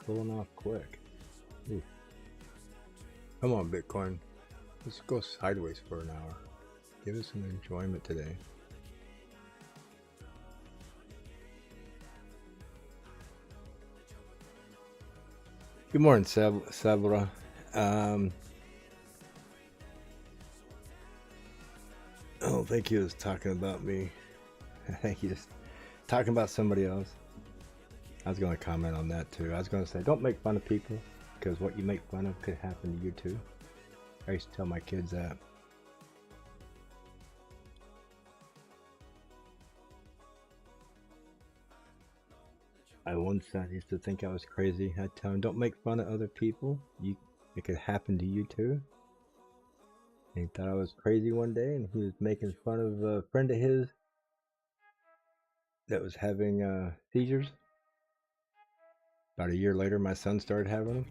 Cooling off quick. Ooh. Come on, Bitcoin. Let's go sideways for an hour. Give us some enjoyment today. Good morning, Sabra. Oh, thank you. Was talking about me. I think he just talking about somebody else. I was going to comment on that too. I was going to say, don't make fun of people, because what you make fun of could happen to you too. I used to tell my kids that. I once used to think I was crazy. I'd tell him, don't make fun of other people. It could happen to you too. And he thought I was crazy one day, and he was making fun of a friend of his that was having seizures. About a year later, my son started having them.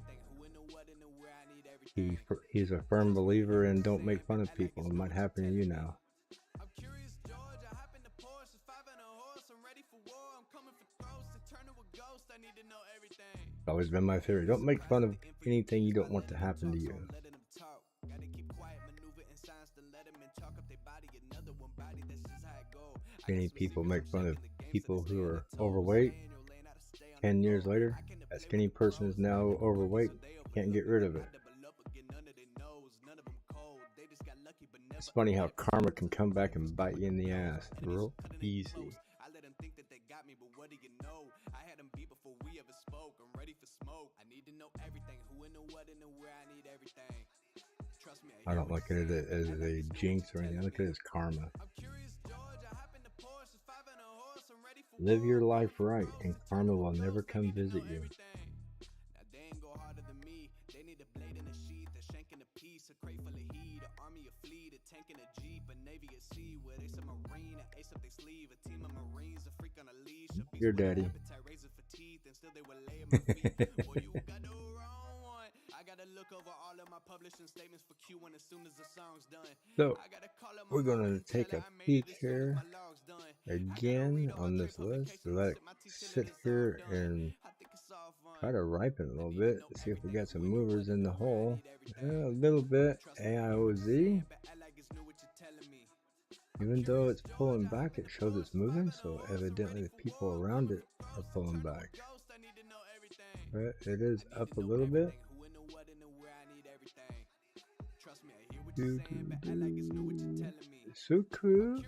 He's a firm believer in don't make fun of people. It might happen to you now. It's always been my theory. Don't make fun of anything you don't want to happen to you. Many people make fun of people who are overweight. 10 years later, that skinny person is now overweight. Can't get rid of it. It's funny how karma can come back and bite you in the ass real easy. I don't look at it as a jinx or anything. I look at it as karma. Live your life right, and karma will never come visit you. Your daddy. So, we're going to take a peek here again on this list. Let it sit here and try to ripen a little bit. See if we got some movers in the hole. A little bit AIOZ. Even though it's pulling back, it shows it's moving, so evidently the people around it are pulling back. But it is up a little bit. Suku.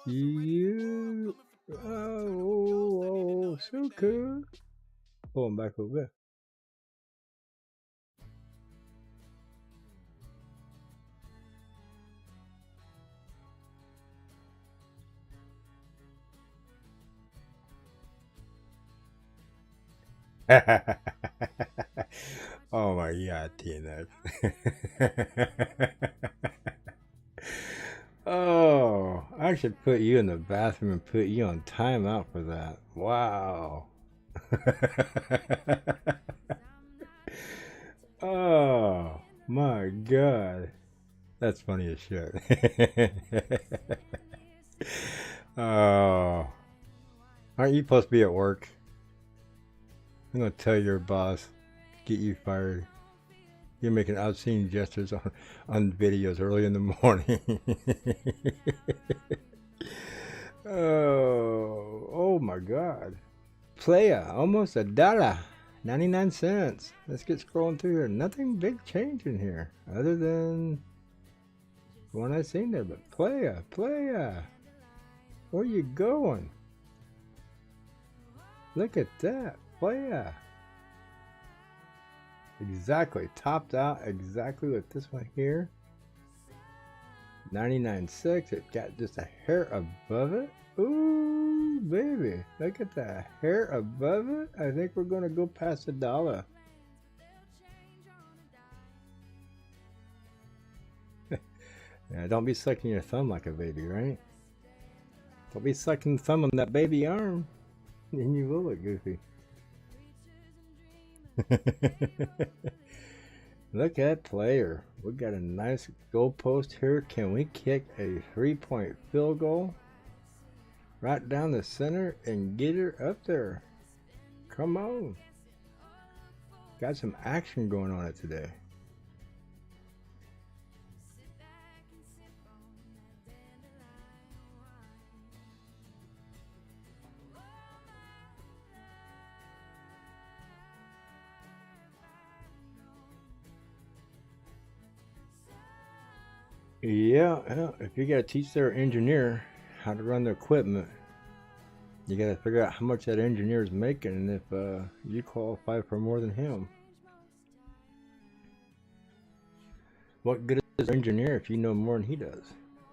You. Oh, Suku. Pulling back a little bit. Oh my god, TNF. Oh, I should put you in the bathroom and put you on timeout for that. Wow. Oh my god. That's funny as shit. Oh. Aren't you supposed to be at work? I'm gonna tell your boss, get you fired. You're making obscene gestures on videos early in the morning. Oh my god. Playa, almost $1. 99 cents. Let's get scrolling through here. Nothing big change in here other than the one I seen there, but Playa. Where you going? Look at that. Playa. Exactly. Topped out exactly with this one here. 99.6. It got just a hair above it. Ooh, Ooh, baby. Look at that hair above it. I think we're going to go past $1. Yeah, don't be sucking your thumb like a baby, right? Don't be sucking the thumb on that baby arm. Then you will look goofy. Look at player. We got a nice goal post here. Can we kick a 3-point field goal right down the center and get her up there? Come on. Got some action going on it today. Yeah, if you got to teach their engineer how to run their equipment, you got to figure out how much that engineer is making and if you qualify for more than him. What good is an engineer if you know more than he does?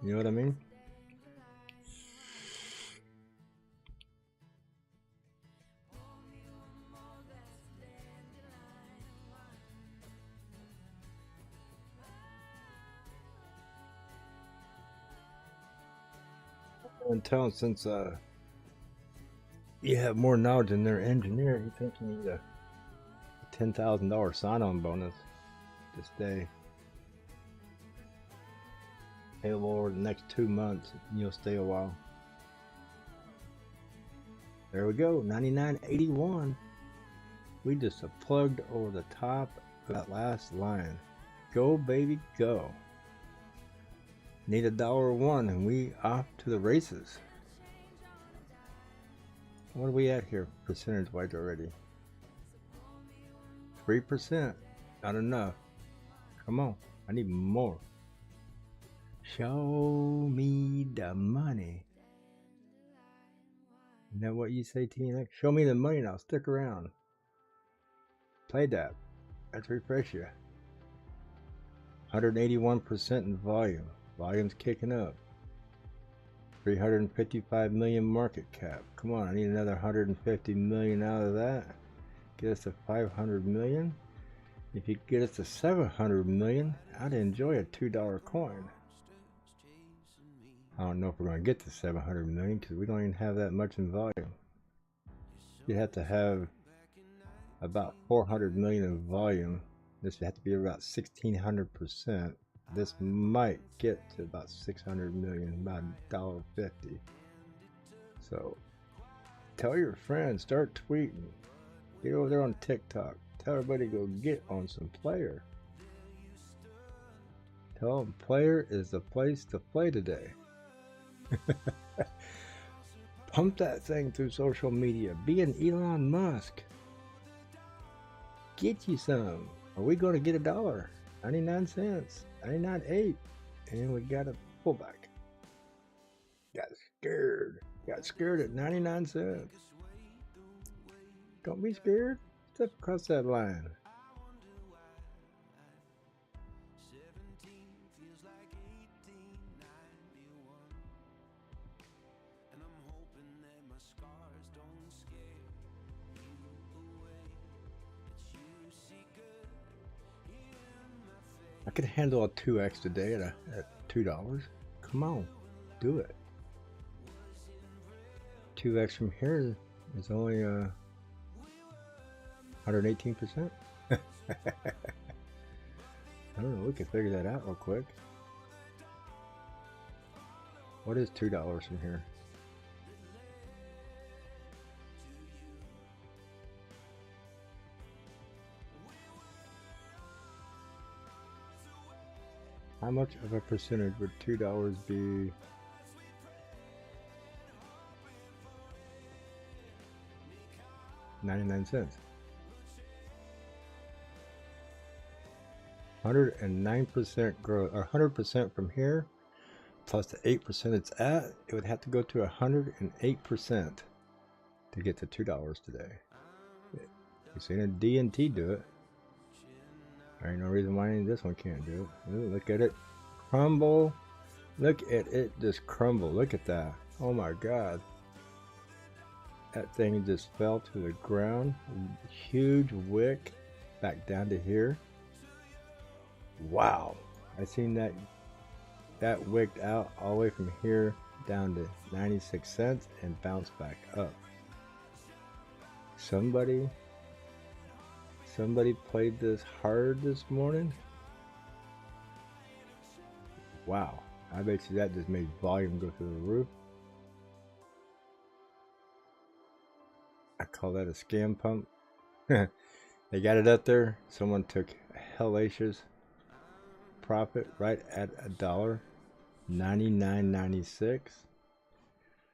You know what I mean? And tell them since you have more knowledge than their engineer, you think you need a $10,000 sign-on bonus to stay payable over the next 2 months, and you'll stay a while. There we go, 99.81. We just plugged over the top of that last line. Go baby, go. Need $1.01 and we off to the races. What are we at here percentage wise already? 3%. Not enough. Come on, I need more. Show me the money. Isn't that what you say, TNX? Show me the money and I'll stick around. Play that. Let's refresh you. 181% in volume. Volume's kicking up. 355 million market cap. Come on, I need another 150 million out of that. Get us to 500 million. If you get us to 700 million, I'd enjoy a $2 coin. I don't know if we're going to get to 700 million because we don't even have that much in volume. You have to have about 400 million in volume. This would have to be about 1600%. This might get to about 600 million, about $1.50. So tell your friends, start tweeting, get over there on TikTok, tell everybody to go get on some player. Tell them player is the place to play today. Pump that thing through social media. Be an Elon Musk. Get you some. Are we going to get $1? 99 cents. 99.8, and we got a pullback. Got scared at 99 cents. Don't be scared. Step across that line. I could handle a 2x today at $2. Come on, do it. 2x from here is only 118%. I don't know, we can figure that out real quick. What is $2 from here? How much of a percentage would $2 be? $0.99. 109% growth, or 100% from here, plus the 8% it's at, it would have to go to 108% to get to $2 today. You've seen a D&T do it. There ain't no reason why this one can't do it. Ooh, look at it crumble. Look at it just crumble. Look at that. Oh my God. That thing just fell to the ground. Huge wick back down to here. Wow. I seen that wicked out all the way from here down to 96 cents and bounced back up. Somebody played this hard this morning. Wow. I bet you that just made volume go through the roof. I call that a scam pump. They got it up there. Someone took a hellacious profit right at $1.99.96.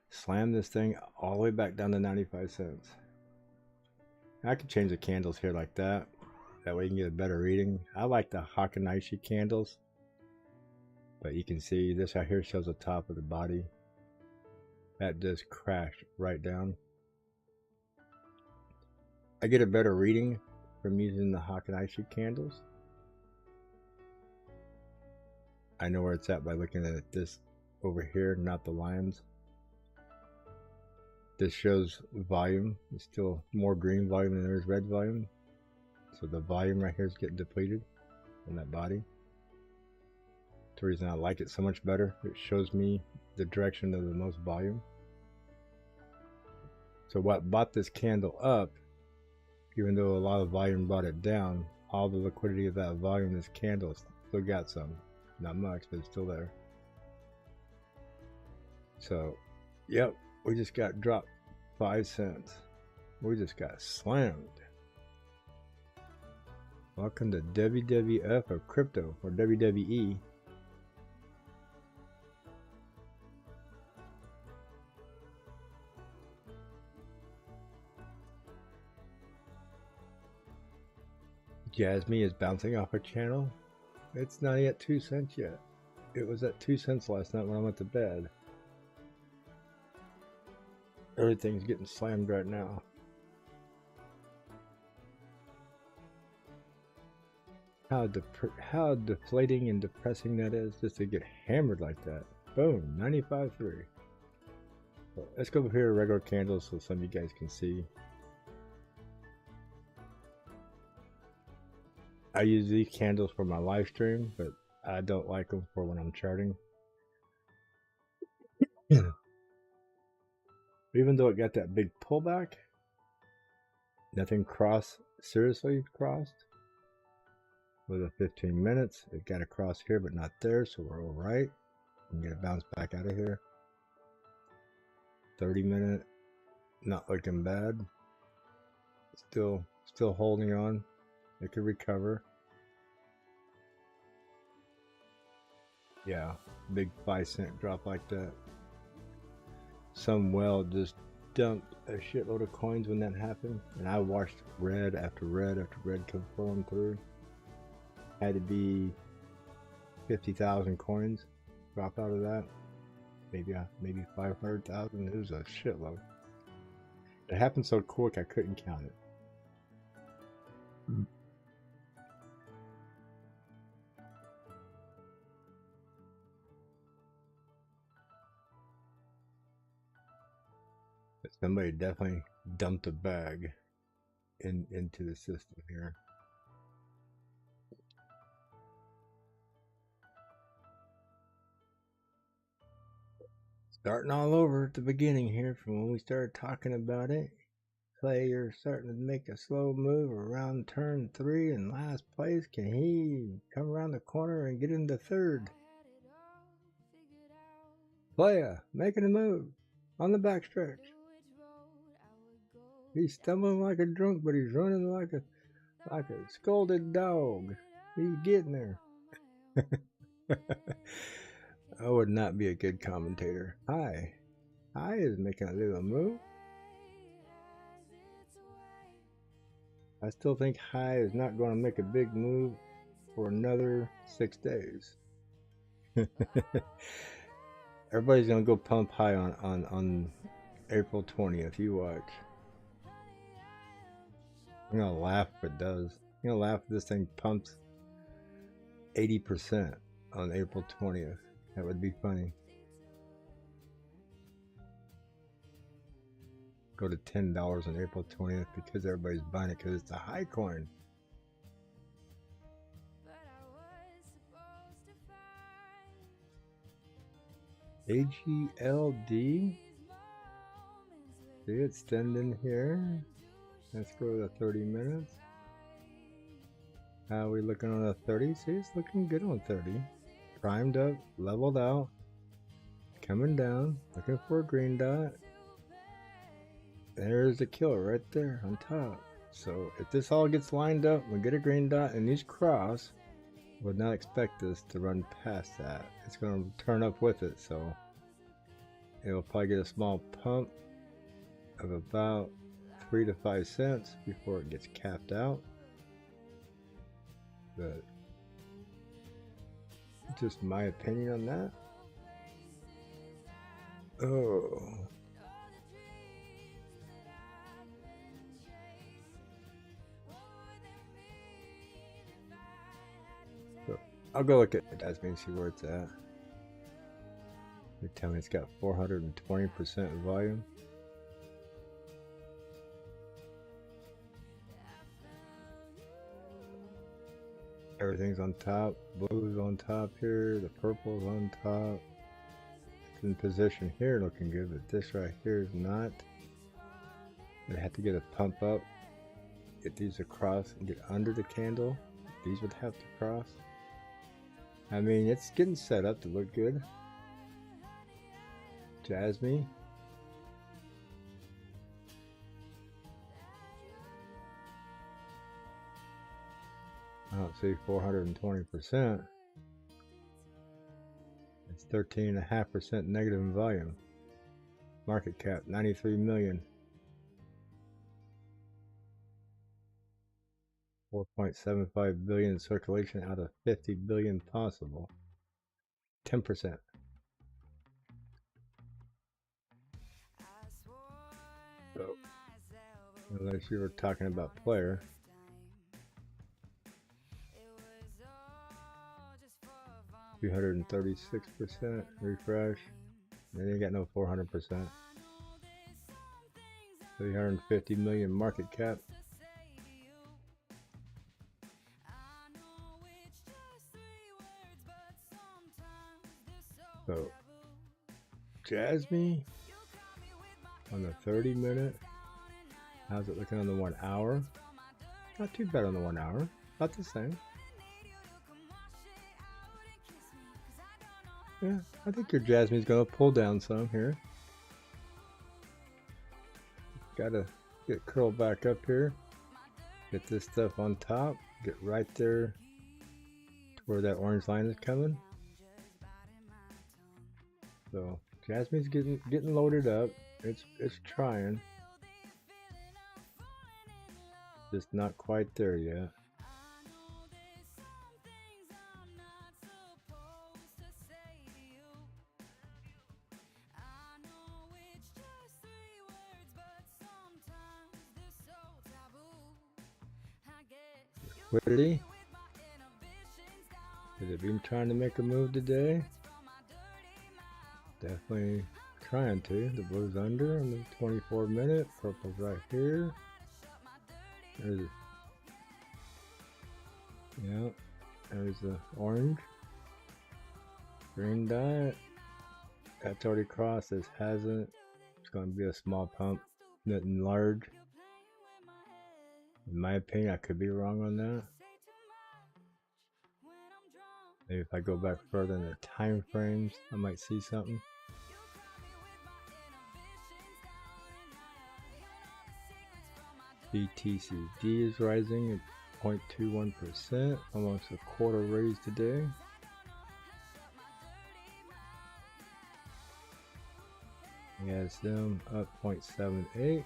Slammed this thing all the way back down to 95 cents. I could change the candles here like that. That way you can get a better reading. I like the Hakanaishi candles. But you can see this right here shows the top of the body. That just crashed right down. I get a better reading from using the Hakanaishi candles. I know where it's at by looking at this over here, not the lines. This shows volume. It's still more green volume than there is red volume. So the volume right here is getting depleted in that body. That's the reason I like it so much better. It shows me the direction of the most volume. So what bought this candle up, even though a lot of volume brought it down, all the liquidity of that volume, this candle still got some. Not much, but it's still there. So, yep, we just got dropped 5 cents. We just got slammed. Welcome to WWF of crypto, or WWE. Jasmine is bouncing off her channel. It's not at 2 cents yet. It was at 2 cents last night when I went to bed. Everything's getting slammed right now. How deflating and depressing that is just to get hammered like that. Boom, 95.3. Well, let's go over here to regular candles so some of you guys can see. I use these candles for my live stream, but I don't like them for when I'm charting. Even though it got that big pullback, nothing seriously crossed. With a 15 minutes, it got across here, but not there, so we're all right. I'm gonna bounce back out of here. 30 minute, not looking bad. Still holding on. It could recover. Yeah, big 5 cent drop like that. Some whale just dumped a shitload of coins when that happened, and I watched red after red after red come flowing through. Had to be 50,000 coins drop out of that. Maybe 500,000. It was a shitload. It happened so quick I couldn't count it. But somebody definitely dumped a bag into the system here. Starting all over at the beginning here from when we started talking about it. Clay, you're starting to make a slow move around turn 3 in last place. Can he come around the corner and get into third? Playa making a move on the backstretch. He's stumbling like a drunk, but he's running like a scolded dog. He's getting there. I would not be a good commentator. Hi is making a little move. I still think High is not going to make a big move for another 6 days. Everybody's going to go pump High on April 20th. You watch. I'm going to laugh if it does. I'm going to laugh if this thing pumps 80% on April 20th. That would be funny. go to $10 on April 20th because everybody's buying it because it's a high coin. AGLD. See it extending here. Let's go to the 30 minutes. How are we looking on the 30? See, it's looking good on 30. Primed up, leveled out, coming down, looking for a green dot. There's the killer right there on top. So if this all gets lined up, we get a green dot and these cross, would not expect this to run past that. It's going to turn up with it, so it'll probably get a small pump of about 3 to 5 cents before it gets capped out. But just my opinion on that. Oh. So I'll go look at Jasmine and see where it's at. They tell me it's got 420% volume. Everything's on top. Blue's on top here. The purple's on top. It's in position here looking good, but this right here is not. They have to get a pump up, get these across, and get under the candle. These would have to cross. I mean, it's getting set up to look good. Jasmine. I don't see 420%. It's 13.5% negative in volume. Market cap 93 million. 4.75 billion in circulation out of 50 billion possible. 10%. So, unless you were talking about player. $236% refresh. They ain't got no 400%. 350 million market cap. So, Jasmine on the 30 minute. How's it looking on the 1 hour? Not too bad on the 1 hour. About the same. Yeah, I think your Jasmine's gonna pull down some here. Gotta get curled back up here. Get this stuff on top. Get right there to where that orange line is coming. So Jasmine's getting loaded up. It's trying. Just not quite there yet. Liquidity. Has it been trying to make a move today? Definitely trying to. The blue's under on the 24 minute. Purple's right here. There's there's the orange. Green dot. That's already crossed. This hasn't. It's going to be a small pump. Nothing large. In my opinion, I could be wrong on that. Maybe if I go back further in the time frames, I might see something. BTCD is rising at 0.21%, almost a quarter raise today. ESM up 0.78.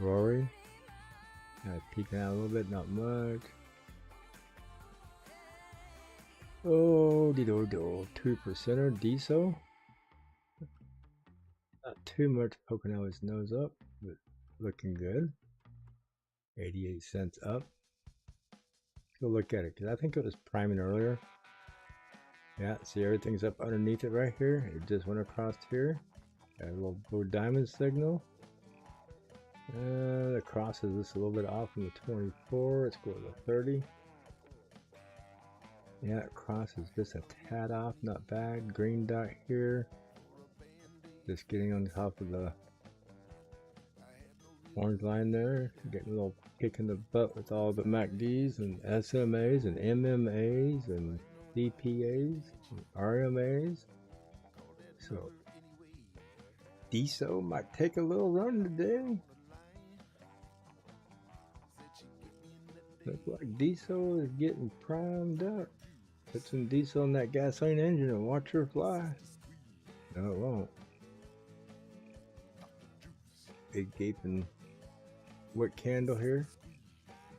Rory peeking out a little bit, not much. Oh, 2%er DSO. Not too much, poking out his nose up, but looking good. 88 cents up. Go look at it, because I think it was priming earlier. Yeah, see everything's up underneath it right here. It just went across here. Got a little blue diamond signal. The cross is just a little bit off from the 24. Let's go to the 30. Yeah, that cross is just a tad off, not bad. Green dot here. Just getting on top of the orange line there. Getting a little kick in the butt with all the MACDs and SMAs and MMAs and DPAs and RMAs. So DSO might take a little run today. Looks like DSO is getting primed up. Put some diesel in that gasoline engine and watch her fly. No, it won't. Big gaping wick candle here.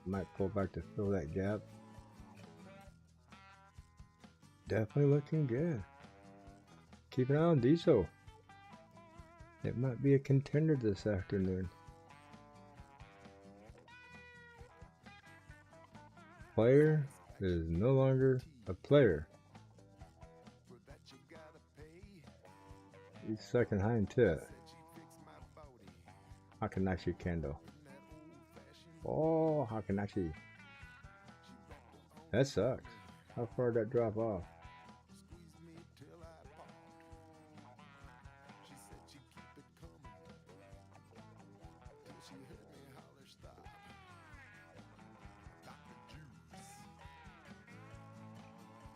Might pull back to fill that gap. Definitely looking good. Keep an eye on diesel. It might be a contender this afternoon. Player is no longer a player. He's second high into it. Hakanashi candle. Oh, Hakanashi. That sucks. How far did that drop off?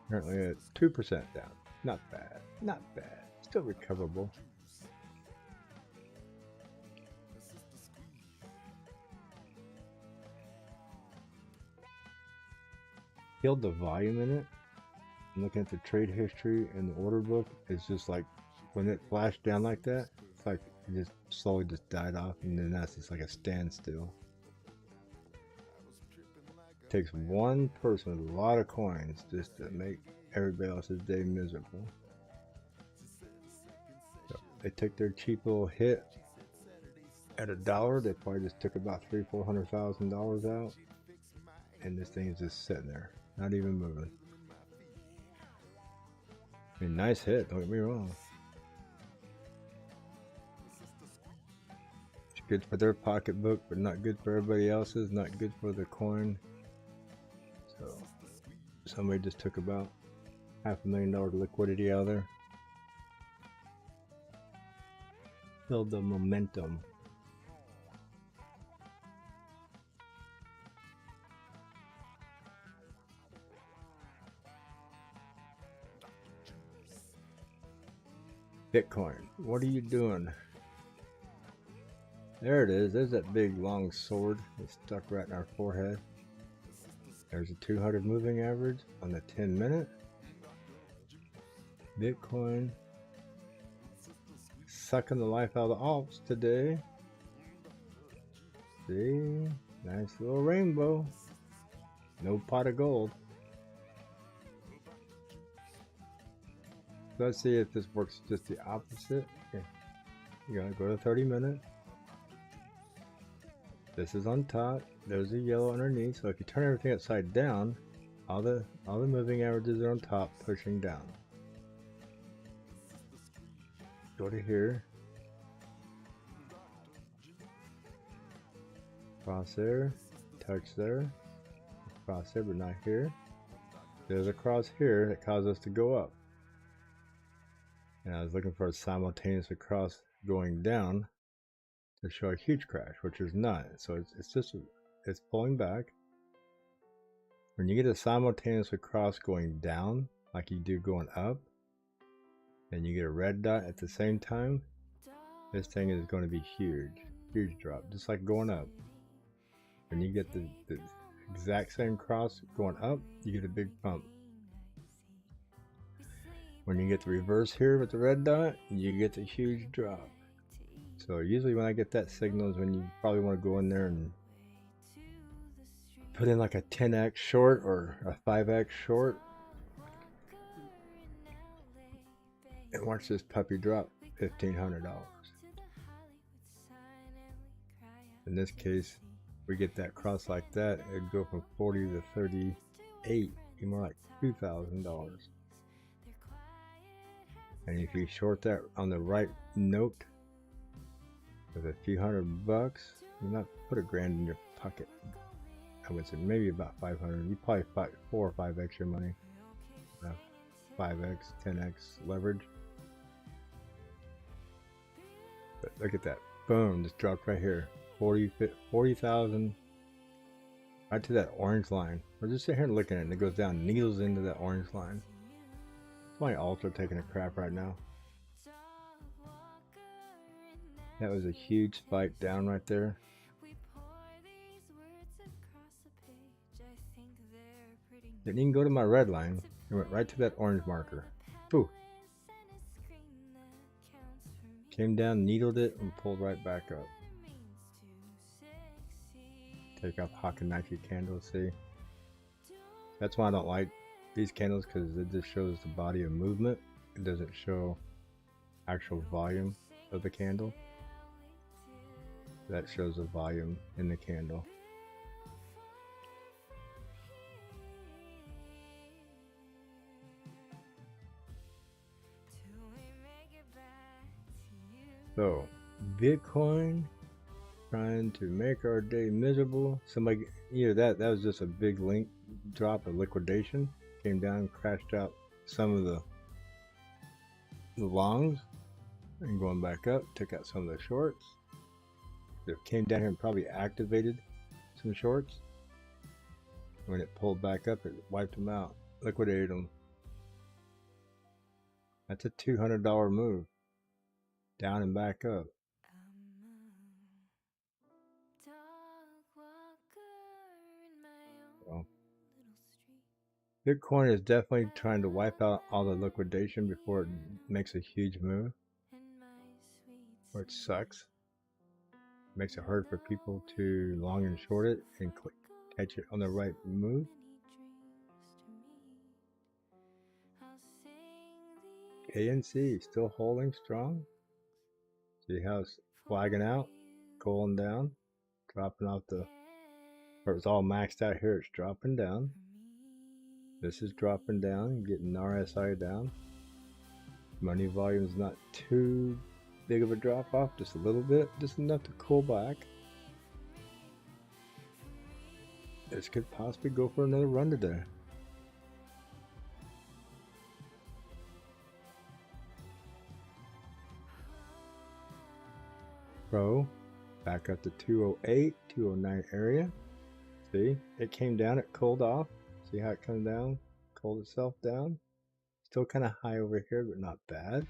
Currently at 2% down. Not bad. Not bad. Still recoverable. Feel the volume in it. I'm looking at the trade history and the order book. It's just like when it flashed down like that, it's like it just slowly just died off, and then that's just like a standstill. Takes one person with a lot of coins just to make everybody else's day miserable. So they took their cheap little hit at $1. They probably just took about $300,000–400,000 out, and this thing is just sitting there, not even moving. I mean, nice hit, don't get me wrong. It's good for their pocketbook, but not good for everybody else's, not good for the coin. So somebody just took about $500,000 liquidity out of there. Build the momentum. Bitcoin, what are you doing? There it is. There's that big long sword that's stuck right in our forehead. There's a 200 moving average on the 10-minute. Bitcoin sucking the life out of the alts today. See, nice little rainbow. No pot of gold. Let's see if this works just the opposite. Okay. You gotta go to 30-minute. This is on top. There's a yellow underneath. So if you turn everything upside down, all the moving averages are on top, pushing down. Go to here. Cross there. Touch there. Cross there, but not here. There's a cross here that caused us to go up. And I was looking for a simultaneous cross going down to show a huge crash, which is not. So it's pulling back. When you get a simultaneous cross going down, like you do going up, and you get a red dot at the same time, this thing is going to be huge drop, just like going up. When you get the exact same cross going up, you get a big pump. When you get the reverse here with the red dot, you get the huge drop. So usually when I get that signal is when you probably want to go in there and put in like a 10x short or a 5x short and watch this puppy drop $1,500. In this case, we get that cross like that, it'd go from 40 to 38, be more like $2,000. And if you short that on the right note with a few $100, You're not put a grand in your pocket. I would say maybe about 500. You probably 4 or 5x your money. 5x, 10x leverage. But look at that. Boom, just dropped right here. 40,000. Right to that orange line. We're just sitting here looking at it and it goes down, needles into that orange line. It's my Ultra taking a crap right now. That was a huge spike down right there. Didn't even go to my red line. It went right to that orange marker. Pooh. Came down, needled it, and pulled right back up. Take off Hawk and Nike candles, see? That's why I don't like these candles, because it just shows the body of movement. It doesn't show actual volume of the candle. That shows the volume in the candle. So, Bitcoin trying to make our day miserable. Somebody, either that was just a big link drop of liquidation. Came down, crashed out some of the longs, and going back up, took out some of the shorts. It came down here and probably activated some shorts. When it pulled back up, it wiped them out, liquidated them. That's a $200 move. Down and back up. So, Bitcoin is definitely trying to wipe out all the liquidation before it makes a huge move, which sucks. Makes it hard for people to long and short it and catch it on the right move. ANC still holding strong. See how it's flagging out, cooling down, dropping off the, where it was all maxed out here, it's dropping down. This is dropping down, getting RSI down. Money volume is not too big of a drop off, just a little bit, just enough to cool back. This could possibly go for another run today. Pro back up to 208, 209 area. See, it came down, it cooled off. See how it comes down, cooled itself down. Still kind of high over here, but not bad.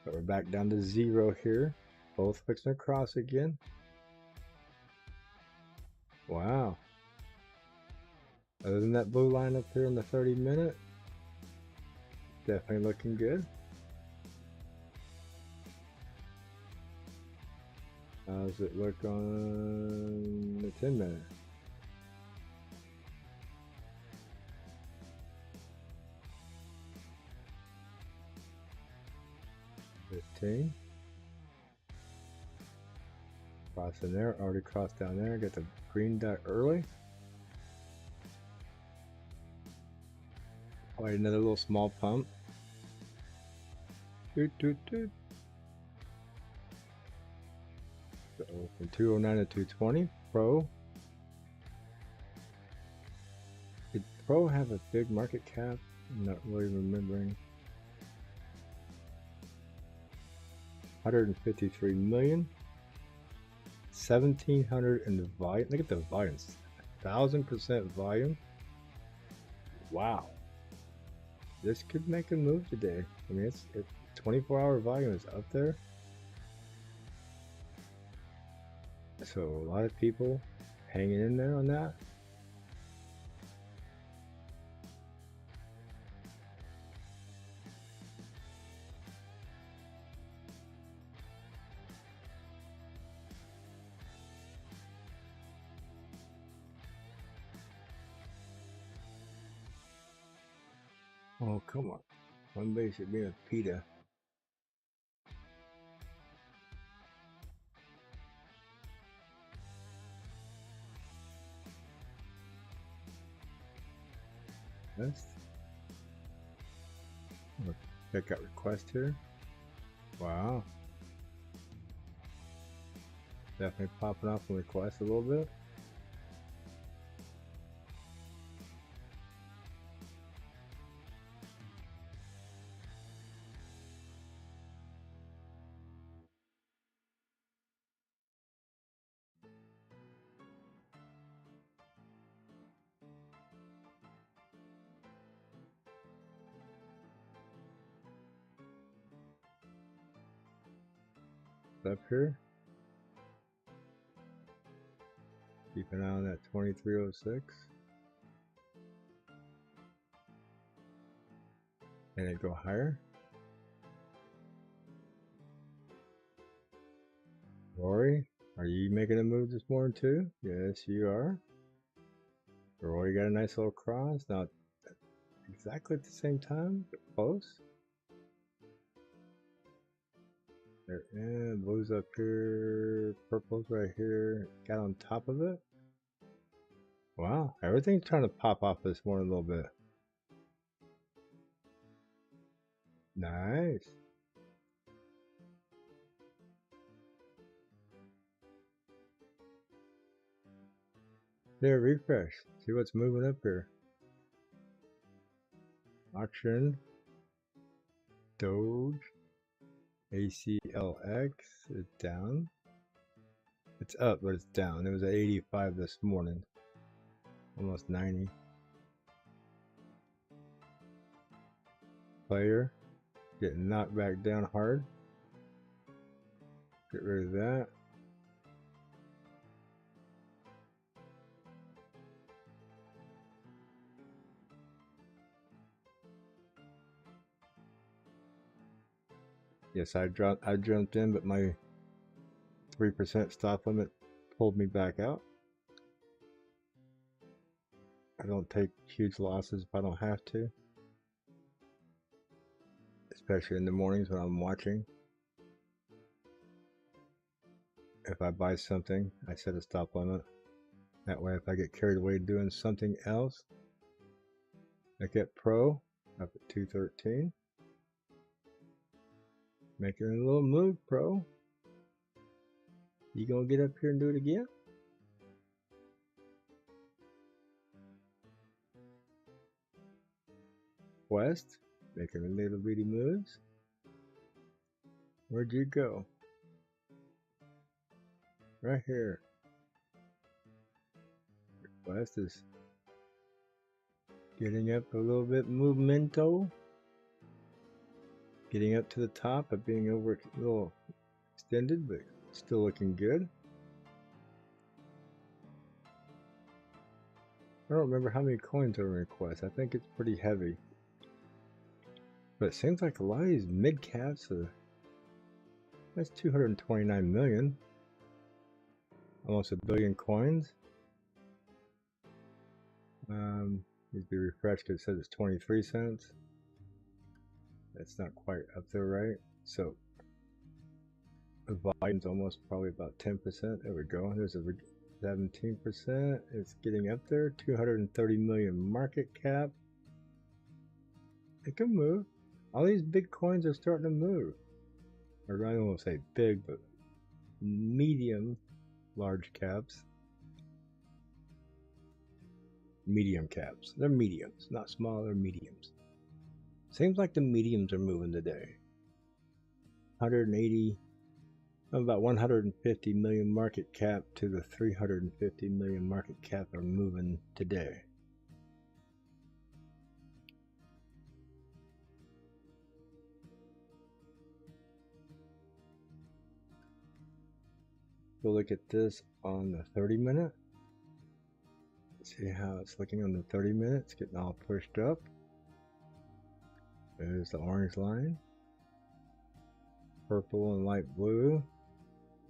But we're back down to 0 here. Both fixing to cross again. Wow. Other than that blue line up here in the 30-minute, definitely looking good. How does it look on the 10-minute? Crossing there, already crossed down there, get the green dot early. Probably another little small pump. Doot, doot, doot. So from 209 to 220, Pro. Did Pro have a big market cap? I'm not really remembering. 153 million. 1700 in the volume. Look at the volumes. 1000% volume. Wow. This could make a move today. I mean, it's 24-hour volume is up there. So a lot of people hanging in there on that. Oh, come on. CoinBase should be a PETA. Yes. Check out request here. Wow. Definitely popping off on request a little bit. Up here. Keep an eye on that 2306. And it go higher. Rory, are you making a move this morning too? Yes, you are. Rory got a nice little cross. Not exactly at the same time, but close. There, and blue's up here, purple's right here. Got on top of it. Wow, everything's trying to pop off this morning a little bit. Nice. There, refresh. See what's moving up here. Auction. Doge. ACLX is down. It's up, but it's down. It was at 85 this morning. Almost 90. Player. Getting knocked back down hard. Get rid of that. Yes, I jumped in, but my 3% stop limit pulled me back out. I don't take huge losses if I don't have to. Especially in the mornings when I'm watching. If I buy something, I set a stop limit. That way if I get carried away doing something else, I get pro up at 213. Making a little move, pro. You gonna get up here and do it again? West, making a little bitty moves. Where'd you go? Right here. West is getting up a little bit movemento. Getting up to the top of being over a little extended, but still looking good. I don't remember how many coins are in request. I think it's pretty heavy. But it seems like a lot of these mid caps are, that's 229 million. Almost a billion coins. Needs to be refreshed because it says it's 23 cents. That's not quite up there, right? So the volume's almost probably about 10%. There we go. There's a 17%. It's getting up there. 230 million market cap. It can move. All these big coins are starting to move. Or I don't want to say big, but medium large caps. Medium caps. They're mediums, not small, they're mediums. Seems like the mediums are moving today. 180, about 150 million market cap to the 350 million market cap are moving today. We'll look at this on the 30-minute. See how it's looking on the 30 minutes, getting all pushed up. There's the orange line. Purple and light blue.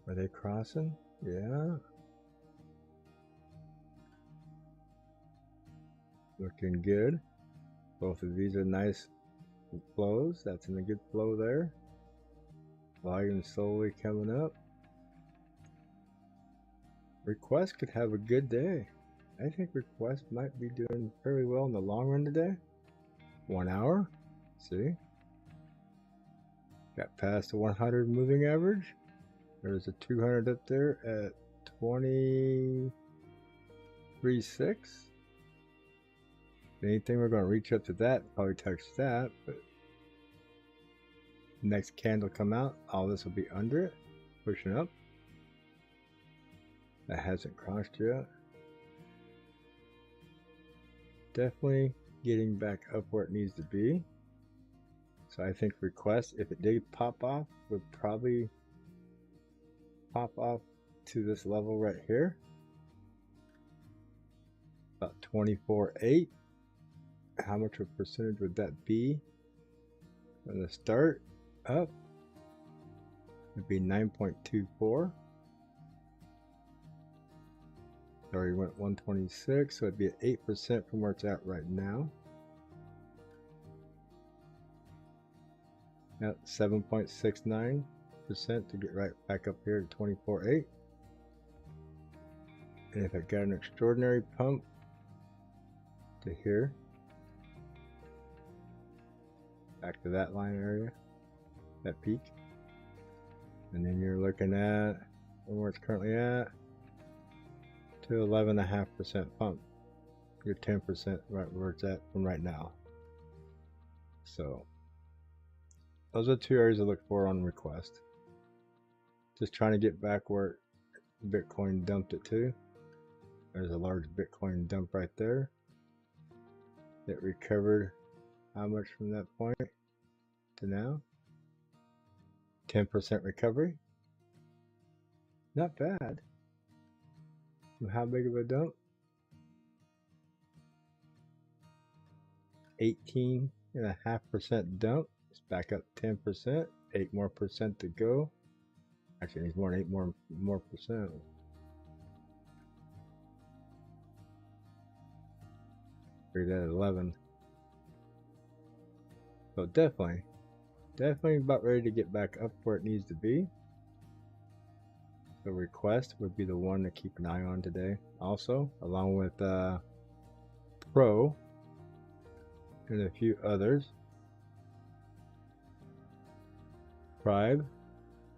Are they crossing? Yeah. Looking good. Both of these are nice flows. That's in a good flow there. Volume slowly coming up. Request could have a good day. I think Request might be doing fairly well in the long run today. 1 hour. See? Got past the 100 moving average. There's a 200 up there at 23.6. Anything we're going to reach up to that, probably touch that, but next candle come out, all this will be under it, pushing up. That hasn't crossed yet. Definitely getting back up where it needs to be. So I think request, if it did pop off, would probably pop off to this level right here. About 24.8. How much of a percentage would that be? From the start up, it'd be 9.24. Already went 126, so it'd be at 8% from where it's at right now. Now 7.69% to get right back up here to 24.8. And if I got an extraordinary pump to here, back to that line area, that peak, and then you're looking at where it's currently at to 11.5% pump. You're 10% right where it's at from right now. So those are 2 areas to look for on request. Just trying to get back where Bitcoin dumped it to. There's a large Bitcoin dump right there. It recovered how much from that point to now? 10% recovery. Not bad. How big of a dump? 18.5% dump. It's back up 10%. 8 more percent to go. Actually, it needs more than 8 more percent. Read that at 11. So definitely about ready to get back up where it needs to be. The request would be the one to keep an eye on today. Also, along with Pro and a few others. Tribe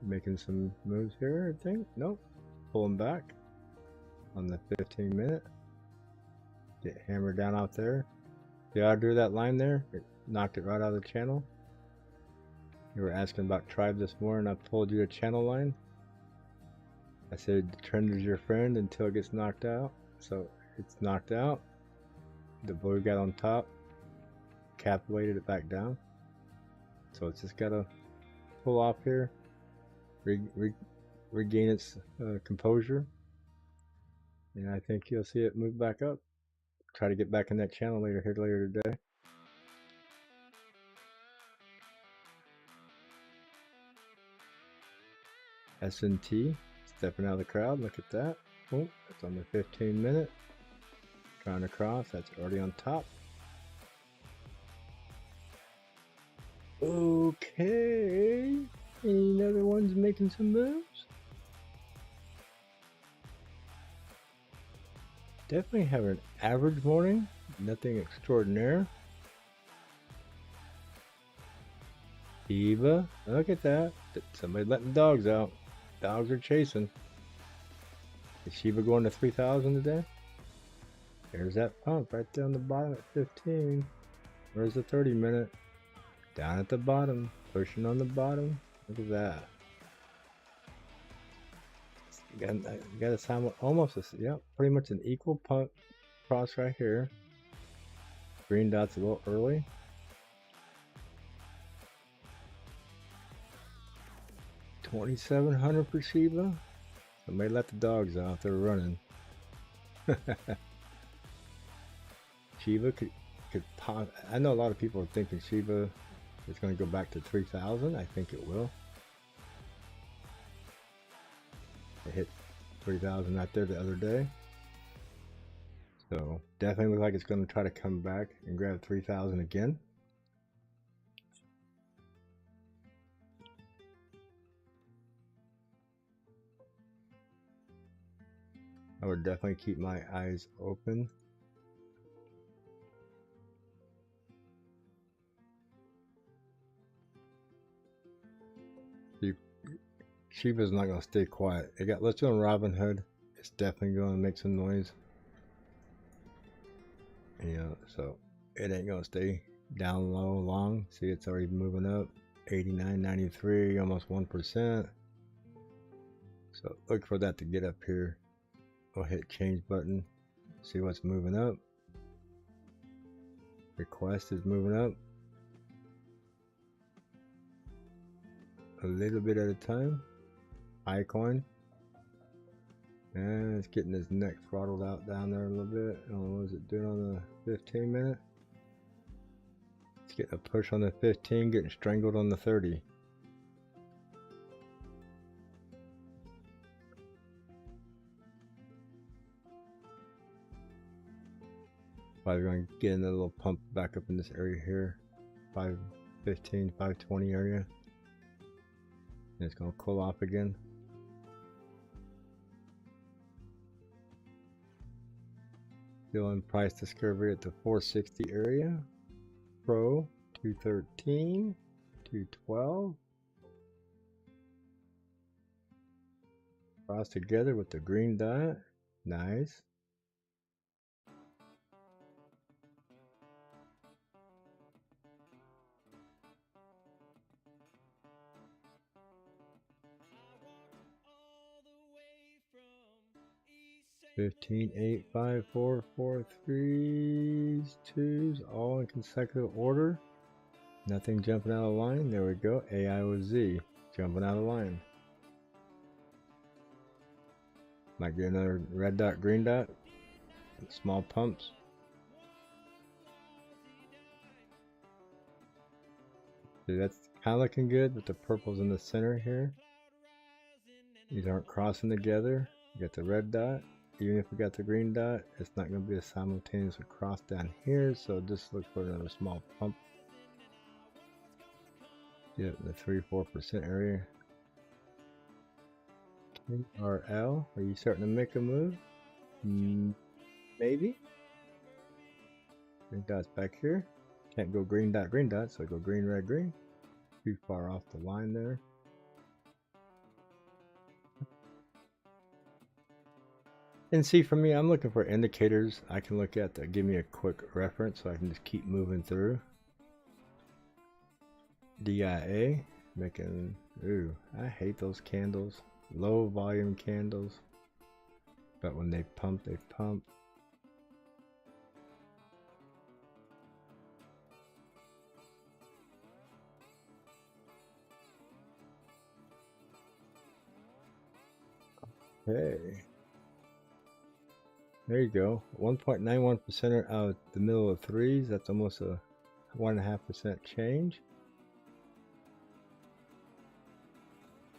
making some moves here, I think. Nope. Pulling back on the 15-minute. Get hammered down out there. The order of that line there, it knocked it right out of the channel. You were asking about Tribe this morning. I told you the channel line. I said the trend is your friend until it gets knocked out. So it's knocked out. The blue got on top, capitulated it back down. So it's just got to pull off here, regain its composure, and I think you'll see it move back up. Try to get back in that channel later today. S&T stepping out of the crowd. Look at that. Oh, it's on the 15-minute. Trying to cross. That's already on top. Okay. Any other ones making some moves? Definitely have an average morning. Nothing extraordinary. Shiba. Look at that. Somebody letting the dogs out. Dogs are chasing. Is Shiba going to 3,000 today? There's that pump right there on the bottom at 15. Where's the 30-minute? Down at the bottom. Pushing on the bottom. Look at that. You got a time almost pretty much an equal pump cross right here. Green dot's a little early. $2,700 for Shiba. Somebody let the dogs out. They're running. Shiba could pop. I know a lot of people are thinking Shiba is going to go back to 3,000. I think it will. It hit 3,000 right there the other day. So definitely looks like it's going to try to come back and grab 3,000 again. I would definitely keep my eyes open. Shiba's not going to stay quiet. It got listed on Robinhood. It's definitely going to make some noise. You know, so it ain't going to stay down low long. See, it's already moving up. 89.93, almost 1%. So look for that to get up here. We'll hit change button. See what's moving up. Request is moving up. A little bit at a time. iCoin. And it's getting his neck throttled out down there a little bit. I don't know what is it doing on the 15 minute. It's getting a push on the 15, getting strangled on the 30. Probably going to get a little pump back up in this area here. 515, 520 area. And it's going to cool off again. Still in price discovery at the 460 area. Pro 213, 212. Cross together with the green dot. Nice. Fifteen, 8, 5, 4, 4, 3s, 2s, all in consecutive order. Nothing jumping out of line. There we go. AI with Z jumping out of line. Might get another red dot, green dot. Small pumps. See, that's kind of looking good with the purples in the center here. These aren't crossing together. You got the red dot. Even if we got the green dot, it's not going to be a simultaneous cross down here, so just look for another small pump. Yep, the 3-4% area. RL, are you starting to make a move? Maybe. Green dot's back here. Can't go green dot, so I go green, red, green. Too far off the line there. And see, for me, I'm looking for indicators I can look at that give me a quick reference so I can just keep moving through. DIA, making, ooh, I hate those candles. Low volume candles. But when they pump, they pump. Okay. There you go. 1.91% out of the middle of threes. That's almost a 1.5% change.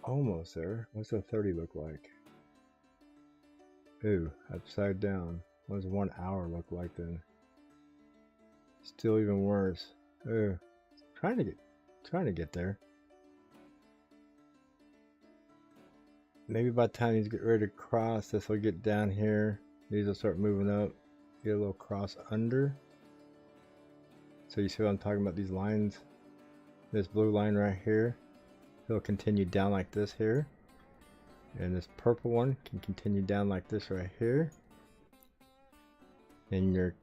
Almost there. What's a 30 look like? Ooh, upside down. What does 1 hour look like then? Still even worse. Ooh, trying to get there. Maybe by the time these get ready to cross, this will get down here. These will start moving up. Get a little cross under. So you see what I'm talking about, these lines? This blue line right here. It'll continue down like this here. And this purple one can continue down like this right here. And your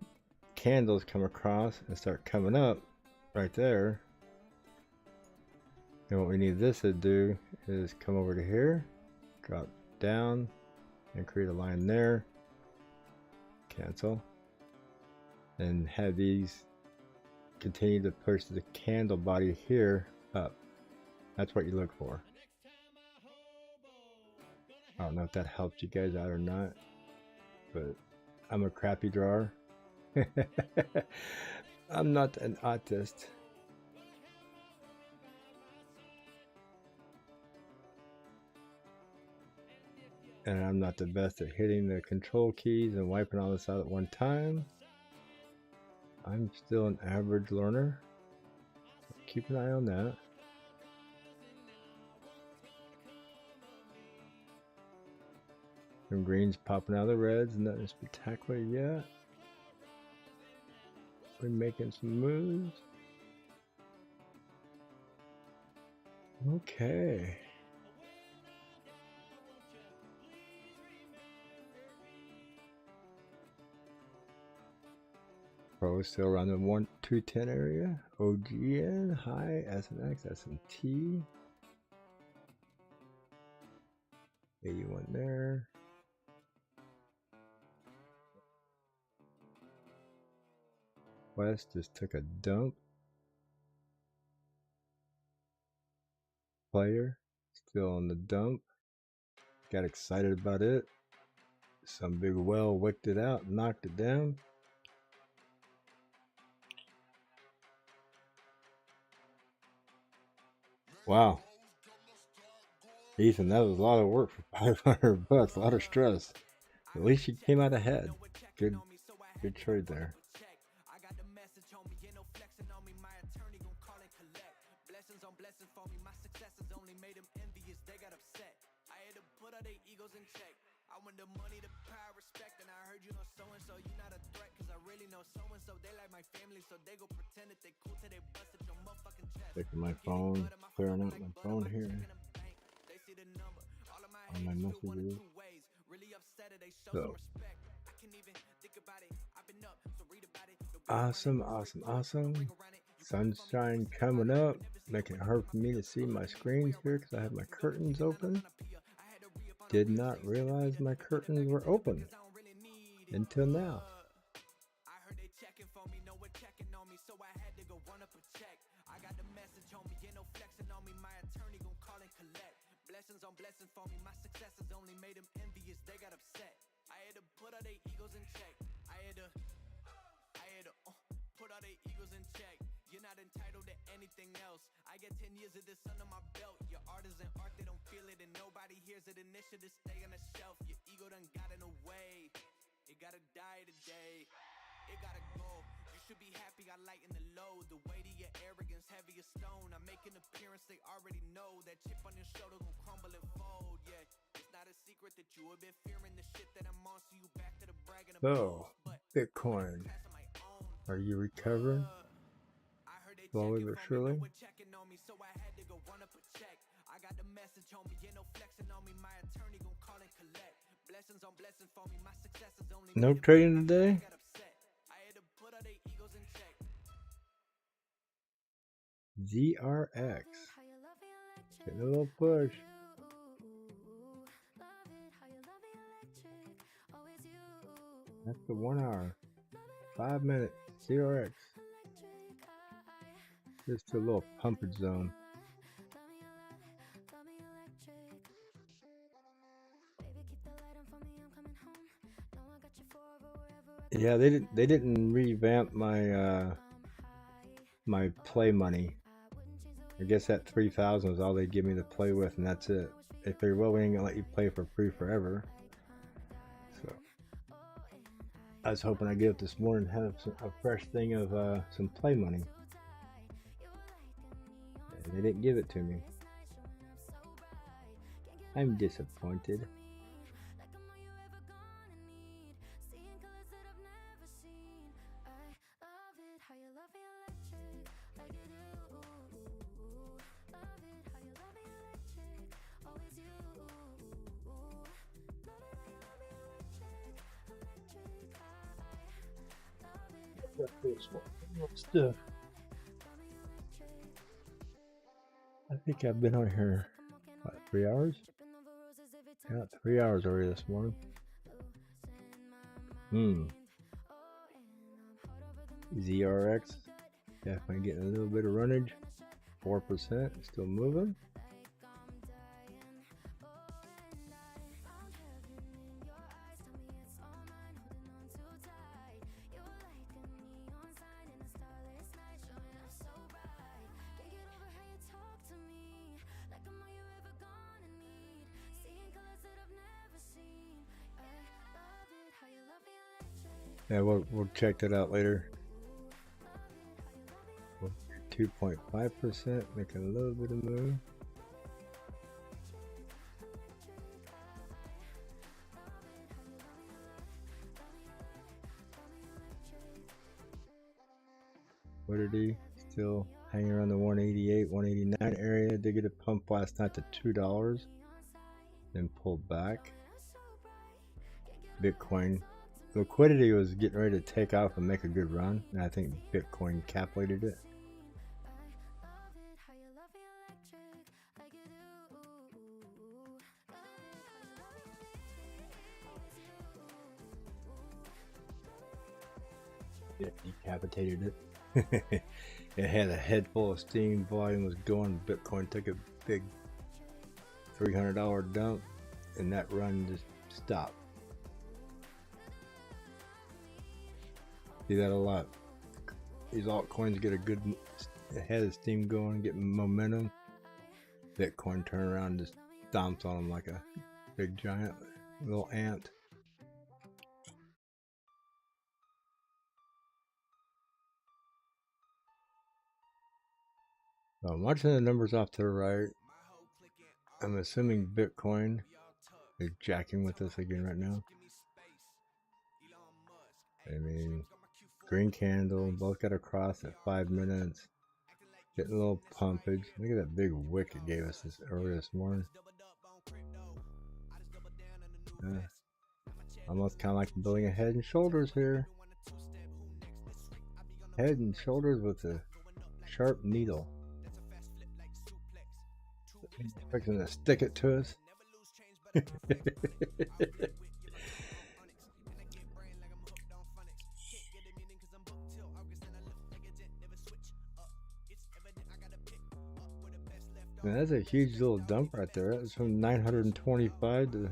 candles come across and start coming up right there. And what we need this to do is come over to here, drop down, and create a line there. Cancel. And have these continue to push the candle body here up. That's what you look for. I don't know if that helped you guys out or not, but I'm a crappy drawer. I'm not an artist. And I'm not the best at hitting the control keys and wiping all this out at one time. I'm still an average learner. Keep an eye on that. Some greens popping out of the reds, nothing spectacular yet. We're making some moves. Okay. we're still around the 210 area. OGN, high, SNX, SMT. 81 there. West just took a dump. Player still on the dump. Got excited about it. Some big whale wicked it out, knocked it down. Wow. Ethan, that was a lot of work for 500 bucks, a lot of stress. At least you came out ahead. Good trade there. The money, the power, respect, and I heard you know so and so. You not a threat, cause I really know so and so. They like my family, so they go pretend that they cool till they bust at your motherfucking chest. Taking my phone, clearing out my phone here. They see the number, all of my messages. So awesome, awesome, awesome. Sunshine coming up, making it hard for me to see my screens here because I have my curtains open. Did not realize my curtains were open until now. I heard they checking for me, no one checking on me, so I had to go run up a check. I got the message on me, ain't no flexing on me. My attorney gon' call and collect. Blessings on blessings for me, my successes only made them envious. They got upset. I had to put all their egos in check. I had to put all their egos in check. You're not entitled to anything else. I get 10 years of this under my belt. Your art is an art, they don't feel it, and nobody hears it. Initiative stay on the shelf. Your ego done got in the way. It gotta die today. It gotta go. You should be happy I lighten the load. The weight of your arrogance, heavy as stone. I make an appearance, they already know. That chip on your shoulder gon' crumble and fold. Yeah, it's not a secret that you have been fearing the shit that I'm on. So you back to the bragging about. Bitcoin, are you recovering? Slowly but surely. I got the message on me, ain't no flexing on me. My attorney gon' call and collect. Blessings on blessings for me. My success is only no trading today. I had to put all their egos in check. ZRX. Getting a little push. That's the 1 hour. 5 minute CRX. Just a little pumpage zone. Yeah, they didn't revamp my my play money. I guess that 3,000 is all they give me to play with, and that's it. If they're well, we ain't gonna let you play for free forever. So I was hoping I get up this morning and have a fresh thing of some play money. And they didn't give it to me. I'm disappointed. Stuff. I think I've been on here, what, 3 hours? Yeah, 3 hours already this morning. ZRX, definitely getting a little bit of runnage. 4%, still moving. Yeah, we'll check that out later. 2.5%, making a little bit of move. Liquidity still hanging around the 188, 189 area. Did get a pump last night to $2, then pulled back. Bitcoin liquidity was getting ready to take off and make a good run, and I think Bitcoin capitulated it. It decapitated it. It had a head full of steam, volume was going, Bitcoin took a big $300 dump, and that run just stopped. See that a lot. These altcoins get a good head of steam going, get momentum. Bitcoin turn around and just stomps on them like a big giant little ant. So I'm watching the numbers off to the right. I'm assuming Bitcoin is jacking with us again right now. I mean, green candle, both got across at 5 minutes. Getting a little pumpage. Look at that big wick it gave us earlier this morning. Almost kind of like building a head and shoulders here. Head and shoulders with a sharp needle. Fixing to stick it to us. Man, that's a huge little dump right there. That was from 925 to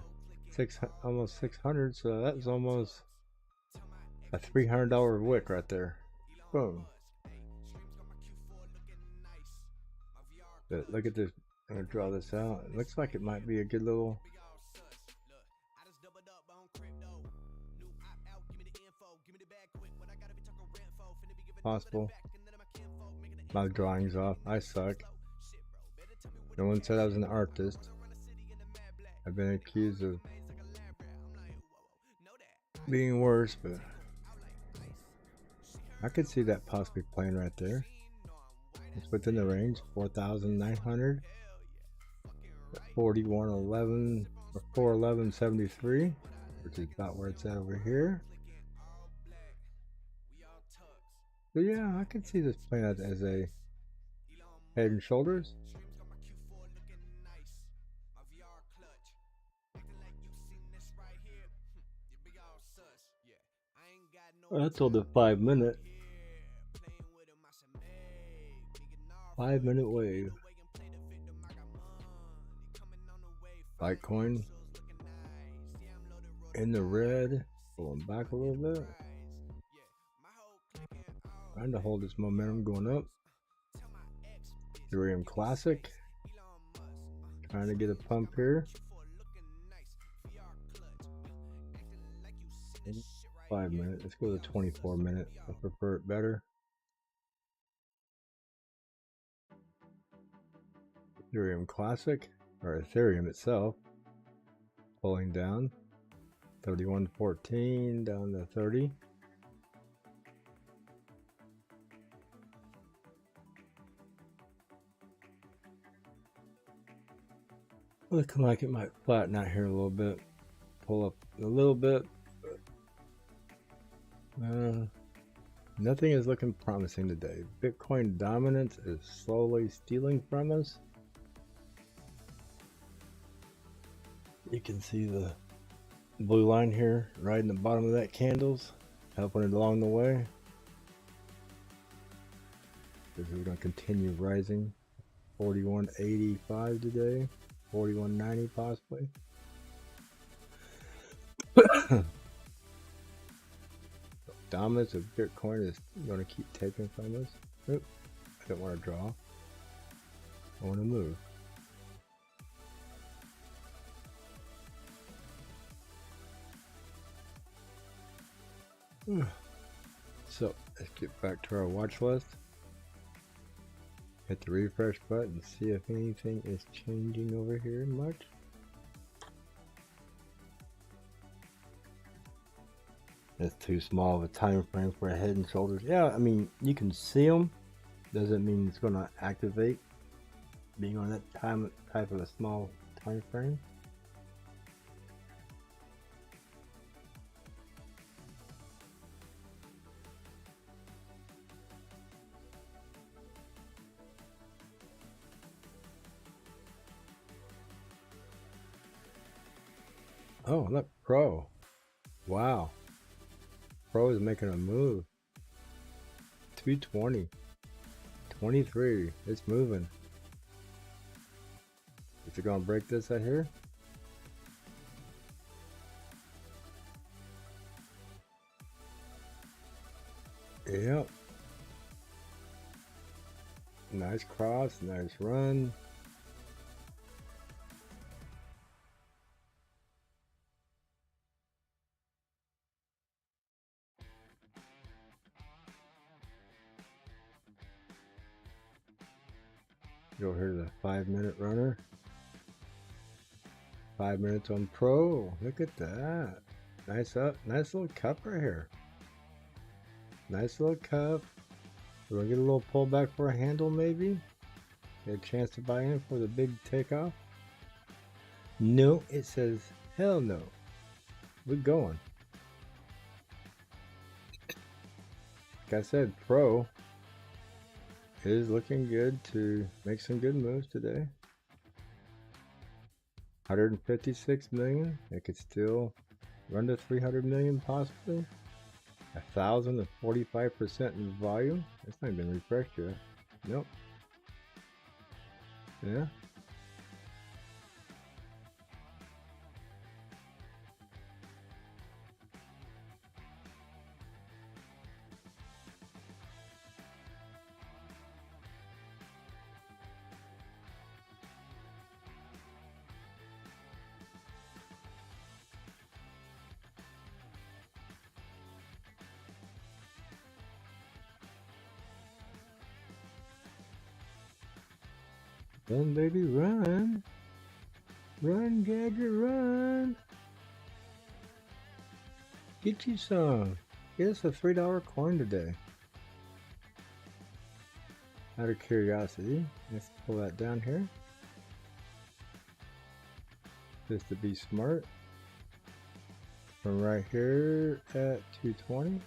almost 600, so that was almost a $300 wick right there. Boom. But look at this. I'm gonna draw this out. It looks like it might be a good little possible. My drawing's off. I suck. No one said I was an artist. I've been accused of being worse, but I could see that possibly playing right there. It's within the range, 4,900, 4111 or 411.73, which is about where it's at over here. So yeah, I could see this playing out as a head and shoulders. That's on the 5 minute. 5 minute wave. Litecoin in the red, pulling back a little bit. Trying to hold this momentum going up. Ethereum Classic. Trying to get a pump here. 5 minute. Let's go to 24 minute. I prefer it better. Ethereum Classic, or Ethereum itself, pulling down. 31.14 down to 30. Looking like it might flatten out here a little bit. Pull up a little bit. Nothing is looking promising today. Bitcoin dominance is slowly stealing from us. You can see the blue line here right in the bottom of that candles, helping it along the way. This is going to continue rising. 41.85 today, 41.90 possibly. Dominance of Bitcoin is going to keep taking from us. Oop, I don't want to draw. I want to move. So let's get back to our watch list. Hit the refresh button, see if anything is changing over here much. It's too small of a time frame for a head and shoulders. Yeah, I mean, you can see them. Doesn't mean it's going to activate being on that type of a small time frame. Oh, look, Pro. Wow. Pro is making a move. 220. 23. It's moving. Is it gonna break this out here? Yep. Nice cross, nice run. Go here to the 5-minute runner. 5 minutes on Pro. Look at that. Nice little cup right here. Nice little cup. We're gonna get a little pullback for a handle maybe. Get a chance to buy in for the big takeoff. No, it says hell no. We're going. Like I said, Pro is looking good to make some good moves today. 156 million. It could still run to 300 million possibly. 1,045% in volume. It's not even refreshed yet. Nope. Yeah. Run, baby, run. Run, Gadget, run. Get you some. Get us a $3 coin today. Out of curiosity, let's pull that down here. Just to be smart. From right here at 220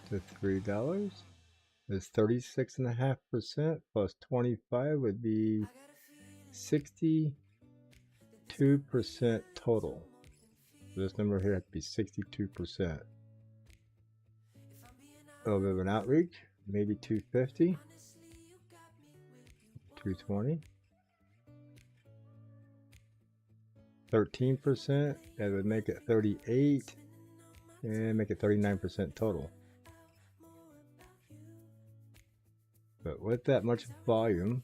to $3. Is 36.5% plus 25 would be 62% total. So this number here has to be 62%. A little bit of an outreach, maybe 250, 220, 13%. That would make it 38, and make it 39% total. But with that much volume,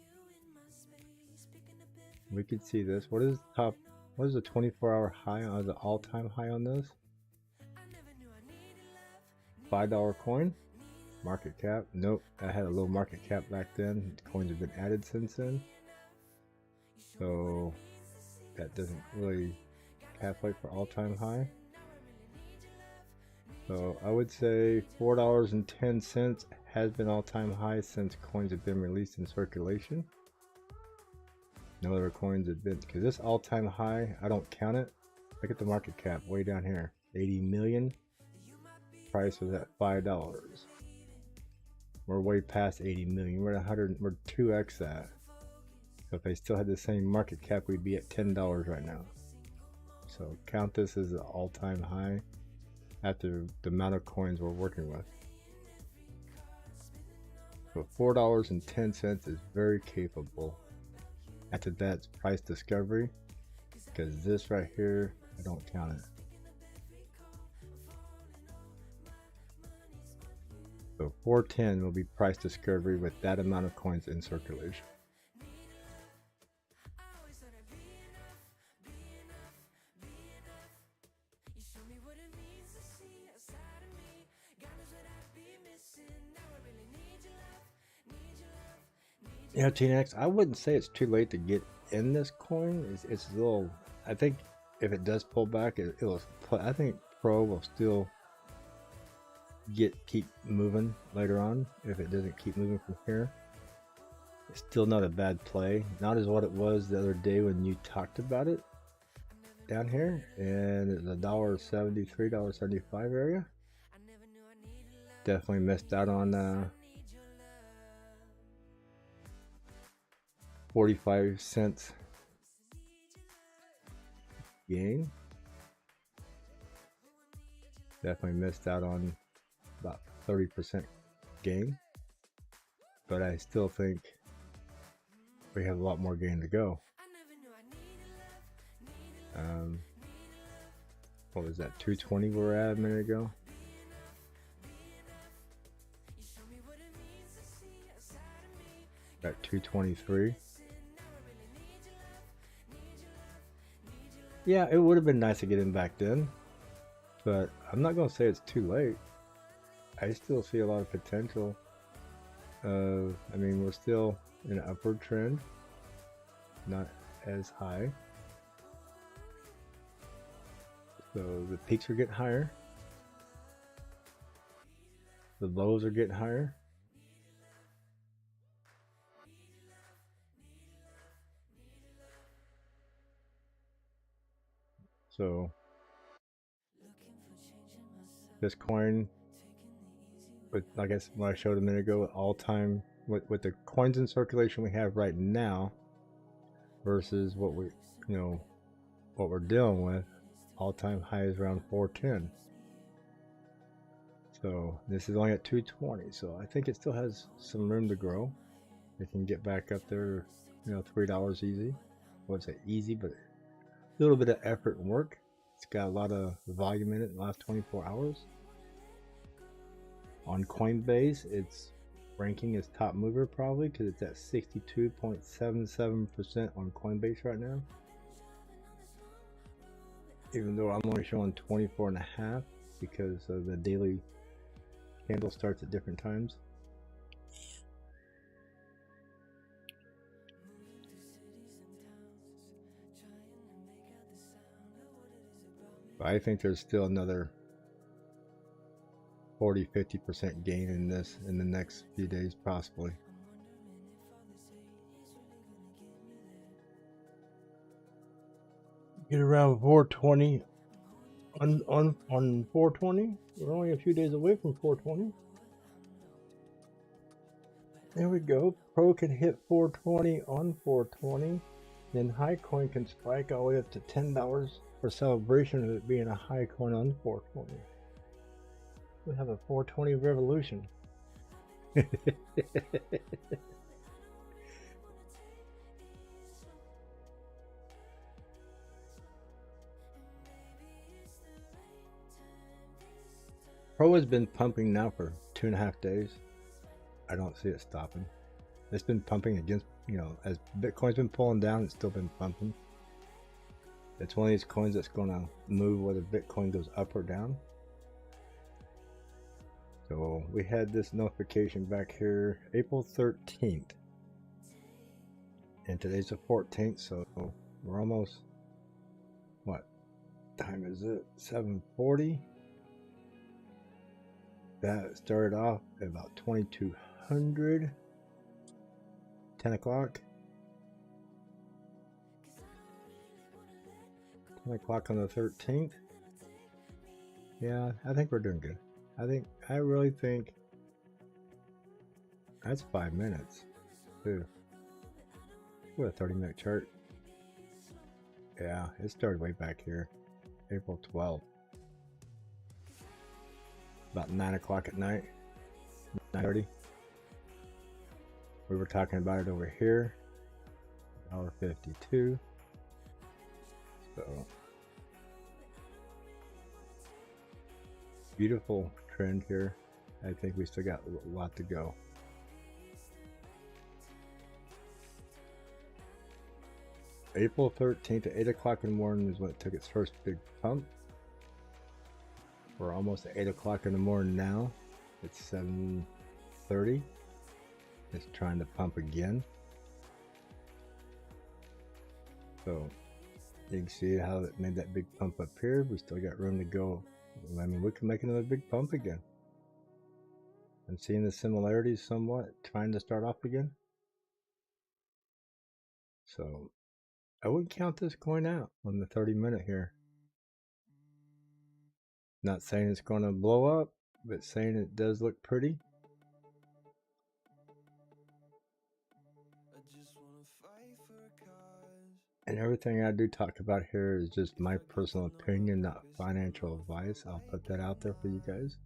we could see this. What is the top? What is the 24-hour high on the all-time high on this? $5 coin. Market cap. Nope. I had a low market cap back then. Coins have been added since then. So that doesn't really calculate for all-time high. So I would say $4.10 has been all-time high since coins have been released in circulation. No other coins have been, because this all-time high, I don't count it. Look at the market cap way down here, 80 million. Price was at $5. We're way past 80 million. We're at 100. We're 2x that. So if they still had the same market cap, we'd be at $10 right now. So count this as an all-time high after the amount of coins we're working with. So $4.10 is very capable. After that's price discovery, because this right here, I don't count it. So 410 will be price discovery with that amount of coins in circulation. Yeah, TNX, I wouldn't say it's too late to get in this coin. It's a little, I think if it does pull back, I think Pro will still keep moving later on if it doesn't keep moving from here. It's still not a bad play. Not as what it was the other day when you talked about it down here. And it's $1.73, $1.75 area. Definitely missed out on 45 cents gain. Definitely missed out on about 30% gain, but I still think we have a lot more gain to go. What was that, 220 we were at a minute ago? At 223. Yeah, it would have been nice to get in back then, but I'm not going to say it's too late. I still see a lot of potential. I mean, we're still in an upward trend, not as high. So the peaks are getting higher. The lows are getting higher. So this coin, with, I guess what I showed a minute ago, all time with the coins in circulation we have right now versus what we, what we're dealing with, all time high is around 410. So this is only at 220. So I think it still has some room to grow. It can get back up there, $3 easy. What's it easy, but a little bit of effort and work. It's got a lot of volume in it in the last 24 hours. On Coinbase, its ranking is top mover probably because it's at 62.77% on Coinbase right now. Even though I'm only showing 24.5 because of the daily candle starts at different times. But I think there's still another 40-50% gain in this in the next few days possibly. Get around 420 on 420. We're only a few days away from 420. There we go. Pro can hit 420 on 420. Then high coin can spike all the way up to $10 for celebration of it being a high coin on 420. We have a 420 revolution. Pro has been pumping now for 2.5 days. I don't see it stopping. It's been pumping against, as Bitcoin's been pulling down, it's still been pumping. It's one of these coins that's going to move whether Bitcoin goes up or down. So we had this notification back here April 13th. And today's the 14th, so we're almost, what time is it? 7:40. That started off at about 2200. 10 o'clock. 10 o'clock on the 13th. Yeah, I think we're doing good. I really think that's 5 minutes. Ooh. What a 30-minute chart. Yeah, it started way back here. April 12th. About 9 o'clock at night. 9:30. We were talking about it over here. Hour 52. So beautiful trend here. I think we still got a lot to go. April 13th at 8 o'clock in the morning is when it took its first big pump. We're almost at 8 o'clock in the morning now. It's 7:30. It's trying to pump again. So you can see how it made that big pump up here. We still got room to go. I mean, we can make another big pump again. I'm seeing the similarities somewhat, trying to start off again. So I wouldn't count this coin out on the 30-minute here. Not saying it's going to blow up, but saying it does look pretty. And everything I do talk about here is just my personal opinion, not financial advice. I'll put that out there for you guys.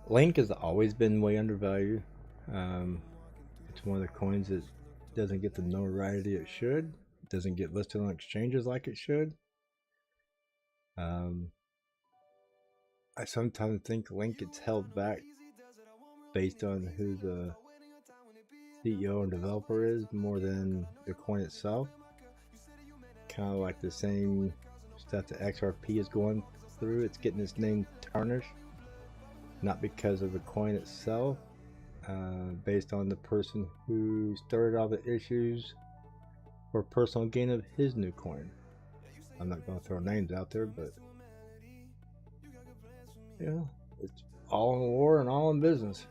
Link has always been way undervalued. It's one of the coins that doesn't get the notoriety it should. It doesn't get listed on exchanges like it should. I sometimes think Link gets held back based on who the CEO and developer is more than the coin itself. Kind of like the same stuff that XRP is going through. It's getting its name tarnished, not because of the coin itself, based on the person who started all the issues for personal gain of his new coin. I'm not going to throw names out there, but yeah, it's all in war and all in business.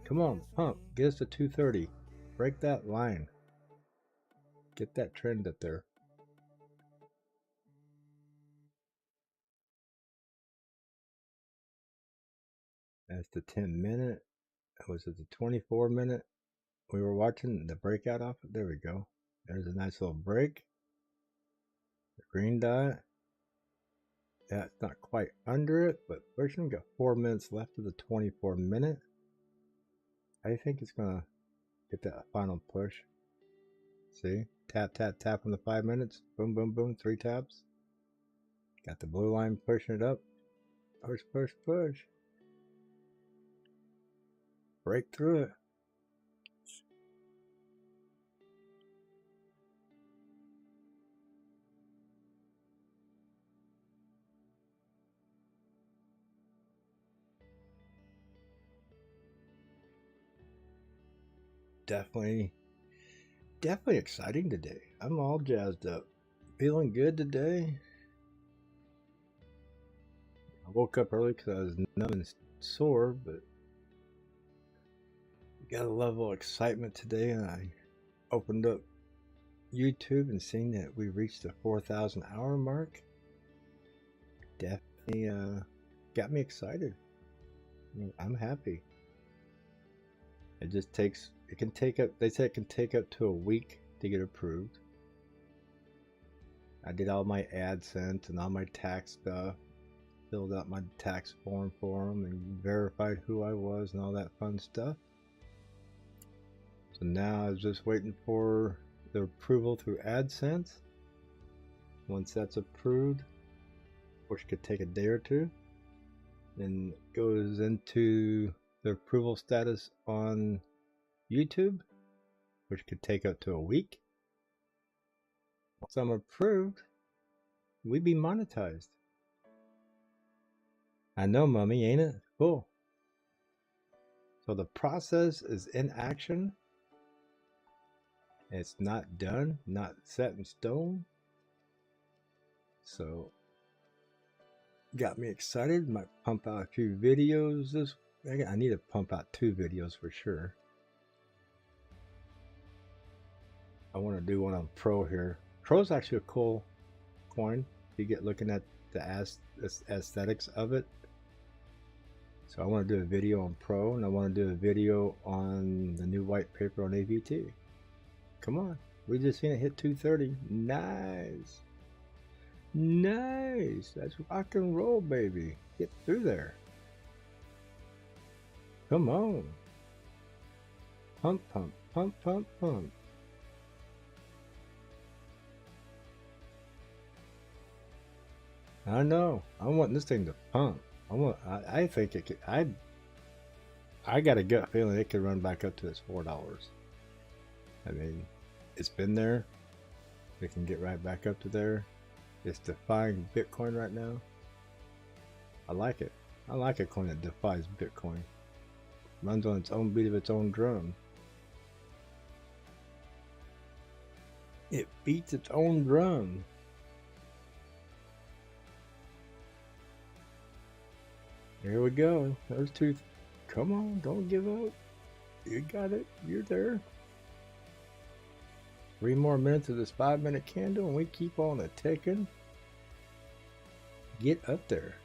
Come on, pump, get us to 230. Break that line. Get that trend up there. That's the 10-minute. Was it the 24-minute? We were watching the breakout off it. There we go. There's a nice little break. The green dot. That's not quite under it, but pushing. Got 4 minutes left of the 24-minute. I think it's gonna get that final push. See? Tap, tap, tap on the 5 minutes. Boom, boom, boom. 3 taps. Got the blue line pushing it up. Push, push, push. Break through it. Definitely exciting today. I'm all jazzed up. Feeling good today. I woke up early because I was numb and sore, but got a level of excitement today, and I opened up YouTube and seen that we reached the 4,000 hour mark. Definitely got me excited. I'm happy. It just takes, it can take up, they say it can take up to a week to get approved. I did all my AdSense and all my tax stuff, filled out my tax form for them and verified who I was and all that fun stuff. So now I was just waiting for the approval through AdSense. Once that's approved, which could take a day or two, then it goes into the approval status on YouTube, which could take up to a week. Once I'm approved, we be monetized. I know, mommy, ain't it? Cool. So the process is in action. It's not done, not set in stone. So got me excited. Might pump out a few videos this. I need to pump out 2 videos for sure. I want to do one on Pro here. Pro's actually a cool coin. You get looking at the aesthetics of it. So I want to do a video on Pro, and I want to do a video on the new white paper on AVT. Come on, we just seen it hit 230. Nice. Nice. That's rock and roll, baby. Get through there. Come on. Pump, pump, pump, pump, pump. I know. I want this thing to pump. I think it could. I got a gut feeling it could run back up to its $4. I mean, it's been there. It can get right back up to there. It's defying Bitcoin right now. I like it. I like a coin that defies Bitcoin. Runs on its own beat of its own drum. It beats its own drum. Here we go. There's 2. Come on, don't give up. You got it. You're there. 3 more minutes of this 5-minute candle and we keep on a ticking. Get up there.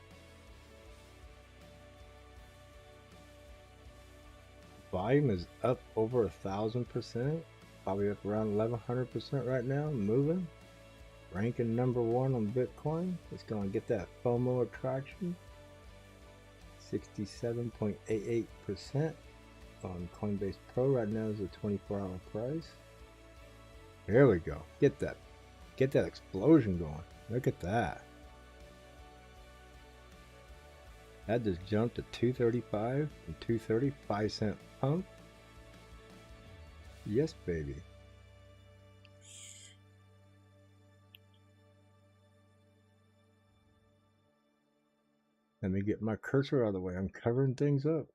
volume is up over 1,000%, probably up around 1,100% right now, moving. Ranking #1 on Bitcoin. It's gonna get that FOMO attraction. 67.88% on Coinbase Pro right now is the 24-hour price. There we go. Get that explosion going. Look at that. That just jumped to 235 and 230, 5-cent pump. Yes, baby. Let me get my cursor out of the way. I'm covering things up.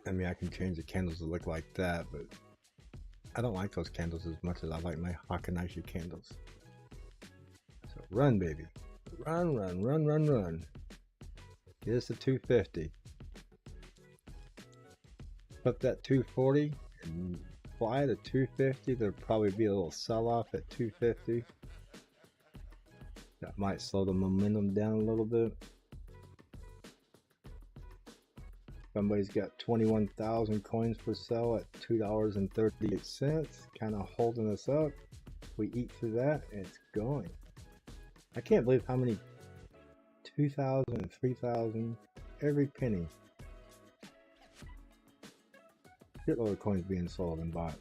I mean, I can change the candles to look like that, but I don't like those candles as much as I like my Hakanaishi candles. So run, baby. Run, run, run, run, run. Get us to 250. Put that 240 and fly to 250. There'll probably be a little sell-off at 250. That might slow the momentum down a little bit. Somebody's got 21,000 coins for sale at $2.38, kind of holding us up. We eat through that and it's going. I can't believe how many 2,000 and 3,000 every penny. Shitload of coins being sold and bought.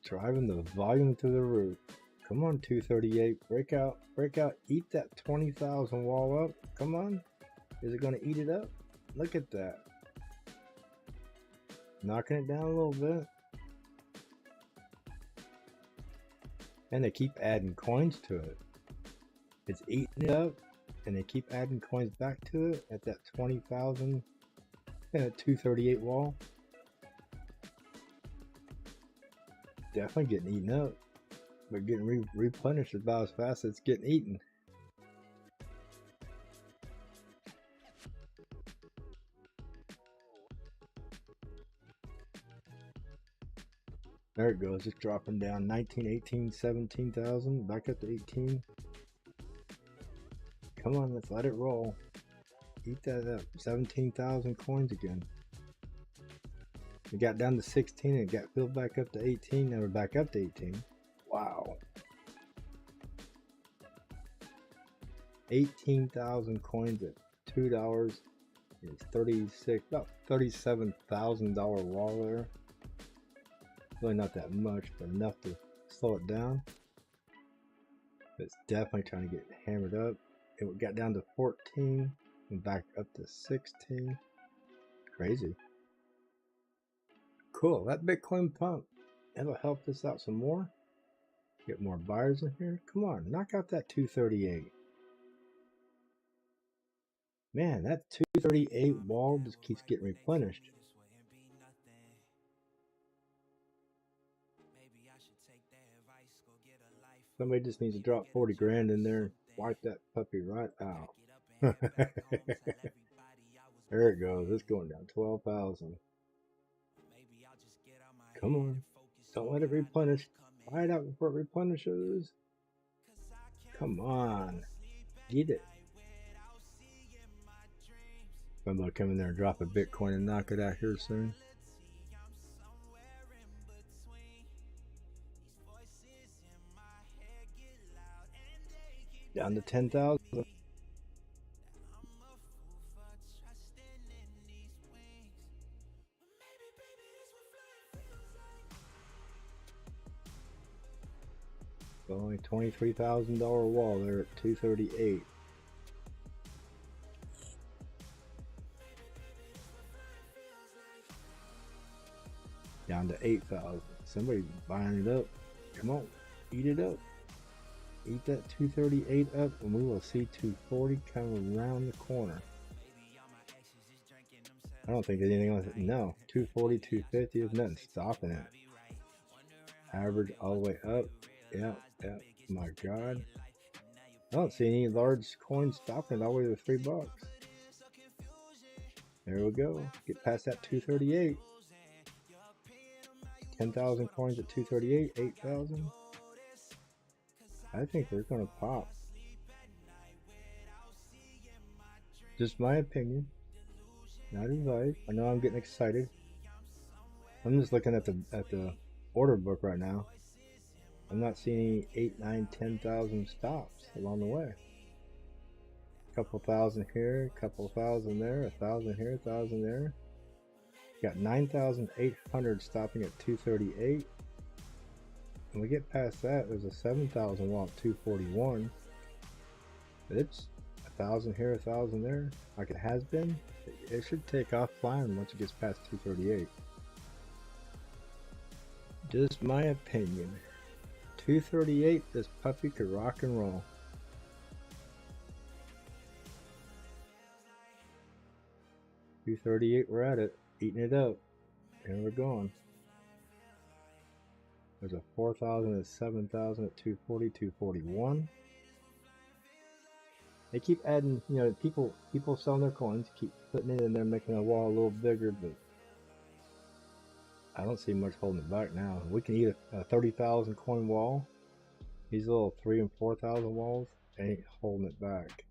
Driving the volume through the roof. Come on, 238, break out, eat that 20,000 wall up. Come on. Is it going to eat it up? Look at that. Knocking it down a little bit. And they keep adding coins to it. It's eating it up, and they keep adding coins back to it at that 20,000 and 238 wall. Definitely getting eaten up, but getting replenished about as fast as it's getting eaten. There it goes, just dropping down 19, 18, 17,000, back up to 18. Come on, let's let it roll. Eat that up, 17,000 coins again. We got down to 16 and it got filled back up to 18, now we're back up to 18. Wow. 18,000 coins at $2 is about $37,000 wall there. Really not that much, but enough to slow it down. But it's definitely trying to get hammered up. It got down to 14 and back up to 16. Crazy. Cool, that Bitcoin pump, that'll help us out some more. Get more buyers in here. Come on, knock out that 238. Man, that 238 wall just keeps getting replenished. Somebody just needs to drop 40 grand in there and wipe that puppy right out. There it goes. It's going down 12,000. Come on. Don't let it replenish. Buy it out before it replenishes. Come on. Get it. Somebody come in there and drop a Bitcoin and knock it out here soon. Down to 10,000. Only $23,000 wall there at 238. Down to 8,000. Somebody buying it up. Come on, eat it up. Eat that 238 up, and we will see 240 coming around the corner. I don't think there's anything else. No, 240, 250 is nothing stopping it. Average all the way up. Yeah. My God. I don't see any large coins stopping it all the way to $3. There we go. Get past that 238. 10,000 coins at 238, 8,000. I think they're gonna pop. Just my opinion, not advice. I know I'm getting excited. I'm just looking at the order book right now. I'm not seeing any 8, 9, 10,000 stops along the way. A couple thousand here, a couple thousand there, 1,000 here, 1,000 there. Got 9,800 stopping at 238. When we get past that, there's a 7,000 wall at 241. It's 1,000 here, 1,000 there, like it has been. It should take off flying once it gets past 238. Just my opinion. 238, this puppy could rock and roll. $238, we're at it, eating it up, and we're going. There's a 4,000 and 7,000 at 240, 241. They keep adding, you know, people selling their coins, keep putting it in there, making the wall a little bigger, but I don't see much holding it back now. We can eat a 30,000 coin wall. These little 3,000 and 4,000 walls ain't holding it back.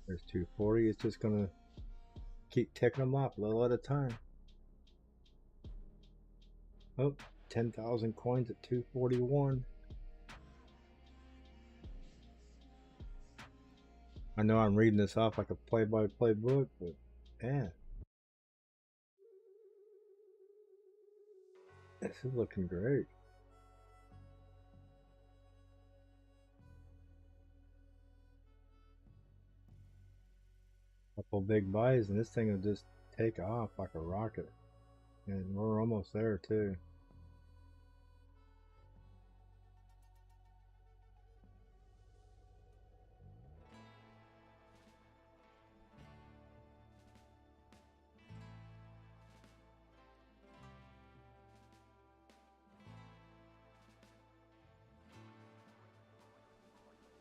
There's 240. It's just gonna keep ticking them off a little at a time. Oh, 10,000 coins at 241. I know I'm reading this off like a play-by-play book, but man, this is looking great. Couple big buys and this thing will just take off like a rocket. And we're almost there too.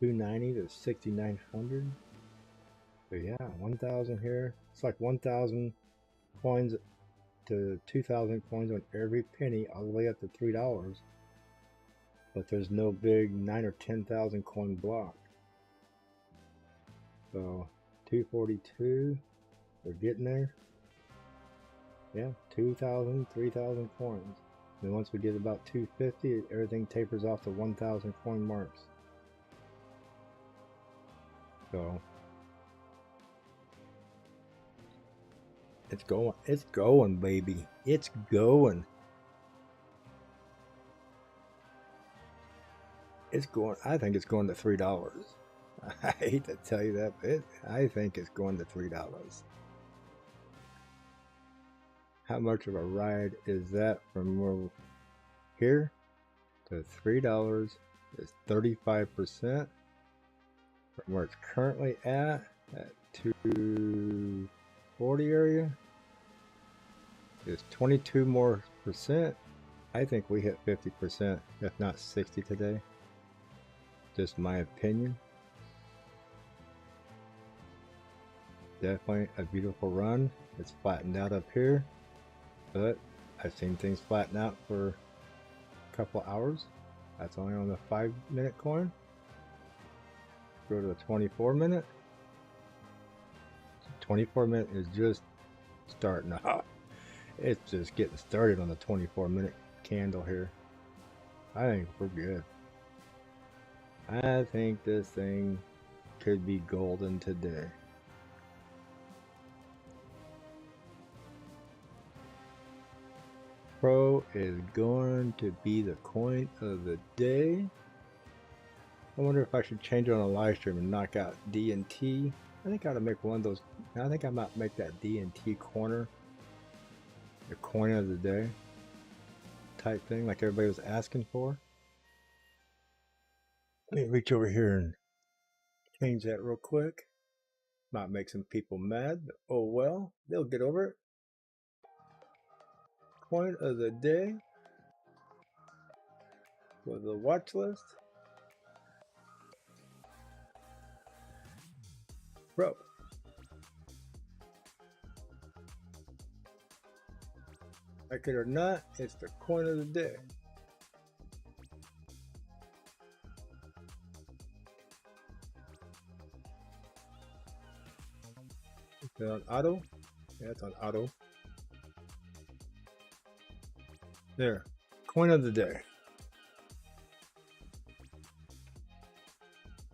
$290 to 6,900. So yeah, 1,000 here. It's like 1,000 coins to 2,000 coins on every penny, all the way up to $3. But there's no big 9 or 10,000 coin block. So 242, we're getting there. Yeah, 2,000, 3,000 coins. And once we get about 250, everything tapers off to 1,000 coin marks. So it's going, baby. It's going. It's going. I think it's going to $3. I hate to tell you that, but I think it's going to $3. How much of a ride is that from where here to $3? Is 35%. From where it's currently at 240 area is 22 more percent. I think we hit 50%, if not 60 today. Just my opinion. Definitely a beautiful run. It's flattened out up here, but I've seen things flatten out for a couple hours. That's only on the 5-minute coin. Go to the 24-minute. 24-minute is just starting off. It's just getting started on the 24-minute candle here. I think we're good. I think this thing could be golden today. Pro is going to be the coin of the day. I wonder if I should change it on a live stream and knock out D&T. I think I ought to make one of those. I think I might make that D&T corner the coin of the day type thing, like everybody was asking for. Let me reach over here and change that real quick. Might make some people mad, but oh well, they'll get over it. Coin of the day for the watch list. Bro. Like it or not, it's the coin of the day. it on auto? Yeah, it's on auto. There. Coin of the day.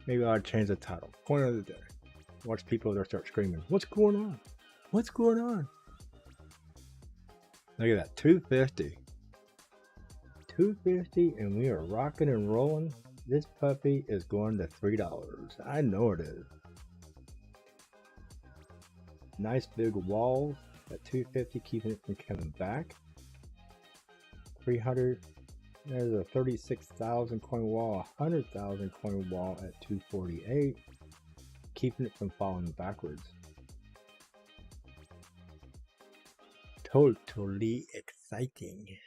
Maybe I'll change the title. Coin of the day. Watch people there start screaming, what's going on? What's going on? Look at that, 250. 250, and we are rocking and rolling. This puppy is going to $3. I know it is. Nice big wall at 250, keeping it from coming back. 300. There's a 36,000 coin wall, 100,000 coin wall at 248, keeping it from falling backwards. Totally exciting.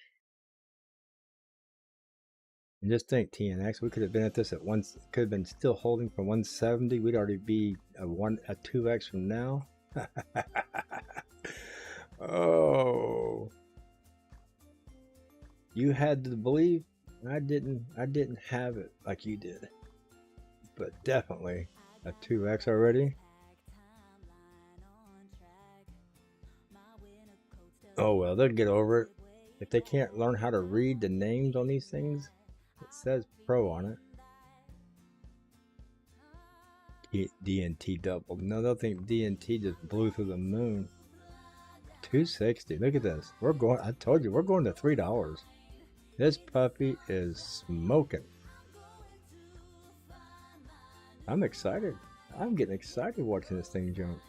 And just think, TNX, we could have been at this at once, could have been still holding for 170. We'd already be a 2x from now. Oh, you had to believe. I didn't have it like you did, but definitely a 2x already. Oh well, they'll get over it. If they can't learn how to read the names on these things, it says pro on it. DNT doubled. No, they'll think DNT just blew through the moon. 260. Look at this. We're going. I told you, we're going to $3. This puppy is smoking. I'm excited. I'm getting excited watching this thing jump.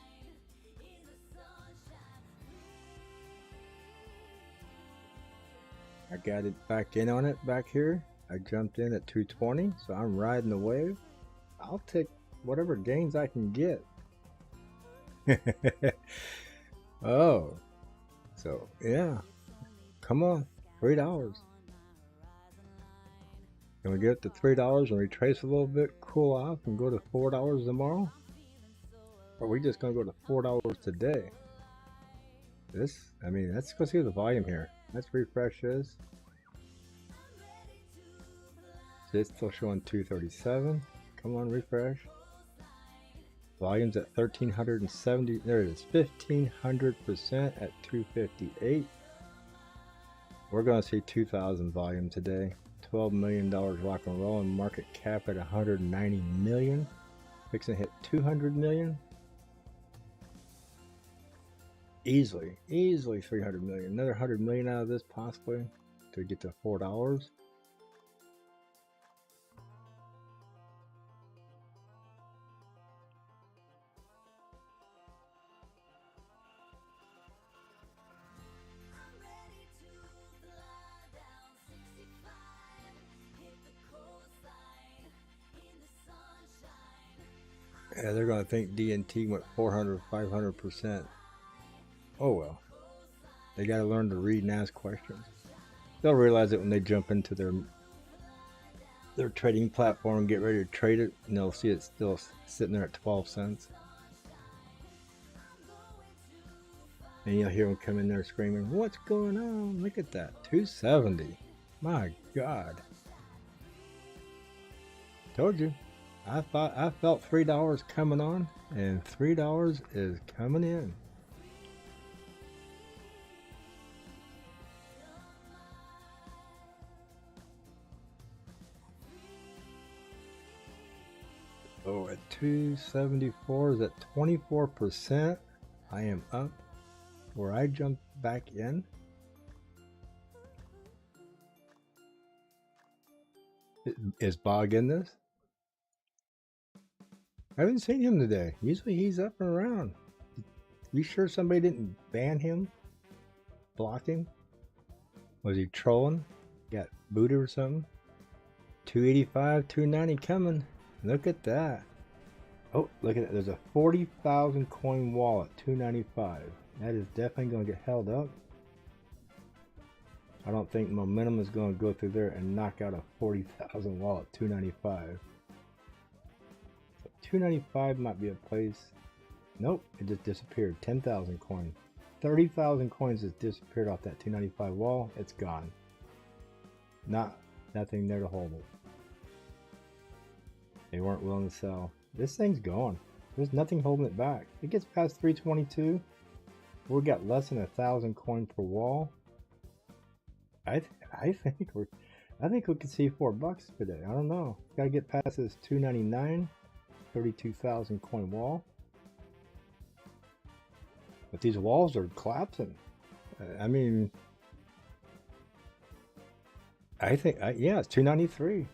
I got it back in on it back here. I jumped in at 220, so I'm riding the wave. I'll take whatever gains I can get. Oh, so yeah, come on, $3. Can we get to $3 and retrace a little bit, cool off, and go to $4 tomorrow? Or are we just gonna go to $4 today? I mean, let's go see the volume here. Let's refresh this. So it's still showing 237. Come on, refresh. Volume's at 1,370. There it is, 1,500% at 258. We're going to see 2,000 volume today. $12 million rock and roll, and market cap at 190 million. Fixing to hit 200 million. Easily 300 million. Another 100 million out of this possibly to get to $4. Yeah, they're going to think DNT went 400, 500%. Oh well. They got to learn to read and ask questions. They'll realize it when they jump into their trading platform and get ready to trade it, and they'll see it still sitting there at 12 cents. And you'll hear them come in there screaming, what's going on? Look at that, 270. My God. Told you. I felt $3 coming on, and $3 is coming in. Oh, at 274 is at 24%. I am up where I jumped back in. Is Bog in this? I haven't seen him today. Usually he's up and around. You sure somebody didn't ban him? Block him? Was he trolling? Got booted or something? 285, 290 coming. Look at that. Oh, look at that. There's a 40,000 coin wall at 295. That is definitely going to get held up. I don't think momentum is going to go through there and knock out a 40,000 wall at 295. 295 might be a place. Nope, it just disappeared. 10,000 coin. 30,000 coins has disappeared off that 295 wall. It's gone. Nothing there to hold it. They weren't willing to sell. This thing's gone. There's nothing holding it back. It gets past 322. We got less than 1,000 coin per wall. I think we could see $4 today. I don't know. Got to get past this 299, 32,000 coin wall. But these walls are collapsing. I mean, I think yeah, it's 293.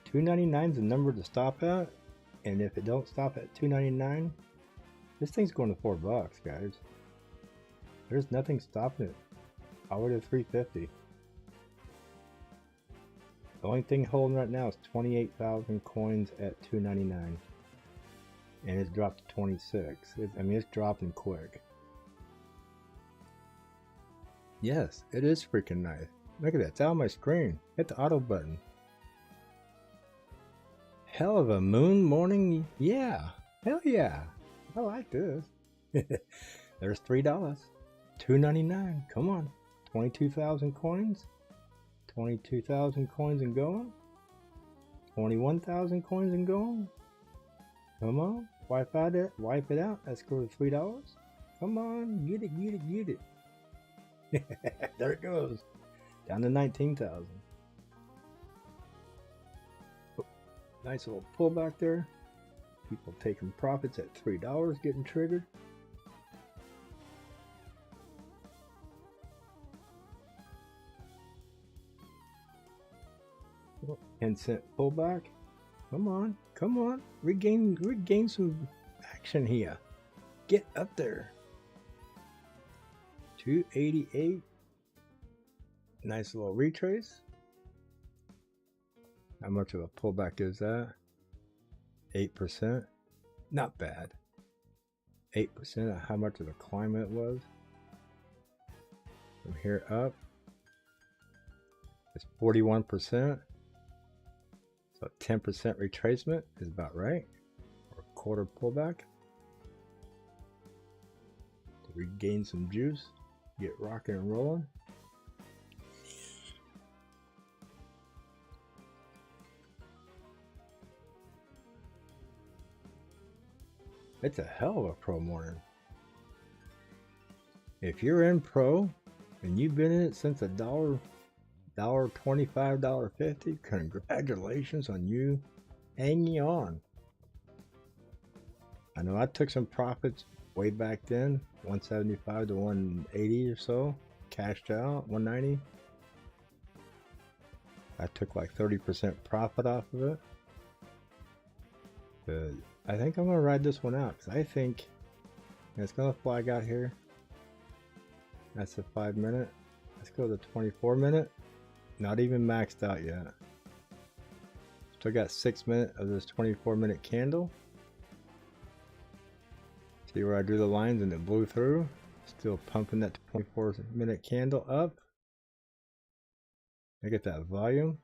299 is the number to stop at, and if it don't stop at 299, this thing's going to $4, guys. There's nothing stopping it. All the way to 350. The only thing holding right now is 28,000 coins at 299, and it's dropped to 26. I mean, it's dropping quick. Yes, it is freaking nice. Look at that. It's out of my screen. Hit the auto button. Hell of a moon morning. Yeah. Hell yeah. I like this. There's $3. $2.99. Come on. 22,000 coins. 22,000 coins and going. 21,000 coins and going. Come on. Wipe it out. Let's go to $3. Come on. Get it, get it, get it. There it goes. Down to 19,000. Nice little pullback there. People taking profits at $3 getting triggered. Oh, 10-cent pullback. Come on, come on. Regain some action here. Get up there. 288. Nice little retrace. How much of a pullback is that? 8%. Not bad. 8% of how much of a climb it was. From here up, it's 41%. So 10% retracement is about right. Or a quarter pullback. To regain some juice. Get rocking and rolling. It's a hell of a pro morning. If you're in pro and you've been in it since $1.25, $1.50, congratulations on you hanging on. I know I took some profits way back then, 175 to 180 or so, cashed out 190. I took like 30% profit off of it. But I think I'm gonna ride this one out because I think it's gonna flag out here. That's a 5 minute. Let's go to the 24 minute. Not even maxed out yet. Still got 6 minutes of this 24 minute candle. See where I drew the lines and it blew through. Still pumping that 24 minute candle up. Look at that volume.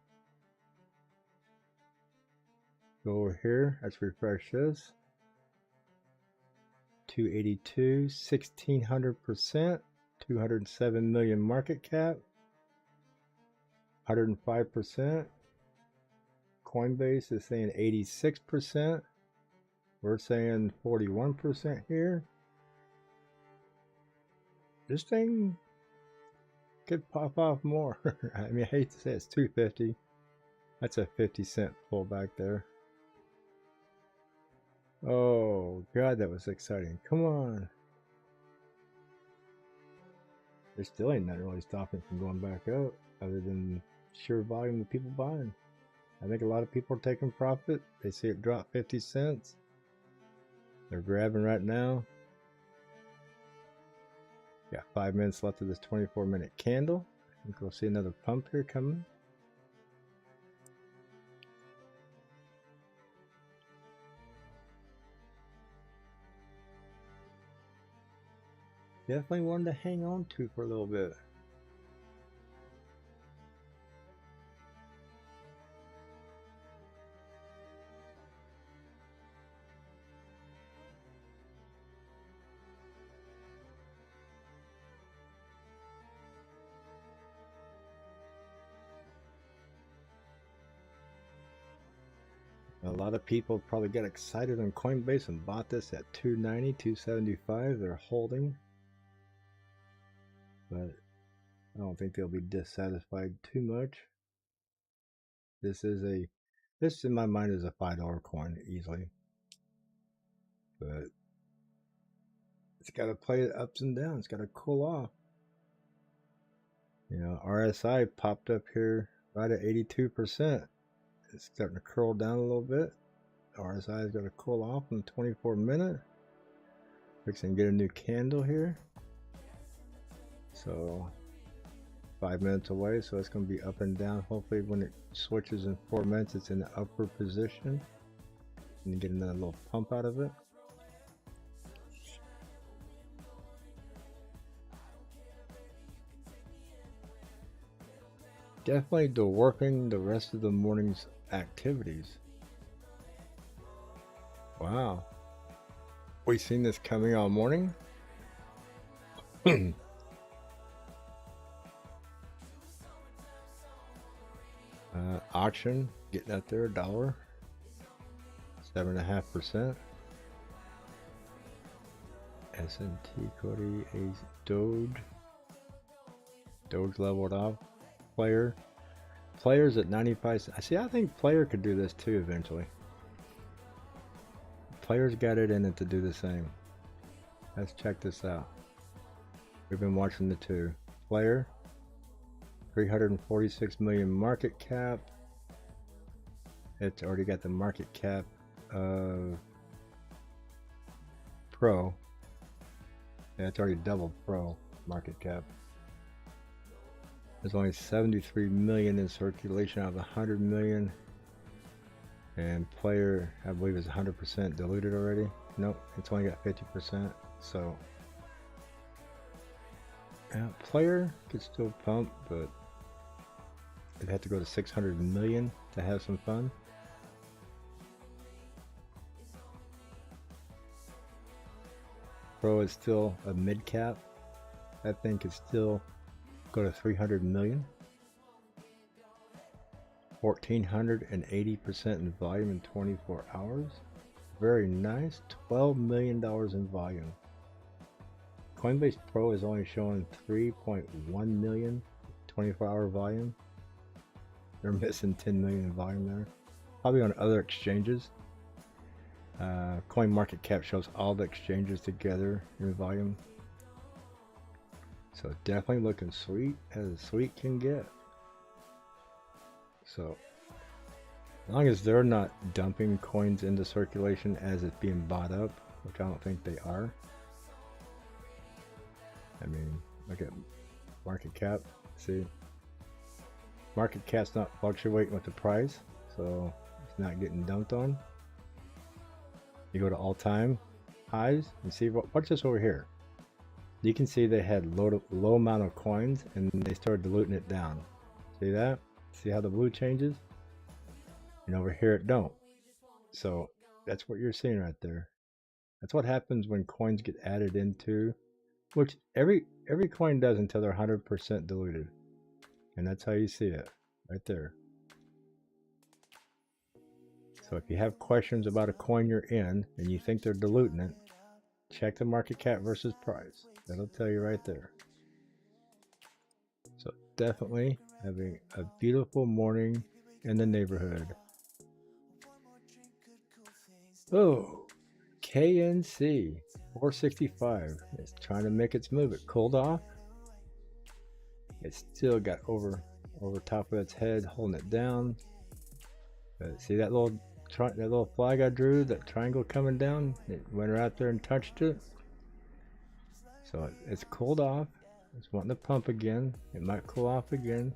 Go over here, let's refresh this. 282, 1600%, 207 million market cap, 105%. CoinBase is saying 86%. We're saying 41% here. This thing could pop off more. I mean, I hate to say it's 250. That's a 50-cent pullback there. Oh god, that was exciting. Come on. There still ain't nothing really stopping from going back up other than sheer volume of people buying. I think a lot of people are taking profit. They see it drop 50 cents. They're grabbing right now. Got 5 minutes left of this 24 minute candle. I think we'll see another pump here coming. Definitely one to hang on to for a little bit. A lot of people probably get excited on Coinbase and bought this at 290, 275. They're holding, but I don't think they'll be dissatisfied too much. This in my mind is a $5 coin easily, but it's got to play the ups and downs. It's got to cool off. You know, RSI popped up here right at 82%. It's starting to curl down a little bit. RSI is going to cool off in 24 minutes. Fixing to get a new candle here. So 5 minutes away, so it's going to be up and down. Hopefully when it switches in 4 minutes, it's in the upper position. And you get another little pump out of it. Definitely dwarfing the rest of the morning's activities. Wow. We've seen this coming all morning. Auction getting up there, $1, 7.5%. S&T Cody Ace Doge leveled off. Players at 95. See, I think Player could do this too eventually. Players got it in it to do the same. Let's check this out. We've been watching the two. Player, 346 million market cap. It's already got the market cap of Pro. Yeah, it's already doubled Pro market cap. There's only 73 million in circulation out of 100 million. And Player, I believe, is 100% diluted already. Nope, it's only got 50%. So, Player could still pump, but it'd have to go to 600 million to have some fun. Pro is still a mid cap. I think it's still go to 300 million. 1480% in volume in 24 hours. Very nice. $12 million in volume. Coinbase Pro is only showing 3.1 million 24-hour volume. They're missing 10 million in volume there. Probably on other exchanges. CoinMarketCap shows all the exchanges together in volume. So definitely looking sweet as sweet can get. So as long as they're not dumping coins into circulation as it's being bought up, which I don't think they are. I mean, look at market cap. See, market cap's not fluctuating with the price, so it's not getting dumped on. You go to all-time highs and see what's this over here. You can see they had low amount of coins and they started diluting it down. See that? See how the blue changes? And over here it don't. So that's what you're seeing right there. That's what happens when coins get added into, which every coin does until they're 100% diluted. And that's how you see it right there. So if you have questions about a coin you're in and you think they're diluting it, check the market cap versus price. That'll tell you right there. So definitely having a beautiful morning in the neighborhood. Oh, KNC 465. It's trying to make its move. It cooled off. It's still got over top of its head, holding it down. But see that little flag I drew, that triangle coming down? It went right there and touched it. So it's cooled off. It's wanting to pump again. It might cool off again.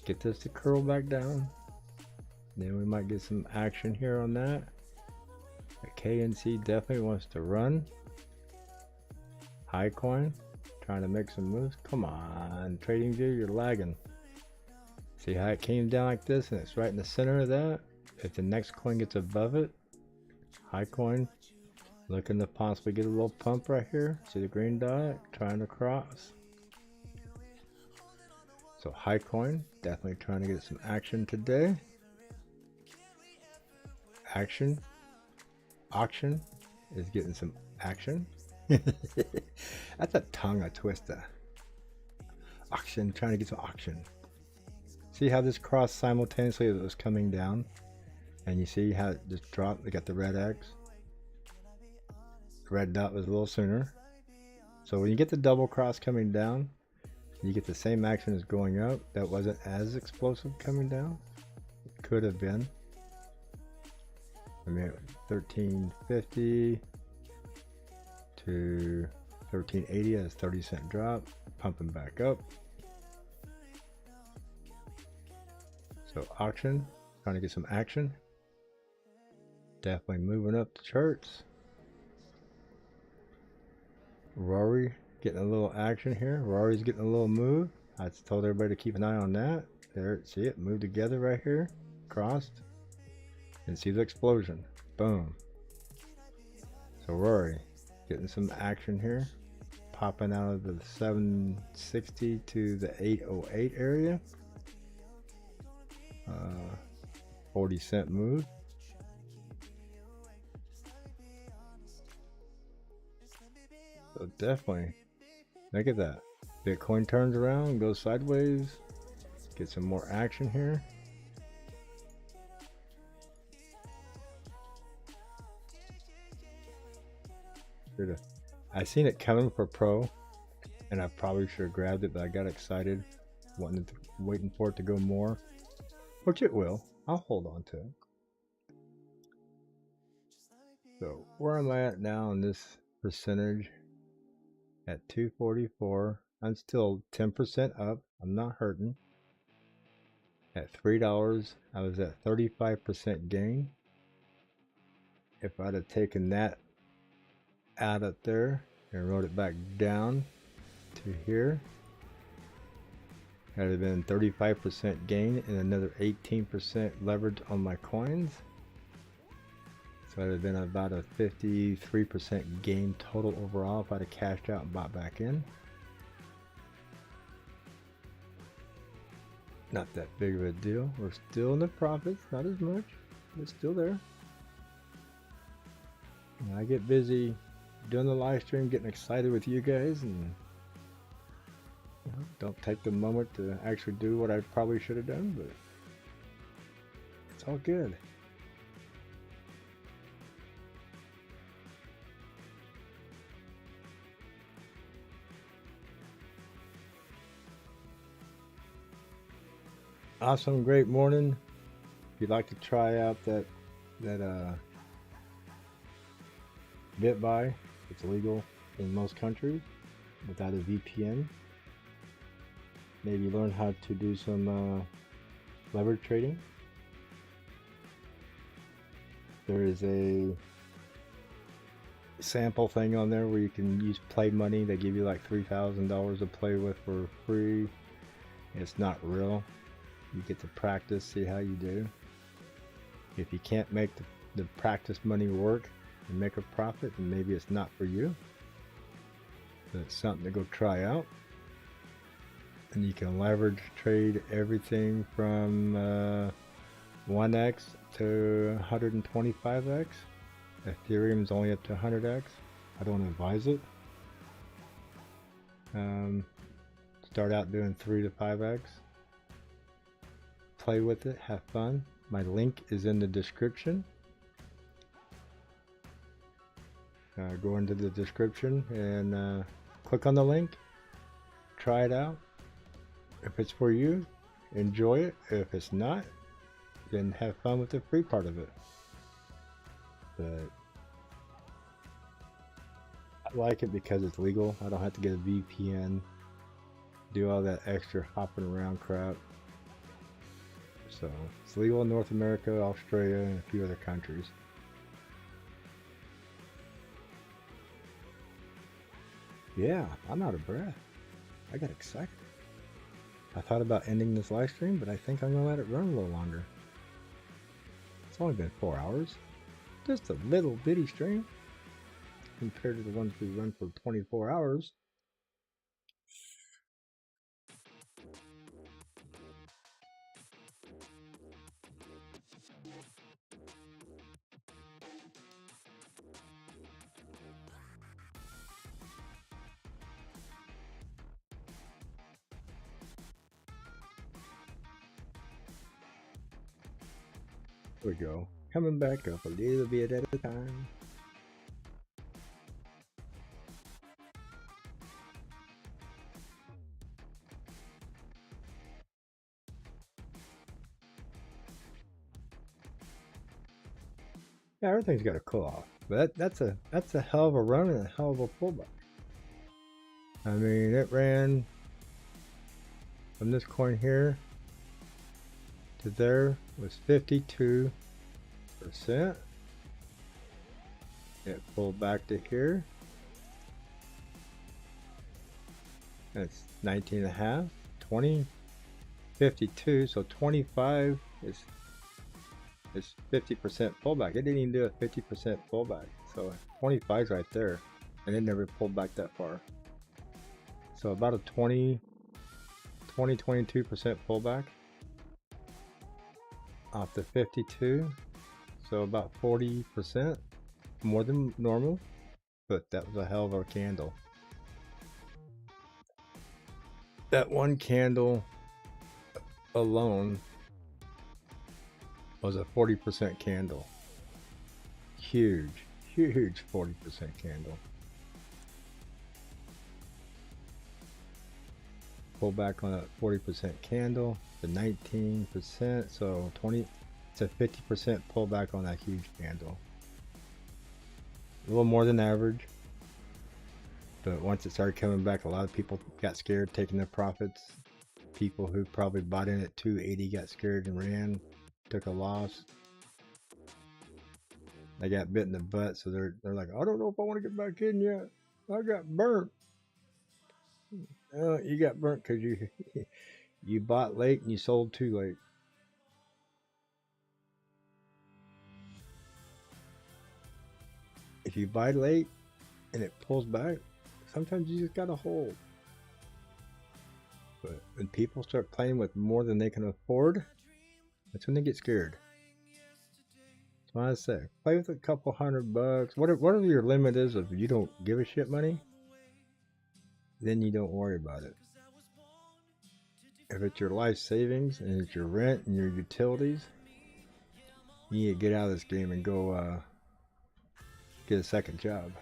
Get this to curl back down. Then we might get some action here on that. The KNC definitely wants to run. High coin, trying to make some moves. Come on, TradingView, you're lagging. See how it came down like this and it's right in the center of that? If the next coin gets above it, high coin, looking to possibly get a little pump right here. See the green dot, trying to cross. So high coin, definitely trying to get some action today. action. Auction is getting some action. That's a tongue twister. Auction, trying to get some auction. See how this crossed simultaneously as it was coming down? And you see how it just dropped? They got the red X. The red dot was a little sooner. So when you get the double cross coming down, you get the same action as going up. That wasn't as explosive coming down. It could have been. I mean, 1350 to 1380 as 30-cent drop, pumping back up. So auction, trying to get some action. Definitely moving up the charts. Rory getting a little action here. Rory's getting a little move. I told everybody to keep an eye on that. There, see it move together right here, crossed, and see the explosion. Boom. So Rory getting some action here, popping out of the 760 to the 808 area. 40-cent move. So definitely, look at that. Bitcoin turns around, goes sideways. Get some more action here. I seen it coming for pro, and I probably should have grabbed it, but I got excited, waiting for it to go more, which it will. I'll hold on to it. So where am I at now in this percentage? At 244. I'm still 10% up. I'm not hurting. At $3, I was at 35% gain. If I'd have taken that out up there and wrote it back down to here, that'd have been 35% gain and another 18% leverage on my coins. So it'd have been about a 53% gain total overall if I'd have cashed out and bought back in. Not that big of a deal. We're still in the profits, not as much, but still there. And I get busy doing the live stream, getting excited with you guys, and don't take the moment to actually do what I probably should have done, but it's all good. Awesome, great morning. If you'd like to try out that BitBuy, it's legal in most countries without a VPN. Maybe learn how to do some leverage trading. There is a sample thing on there where you can use play money. They give you like $3,000 to play with for free. It's not real. You get to practice, see how you do. If you can't make the practice money work and make a profit, then maybe it's not for you. But it's something to go try out. And you can leverage trade everything from 1x to 125x. Ethereum is only up to 100x. I don't advise it. Start out doing 3 to 5x. Play with it, have fun. My link is in the description. Go into the description and click on the link. Try it out. If it's for you, enjoy it. If it's not, then have fun with the free part of it. But I like it because it's legal. I don't have to get a VPN, do all that extra hopping around crap. So it's legal in North America, Australia, and a few other countries. Yeah, I'm out of breath. I got excited. I thought about ending this live stream, but I think I'm gonna let it run a little longer. It's only been 4 hours. Just a little bitty stream compared to the ones we run for 24 hours. There we go. Coming back up a little bit at a time. Yeah, everything's got to cool off. But that's a hell of a run and a hell of a pullback. I mean, it ran from this coin here to there was 52%. It pulled back to here. That's 19.5, 20, 52. So 25 is 50% pullback. It didn't even do a 50% pullback. So 25 is right there, and it never pulled back that far. So about a 22% pullback off the 52. So about 40%, more than normal, but that was a hell of a candle. That one candle alone was a 40% candle. Huge 40% candle. Pull back on that 40% candle to 19%, so 20. It's a 50% pullback on that huge candle. A little more than average, but once it started coming back, a lot of people got scared, taking their profits. People who probably bought in at 280 got scared and ran, took a loss. They got bit in the butt, so they're like, I don't know if I want to get back in yet. I got burnt. You got burnt because you bought late and you sold too late. If you buy late and it pulls back, sometimes you just gotta hold. But when people start playing with more than they can afford, that's when they get scared. That's what I say. Play with a couple $100. Whatever your limit is, if you don't give a shit money, then you don't worry about it. If it's your life savings and it's your rent and your utilities, you need to get out of this game and go get a second job.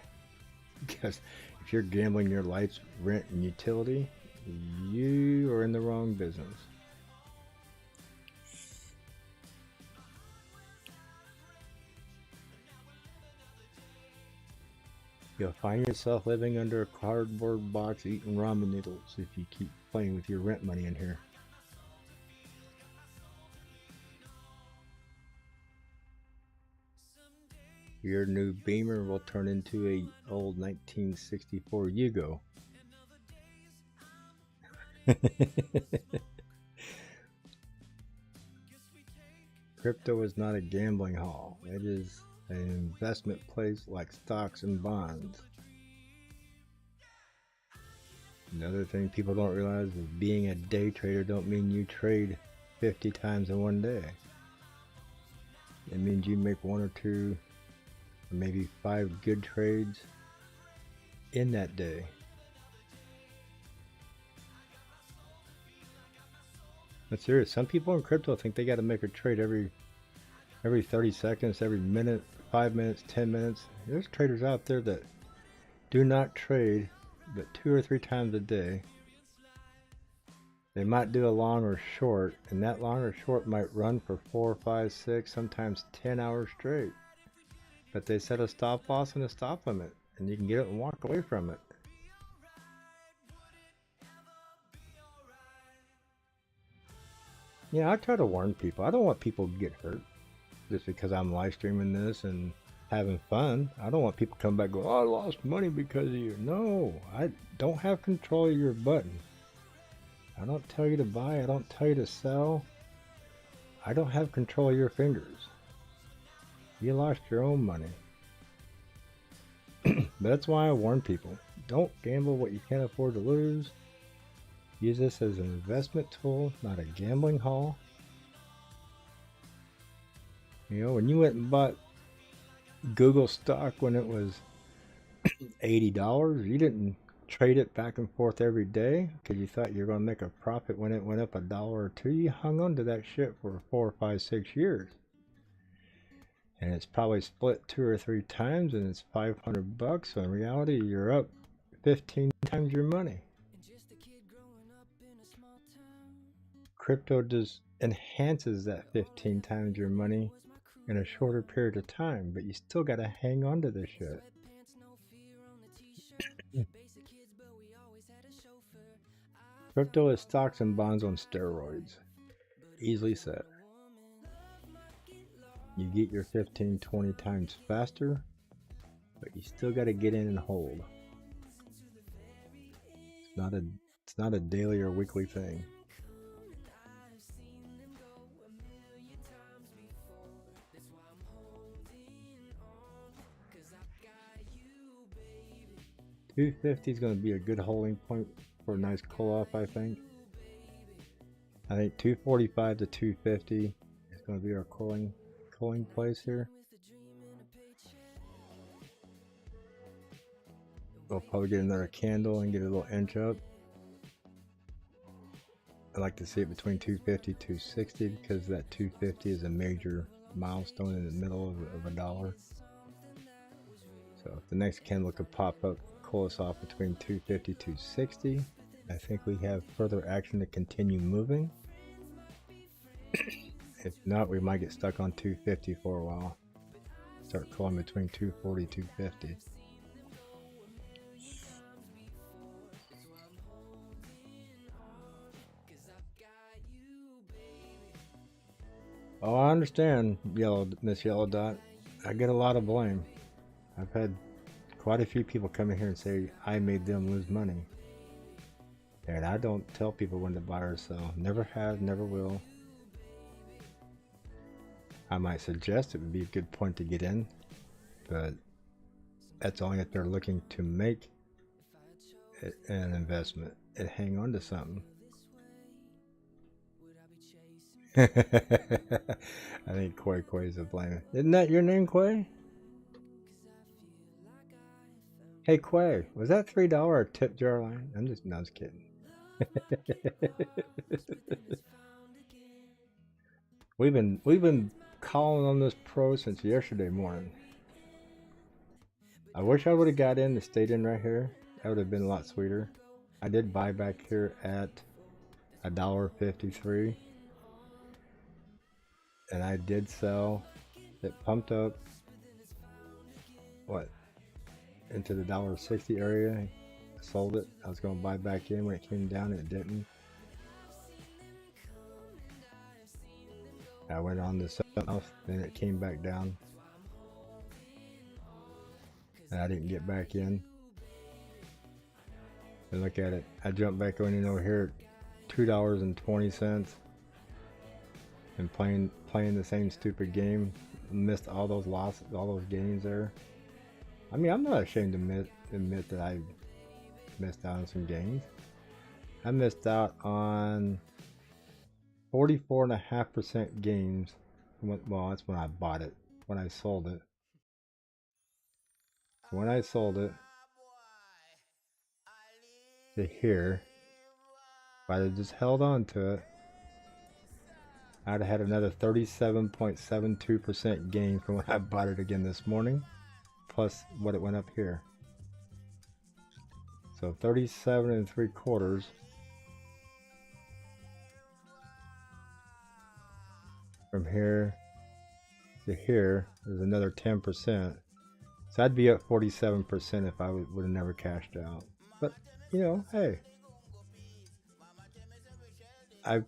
Because if you're gambling your life's rent and utility, you are in the wrong business. You'll find yourself living under a cardboard box eating ramen noodles if you keep playing with your rent money in here. Your new Beamer will turn into a old 1964 Yugo. Crypto is not a gambling hall. It is an investment place like stocks and bonds. Another thing people don't realize is being a day trader don't mean you trade 50 times in one day. It means you make 1 or 2 or maybe 5 good trades in that day. That's serious. Some people in crypto think they got to make a trade every 30 seconds, every minute, 5 minutes, 10 minutes. There's traders out there that do not trade but 2 or 3 times a day. They might do a long or short, and that long or short might run for 4, 5, 6, sometimes 10 hours straight. But they set a stop loss and a stop limit, and you can get it and walk away from it. Yeah, I try to warn people. I don't want people to get hurt just because I'm live streaming this and having fun. I don't want people to come back and go, oh, I lost money because of you. No, I don't have control of your button. I don't tell you to buy. I don't tell you to sell. I don't have control of your fingers. You lost your own money. But that's why I warn people. Don't gamble what you can't afford to lose. Use this as an investment tool, not a gambling hall. You know, when you went and bought Google stock when it was $80, you didn't trade it back and forth every day because you thought you were going to make a profit when it went up $1 or $2. You hung on to that shit for 4, 5, 6 years. And it's probably split 2 or 3 times and it's 500 bucks. So in reality, you're up 15 times your money. Crypto just enhances that 15 times your money in a shorter period of time, but you still got to hang on to this shit. Crypto is stocks and bonds on steroids. Easily said. You get your 15, 20 times faster, but you still got to get in and hold. It's not a daily or weekly thing. $250 is going to be a good holding point for a nice cool-off, I think. I think 245 to 250 is going to be our cooling place here. We'll probably get another candle and get a little inch up. I like to see it between 250 and 260 because that 250 is a major milestone in the middle of a dollar. So if the next candle could pop up, cool us off between 250 and 260, I think we have further action to continue moving. If not, we might get stuck on 250 for a while. Start calling between 240 and 250. Oh, I understand, Miss Yellow Dot. I get a lot of blame. I've had quite a few people come in here and say I made them lose money. And I don't tell people when to buy or sell. Never have, never will. I might suggest it would be a good point to get in, but that's only if they're looking to make an investment and hang on to something. I think Quay is to blame. Isn't that your name, Quay? Hey Quay, was that $3 tip jar line? I was kidding. We've been calling on this pro since yesterday morning. I wish I would have got in and stayed in right here. That would have been a lot sweeter. I did buy back here at $1.53. And I did sell. It pumped up into the $1.60 area. I sold it. I was going to buy back in when it came down and it didn't. I went on to something else, then it came back down. And I didn't get back in. And look at it. I jumped back on in over here at $2.20 and playing the same stupid game. Missed all those losses, all those gains there. I mean, I'm not ashamed to admit that I missed out on some gains. I missed out on 44.5% gains. Well, that's when I bought it. When I sold it. When I sold it to here, if I'd have just held on to it, I'd have had another 37.72% gain from when I bought it again this morning, plus what it went up here. So 37 3/4. From here to here is another 10%. So I'd be up 47% if I would have never cashed out. But, you know, hey. I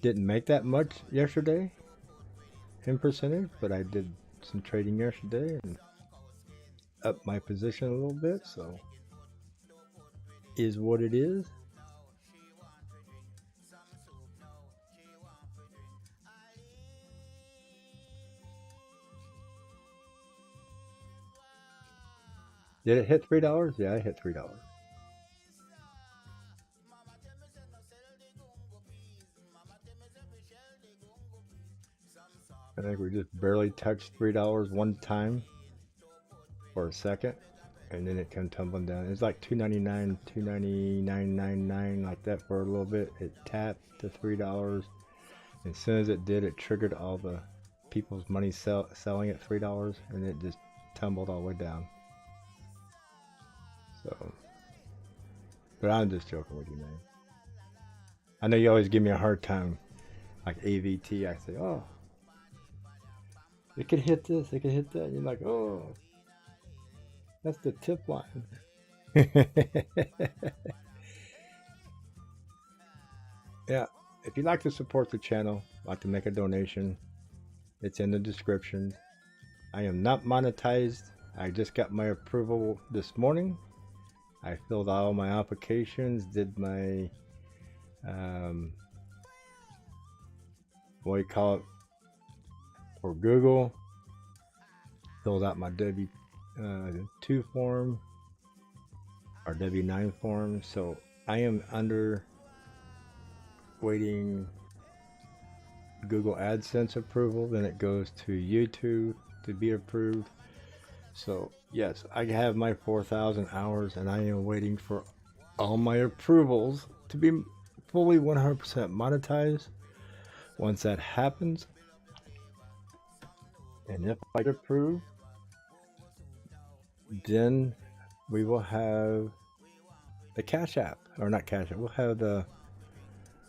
didn't make that much yesterday in percentage, but I did some trading yesterday and up my position a little bit, so is what it is. Did it hit $3? Yeah, it hit $3. I think we just barely touched $3 one time for a second, and then it came tumbling down. It's like $2.99, $2.99.99, like that for a little bit. It tapped to $3. As soon as it did, it triggered all the people's money selling at $3, and it just tumbled all the way down. So, but I'm just joking with you, man. I know you always give me a hard time, like AVT. I say, oh, it could hit this, it could hit that. You're like, oh, that's the tip line. Yeah, if you'd like to support the channel, like to make a donation, it's in the description. I am not monetized. I just got my approval this morning. I filled out all my applications, did my what do you call it, for Google, filled out my W2 form or W9 form. So I am under waiting Google AdSense approval, then it goes to YouTube to be approved. So yes, I have my 4,000 hours and I am waiting for all my approvals to be fully 100% monetized. Once that happens, and if I get approved, then we will have the Cash App, or not Cash App, we'll have the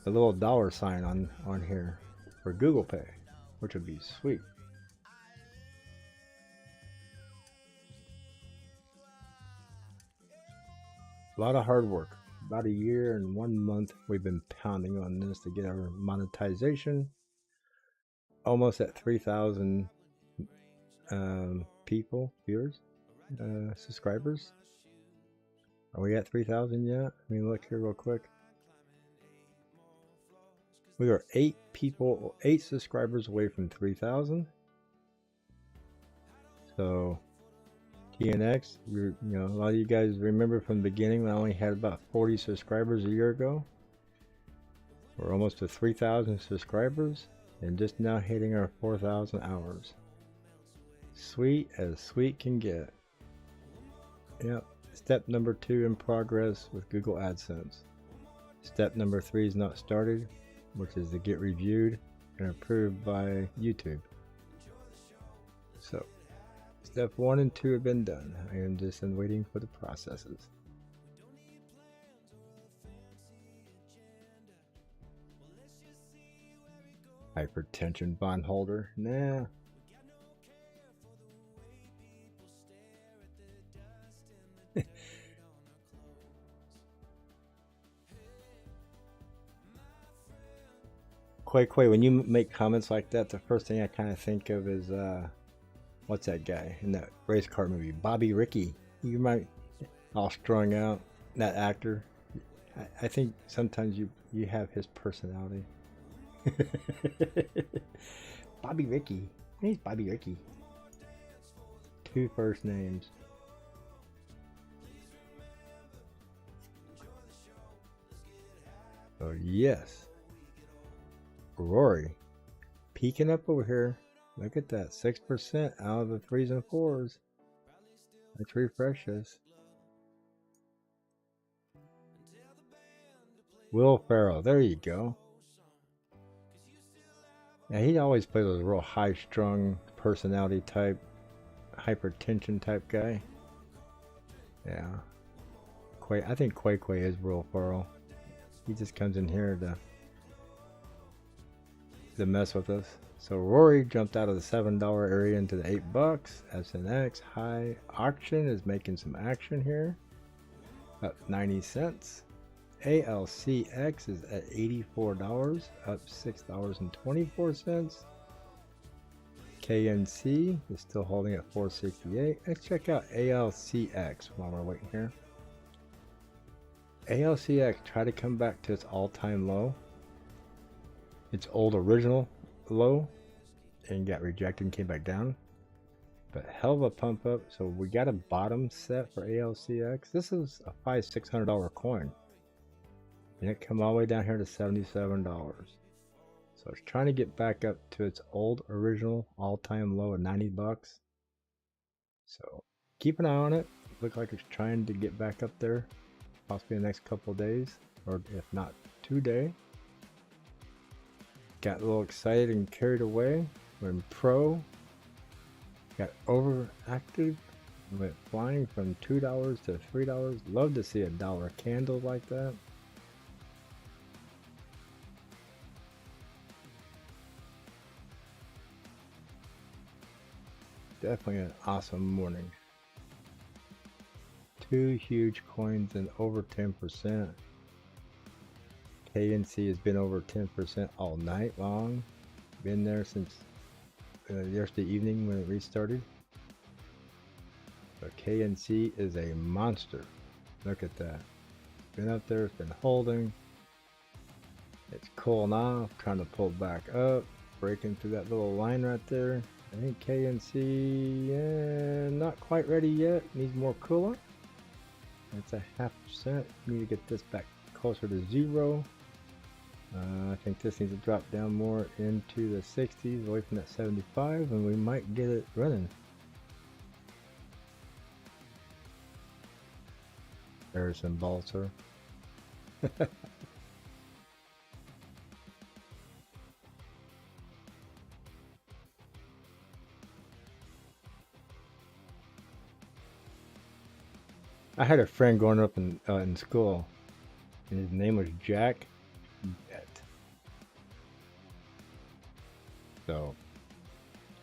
little dollar sign on here for Google Pay, which would be sweet. A lot of hard work. About a year and 1 month we've been pounding on this to get our monetization. Almost at 3,000 viewers, subscribers. Are we at 3,000 yet? Let me look here real quick. We are 8 subscribers away from 3,000. So TNX, you know, a lot of you guys remember from the beginning, I only had about 40 subscribers a year ago. We're almost to 3,000 subscribers and just now hitting our 4,000 hours. Sweet as sweet can get. Yep. Step number 2 in progress with Google AdSense. Step number 3 is not started, which is to get reviewed and approved by YouTube. So step 1 and 2 have been done. I am just waiting for the processes. Hypertension bondholder? Nah. Quay, when you make comments like that, the first thing I kind of think of is what's that guy in that race car movie? Bobby Ricky. You might all strung out. That actor. I think sometimes you have his personality. Bobby Ricky. He's Bobby Ricky. 2 first names. Oh yes. Rory. Peeking up over here. Look at that, 6% out of the 3s and 4s. Let's refresh this. Will Ferrell, there you go. Yeah, he always plays a real high-strung personality type, hypertension type guy. Yeah. I think Quay is Will Ferrell. He just comes in here to mess with us. So Rory jumped out of the $7 area into the $8. SNX high auction is making some action here, up 90 cents. ALCX is at $84, up $6.24. KNC is still holding at 468. Let's check out ALCX while we're waiting here. ALCX tried to come back to its all-time low, its old original low, and got rejected and came back down. But hell of a pump up. So we got a bottom set for ALCX. This is a $600 coin, and it come all the way down here to $77. So it's trying to get back up to its old original all-time low of $90. So keep an eye on it. Look like it's trying to get back up there, possibly in the next couple of days, or if not today. Got a little excited and carried away when Pro got overactive, went flying from $2 to $3. Love to see a dollar candle like that. Definitely an awesome morning. Two huge coins and over 10%. KNC has been over 10% all night long. Been there since yesterday evening when it restarted. But KNC is a monster. Look at that. Been up there, it's been holding. It's cooling off, trying to pull back up, breaking through that little line right there. I think KNC, not quite ready yet. Needs more coolant. It's a 0.5%. Need to get this back closer to 0. I think this needs to drop down more into the 60s, away from that 75, and we might get it running. Harrison Balser. I had a friend growing up in school, and his name was Jack. So,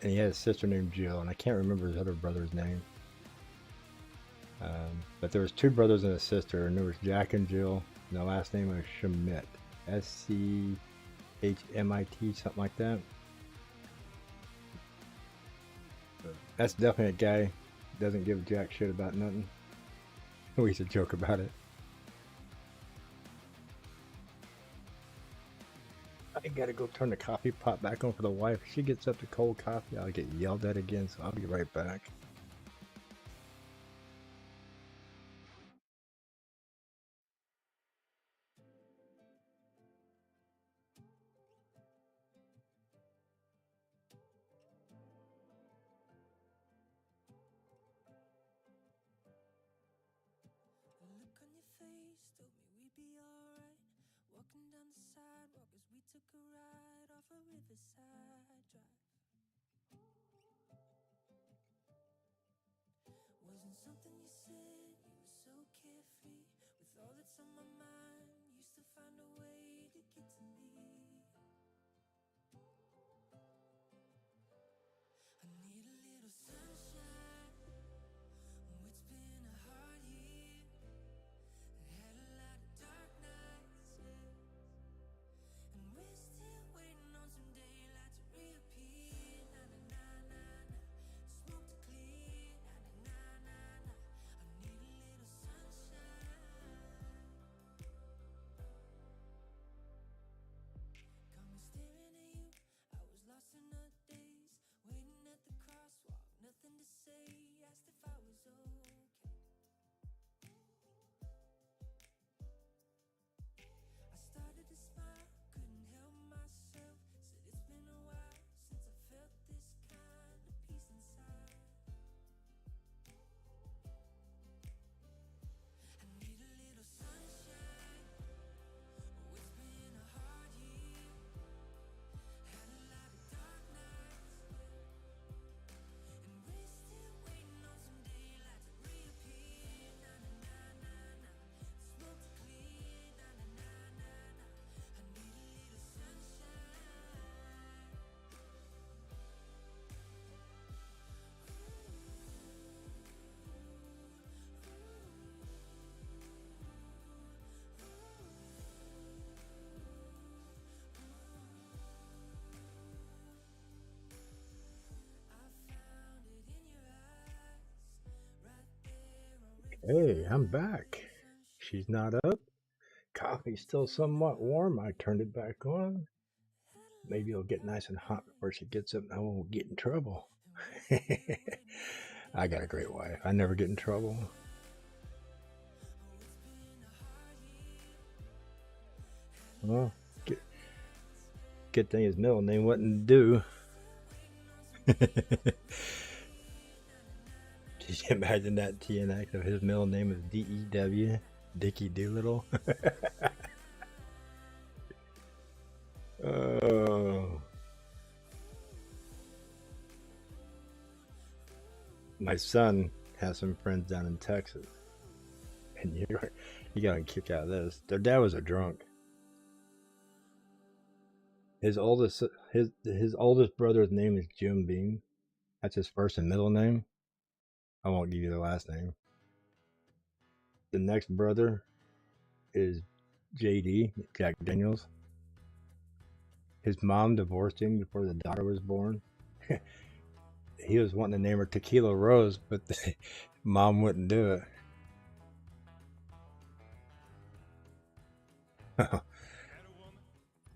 and he had a sister named Jill, and I can't remember his other brother's name. But there was 2 brothers and a sister, and there was Jack and Jill, and the last name was Schmidt, SCHMIT, something like that. That's definitely a guy doesn't give jack shit about nothing. We used to joke about it. I gotta go turn the coffee pot back on for the wife. If she gets up to cold coffee, I'll get yelled at again, so I'll be right back. Wasn't something you said, you were so carefree. With all that's on my mind, used to find a way to get to me. I need a little sunshine. Oh, it's been a hard year. Had a lot of dark nights, yeah. And we're still waiting on some daylight to reappear. Na na na na na. Smoke to clear. Na na na na na. I need a little sunshine. Got me staring at you. I was lost in the daze, waiting at the crosswalk, nothing to say. Asked if I was okay. I started to smile, couldn't help myself. Said it's been a while since I felt this kind of peace inside. I need a little sunshine. Oh, it's been a hard year. Had a lot of dark nights, yeah. And we're still waiting on some daylight to reappear. Na na na na na. Smoke to clear. Na na na na na. I need a little sunshine. Hey, I'm back. She's not up. Coffee's still somewhat warm. I turned it back on. Maybe it'll get nice and hot before she gets up and I won't get in trouble. I got a great wife. I never get in trouble. Well, good thing his middle name wasn't Do. Did you imagine that TNX if his middle name is D-E-W? Dickie Doolittle? Oh. My son has some friends down in Texas, and you got a kick out of this. Their dad was a drunk. His oldest brother's name is Jim Beam. That's his first and middle name. I won't give you the last name. The next brother is JD, Jack Daniels. His mom divorced him before the daughter was born. He was wanting to name her Tequila Rose, but the mom wouldn't do it.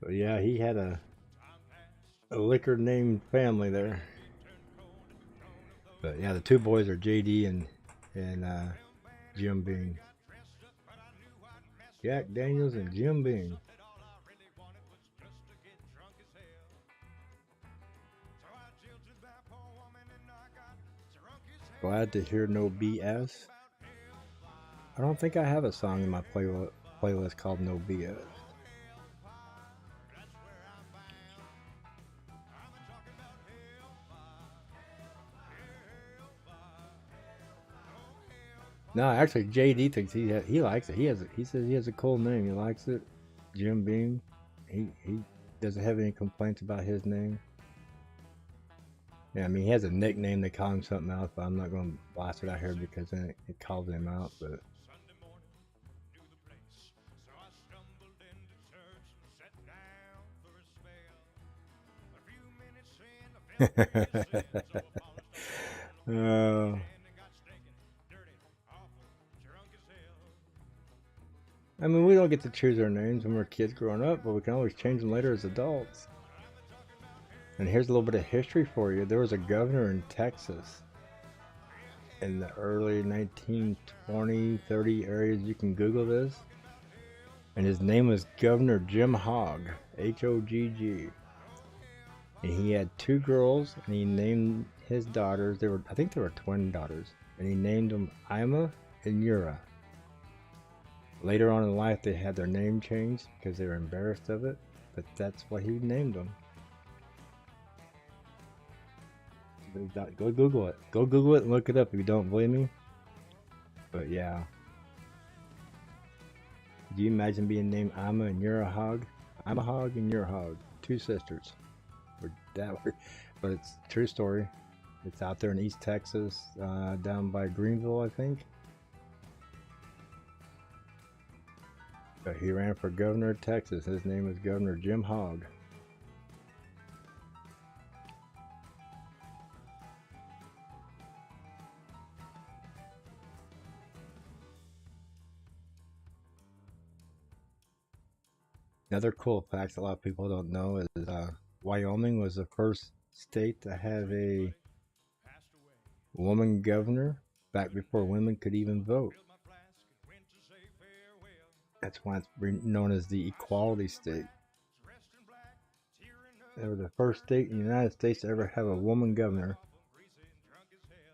So yeah, he had a liquor named family there. But yeah, the two boys are JD and Jim Beam. Jack Daniels and Jim Beam. Glad to hear No BS. I don't think I have a song in my playlist called No BS. No, actually, JD thinks he likes it. He says he has a cool name. He likes it. Jim Beam. He doesn't have any complaints about his name. Yeah, I mean, he has a nickname. They call him something else, but I'm not going to blast it out here because then it calls him out. But I mean, we don't get to choose our names when we're kids growing up, but we can always change them later as adults. And here's a little bit of history for you. There was a governor in Texas in the early 1920, 30 areas. You can Google this. And his name was Governor Jim Hogg, H-O-G-G. And he had two girls, and he named his daughters. I think they were twin daughters. And he named them Ima and Yura. Later on in life, they had their name changed because they were embarrassed of it, but that's what he named them. Go Google it. Go Google it and look it up if you don't believe me. But yeah. Do you imagine being named Ima and Yura Hogg? Ima Hogg and Yura Hogg, two sisters. But it's a true story. It's out there in East Texas, down by Greenville, I think. But he ran for governor of Texas. His name was Governor Jim Hogg. Another cool fact a lot of people don't know is Wyoming was the first state to have a woman governor back before women could even vote. That's why it's known as the Equality State. They were the first state in the United States to ever have a woman governor,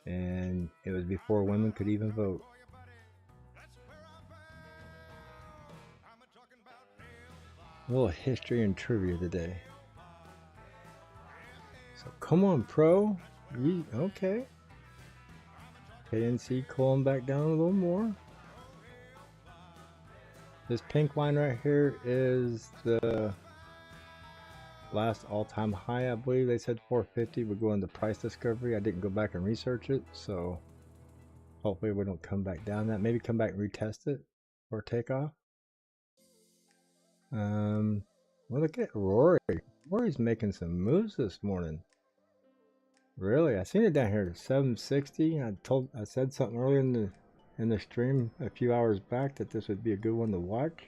and it was before women could even vote. A little history and trivia today. So come on, pro. Okay. KNC cooling back down a little more. This pink line right here is the last all-time high. I believe they said 450. We're going to price discovery. I didn't go back and research it, so hopefully we don't come back down that. Maybe come back and retest it for takeoff. Well, look at Rory. Rory's making some moves this morning. Really, I seen it down here at 760. I said something earlier in the stream a few hours back that this would be a good one to watch.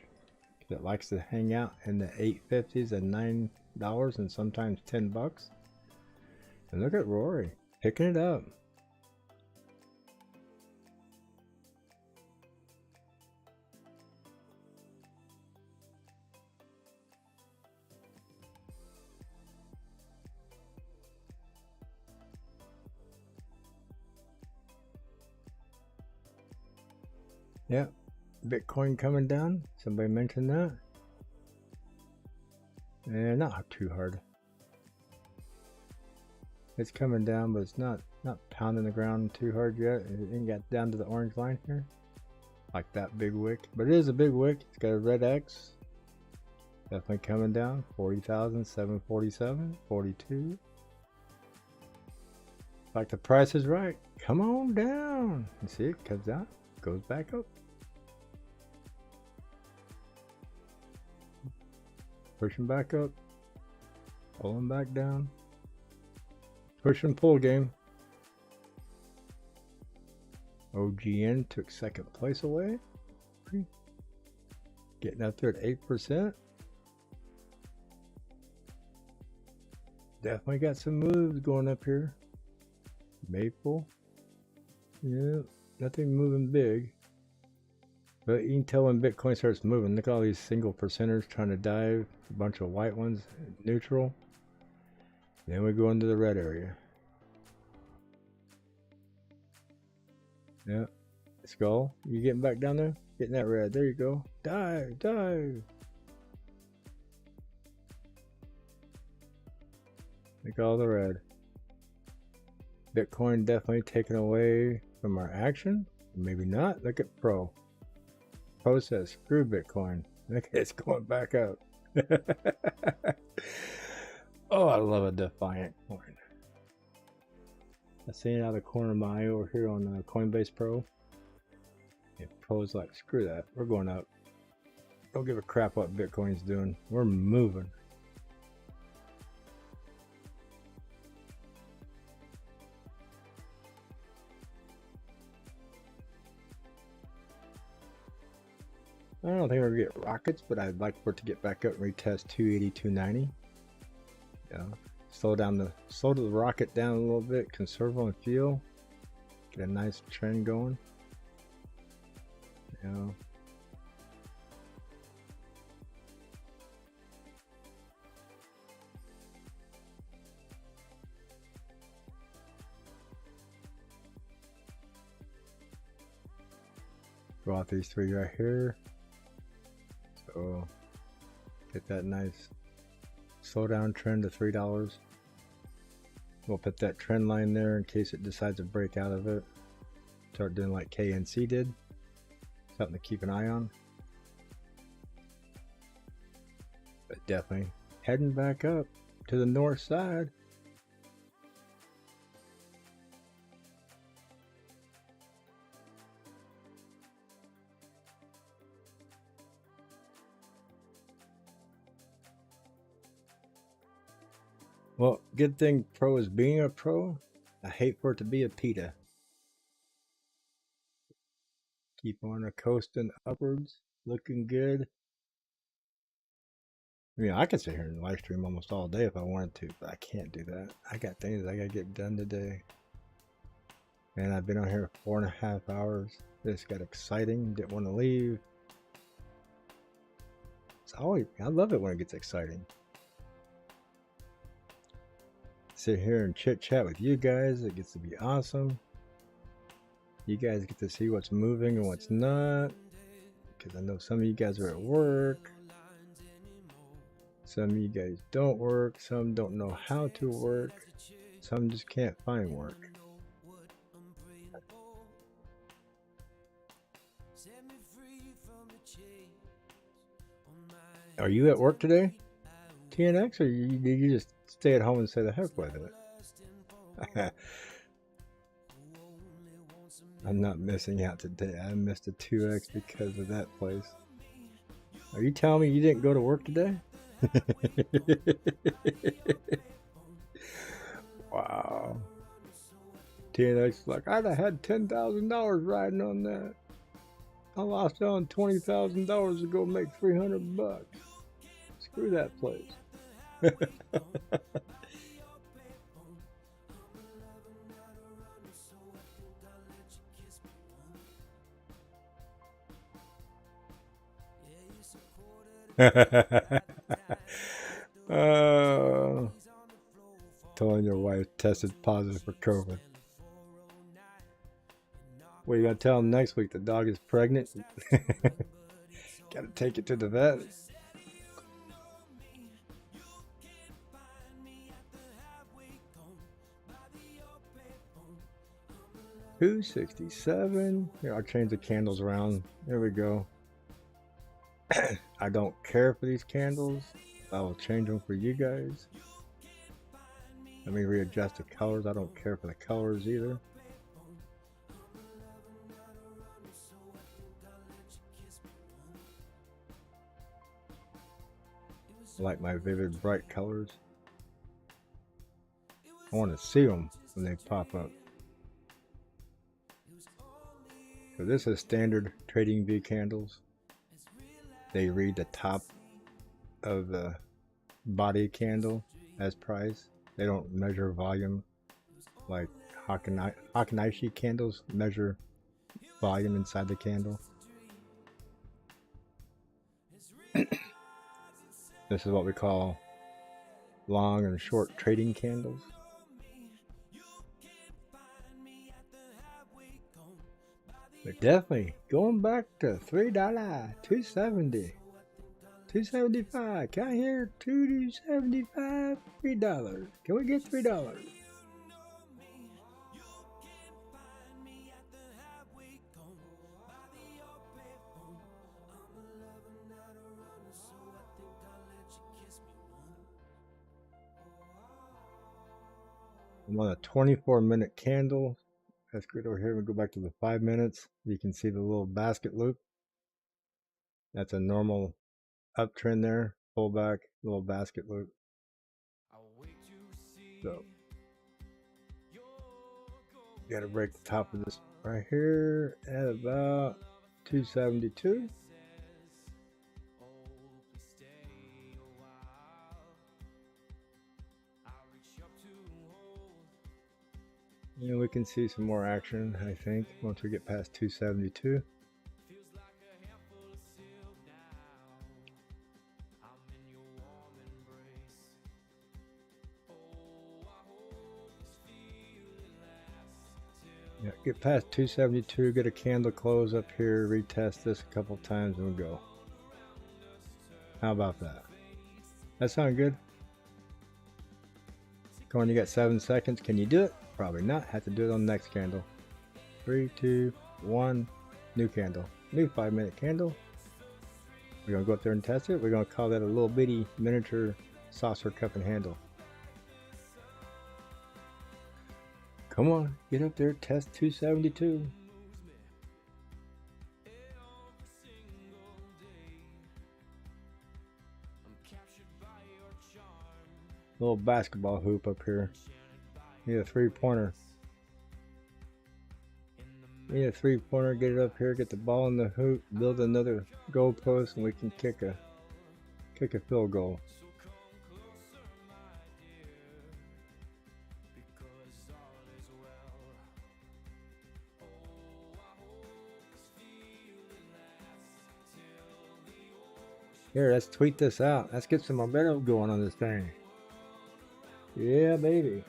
It likes to hang out in the 850s and $9 and sometimes $10. And look at Rory picking it up. Yep, Bitcoin coming down. Somebody mentioned that. And not too hard. It's coming down, but it's not pounding the ground too hard yet. It ain't got down to the orange line here, like that big wick. But it is a big wick. It's got a red X. Definitely coming down. 40,000, 747, 42. Like the price is right. Come on down. You see it comes down, goes back up. Pushing back up, pulling back down. Push and pull game. OGN took second place away. Getting up there at 8%. Definitely got some moves going up here. Maple. Yeah, nothing moving big. But you can tell when Bitcoin starts moving. Look at all these single percenters trying to dive. A bunch of white ones, neutral. Then we go into the red area. Yeah. Skull, you getting back down there? Getting that red. There you go. Dive, dive. Look at all the red. Bitcoin definitely taken away from our action. Maybe not. Look at Pro. Pro says screw Bitcoin. Look, it's going back up. Oh, I love a defiant coin. I see it out of the corner of my eye over here on CoinBase Pro. Yeah, Pro's like, screw that. We're going up. Don't give a crap what Bitcoin's doing. We're moving. I don't think we're gonna get rockets, but I'd like for it to get back up and retest 280, 290. Yeah. Slow the rocket down a little bit, conserve on fuel, get a nice trend going. Yeah. Go out these three right here. So get that nice slow down trend to $3. We'll put that trend line there in case it decides to break out of it. Start doing like KNC did. Something to keep an eye on. But definitely heading back up to the north side. Well, good thing Pro is being a Pro. I hate for it to be a PETA. Keep on coasting upwards, looking good. I mean, I could sit here and live stream almost all day if I wanted to, but I can't do that. I got things I gotta get done today. And I've been on here 4.5 hours. This got exciting, didn't want to leave. It's always, I love it when it gets exciting. Sit here and chit chat with you guys. It gets to be awesome. You guys get to see what's moving and what's not, because I know some of you guys are at work. Some of you guys don't work. Some don't know how to work. Some just can't find work. Are you at work today, TNX, or did you just stay at home and say the heck with it? I'm not missing out today. I missed a 2x because of that place. Are you telling me you didn't go to work today? Wow. TNX is like, I'd have had $10,000 riding on that. I lost on $20,000 to go make 300 bucks. Screw that place. Telling your wife tested positive for COVID. What are you gonna tell him next week? The dog is pregnant. Gotta take it to the vet. 267. Here, I'll change the candles around. There we go. I don't care for these candles. I will change them for you guys. Let me readjust the colors. I don't care for the colors either. I like my vivid bright colors. I want to see them when they pop up. So this is standard TradingView candles. They read the top of the body candle as price. They don't measure volume like Hakanaishi candles measure volume inside the candle. This is what we call long and short trading candles. But definitely going back to $3, $2.70, $2.75. Can I hear $2.75? $3. Can we get $3? I'm on a 24-minute candle. That's good over here. We go back to the 5 minutes. You can see the little basket loop. That's a normal uptrend there. Pullback, little basket loop. So, got to break the top of this right here at about 272. And we can see some more action, I think, once we get past 272. Yeah, get past 272, get a candle close up here, retest this a couple times, and we'll go. How about that? That sound good? Come on, you got 7 seconds. Can you do it? Probably not. Have to do it on the next candle. 3, 2, 1. New candle. New 5-minute candle. We're going to go up there and test it. We're going to call that a little bitty miniature saucer cup and handle. Come on, get up there, test 272. Little basketball hoop up here. Need a 3-pointer. Need a 3-pointer, get it up here, get the ball in the hoop, build another goal post, and we can kick a field goal. Here, let's tweet this out. Let's get some momentum going on this thing. Yeah, baby.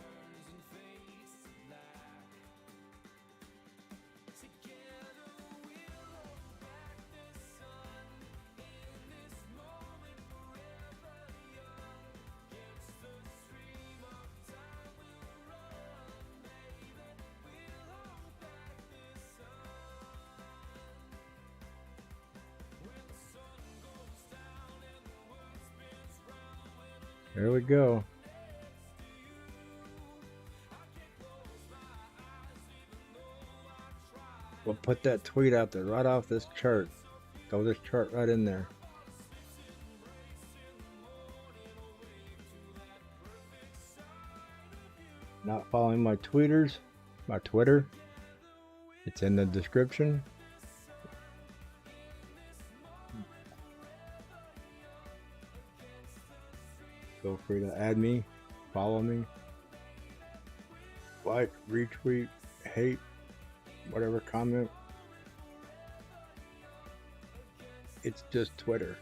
There we go. We'll put that tweet out there right off this chart. Throw this chart right in there. Not following my tweeters, my Twitter, it's in the description. Feel free to add me, follow me, like, retweet, hate, whatever, comment. It's just Twitter.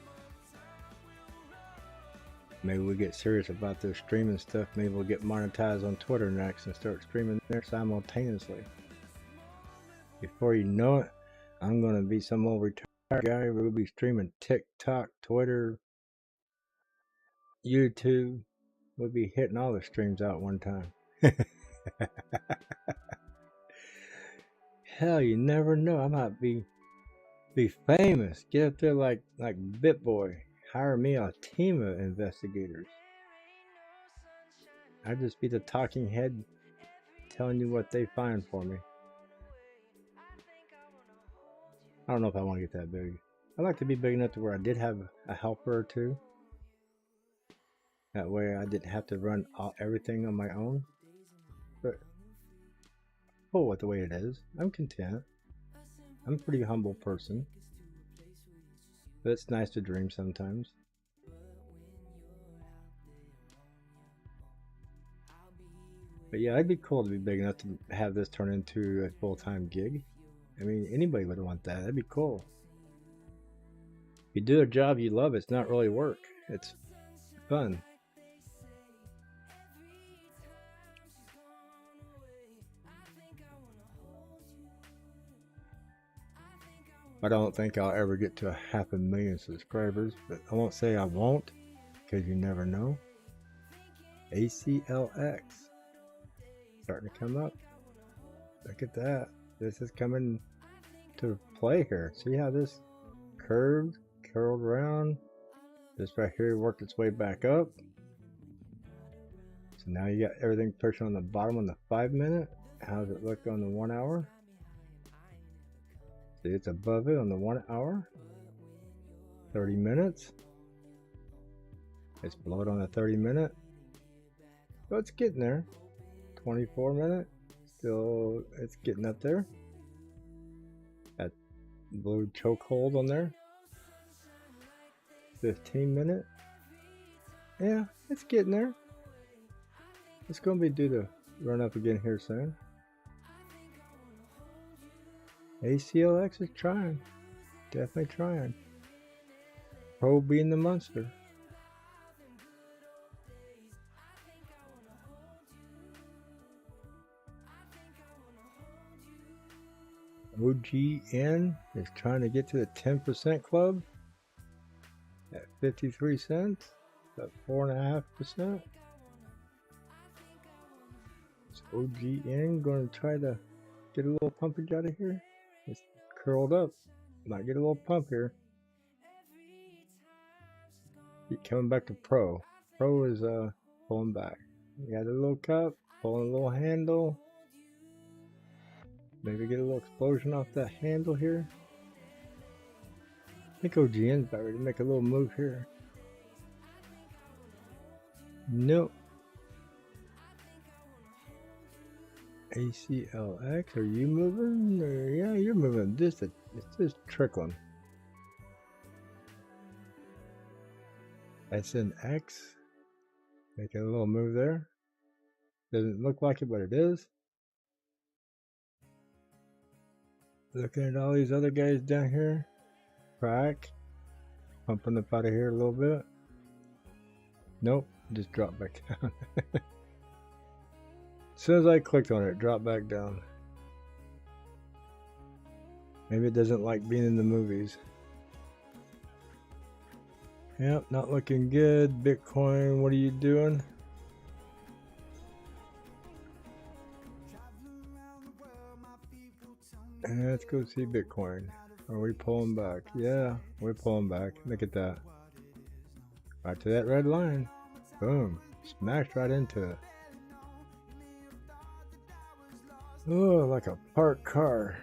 Maybe we get serious about this streaming stuff. Maybe we'll get monetized on Twitter next and start streaming there simultaneously. Before you know it, I'm going to be some old retired guy. We'll be streaming TikTok, Twitter, YouTube. We'll be hitting all the streams out one time. Hell, you never know. I might be famous. Get up there like BitBoy. Hire me a team of investigators. I'd just be the talking head telling you what they find for me. I don't know if I want to get that big. I'd like to be big enough to where I did have a helper or two. That way I didn't have to run everything on my own. But with the way it is, I'm content. I'm a pretty humble person. But it's nice to dream sometimes. But yeah, it'd be cool to be big enough to have this turn into a full-time gig. I mean, anybody would want that. That'd be cool. If you do a job you love, it's not really work. It's fun. I don't think I'll ever get to 500,000 subscribers, but I won't say I won't, because you never know. ACLX starting to come up. Look at that. This is coming to play here. See how this curved, curled around? This right here worked its way back up. So now you got everything pushing on the bottom on the 5 minute. How does it look on the 1 hour? See, it's above it on the 1 hour. 30 minutes. It's below it on the 30 minute. So it's getting there. 24 minute. Still, it's getting up there. That blue chokehold on there. 15 minute. Yeah, it's getting there. It's going to be due to run up again here soon. ACLX is trying. Definitely trying. Pro being the monster. OGN is trying to get to the 10% club at 53 cents. That's 4.5%. Is OGN going to try to get a little pumpage out of here? It's curled up. Might get a little pump here. Keep coming back to Pro. Pro is pulling back. You got a little cup, pulling a little handle. Maybe get a little explosion off that handle here. I think OGN's about ready to make a little move here. Nope. ACLX, are you moving? Yeah, you're moving. It's just trickling. SNX, making a little move there. Doesn't look like it, but it is. Looking at all these other guys down here. Crack. Pumping up out of here a little bit. Nope, just dropped back down. As soon as I clicked on it, it dropped back down. Maybe it doesn't like being in the movies. Yep, not looking good. Bitcoin, what are you doing? Let's go see Bitcoin. Are we pulling back? Yeah, we're pulling back. Look at that. Right to that red line. Boom. Smashed right into it. Oh, like a parked car.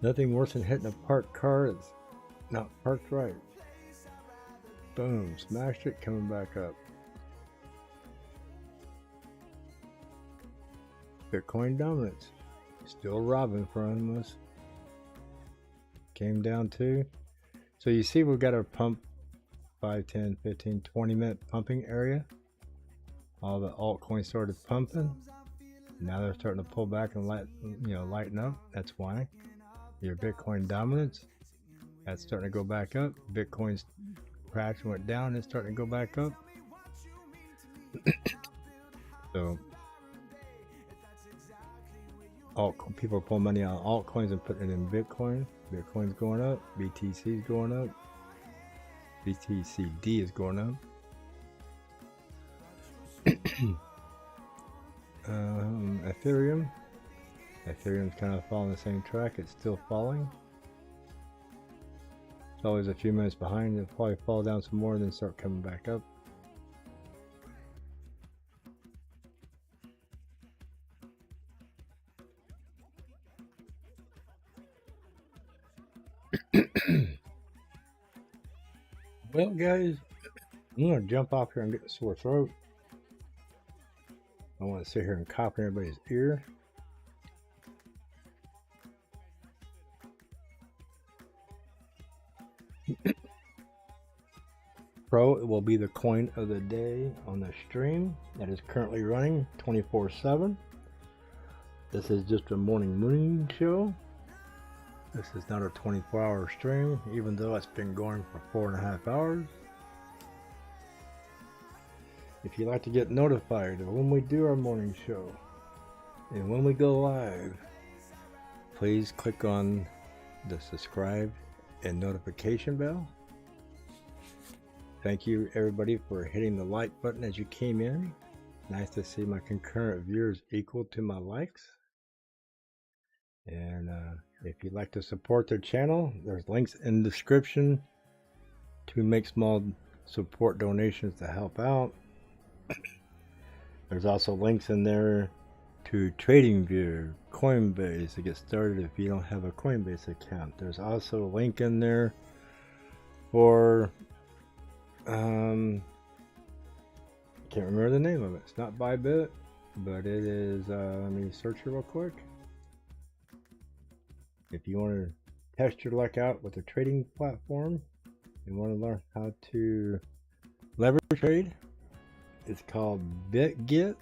Nothing worse than hitting a parked car that's not parked right. Boom, smashed it, coming back up. Bitcoin dominance. Still robbing from us. Came down to. So you see we've got our pump 5, 10, 15, 20 minute pumping area. All the altcoins started pumping. Now they're starting to pull back and lighten up. That's why. Your Bitcoin dominance. That's starting to go back up. Bitcoin's crashed and went down. It's starting to go back up. So people are pulling money out of altcoins and putting it in Bitcoin. Bitcoin's going up. BTC's going up. BTCD is going up. Ethereum's kind of following the same track. It's still falling. It's always a few minutes behind. It'll probably fall down some more and then start coming back up. Well, guys, I'm going to jump off here and get the sore throat. I want to sit here and cough in everybody's ear. Pro will be the coin of the day on the stream that is currently running 24/7. This is just a morning show. This is not a 24-hour stream, even though it's been going for 4.5 hours. If you'd like to get notified of when we do our morning show and when we go live, please click on the subscribe and notification bell. Thank you everybody for hitting the like button as you came in. Nice to see my concurrent viewers equal to my likes. And if you'd like to support their channel, there's links in the description to make small support donations to help out. There's also links in there to TradingView, CoinBase to get started if you don't have a CoinBase account. There's also a link in there for can't remember the name of it. It's not Bybit, but it is let me search it real quick. If you want to test your luck out with a trading platform and want to learn how to leverage trade, it's called BitGet.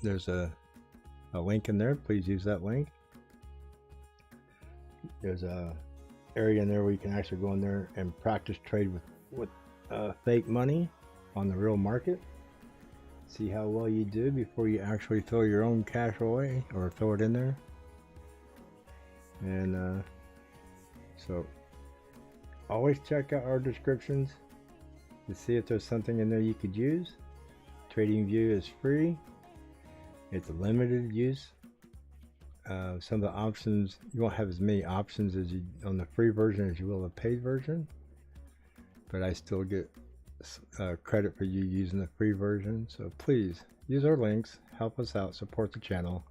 There's a link in there. Please use that link. There's a area in there where you can actually go in there and practice trade with fake money on the real market. See how well you do before you actually throw your own cash away or throw it in there. And so always check out our descriptions to see if there's something in there you could use. TradingView is free. It's a limited use. Some of the options, you won't have as many options as you on the free version as you will the paid version, but I still get credit for you using the free version. So please use our links, help us out, support the channel.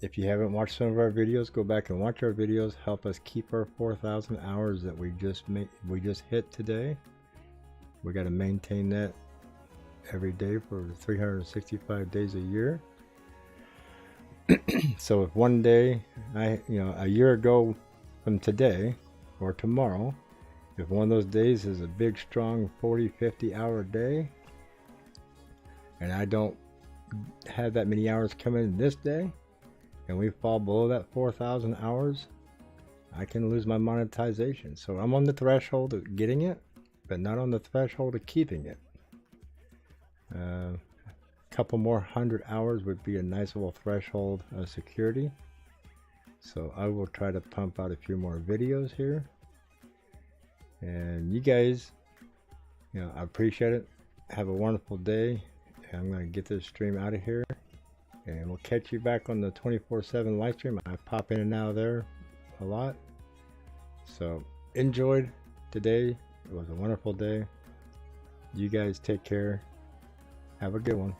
If you haven't watched some of our videos, go back and watch our videos. Help us keep our 4,000 hours that we just hit today. We got to maintain that every day for 365 days a year. So if one day, a year ago from today or tomorrow, if one of those days is a big strong 40-50 hour day and I don't have that many hours coming in this day and we fall below that 4,000 hours, I can lose my monetization. So I'm on the threshold of getting it, but not on the threshold of keeping it. A couple more 100 hours would be a nice little threshold of security. So I will try to pump out a few more videos here. And you guys, I appreciate it. Have a wonderful day. I'm going to get this stream out of here. And we'll catch you back on the 24/7 live stream. I pop in and out of there a lot. So enjoyed today. It was a wonderful day. You guys take care. Have a good one.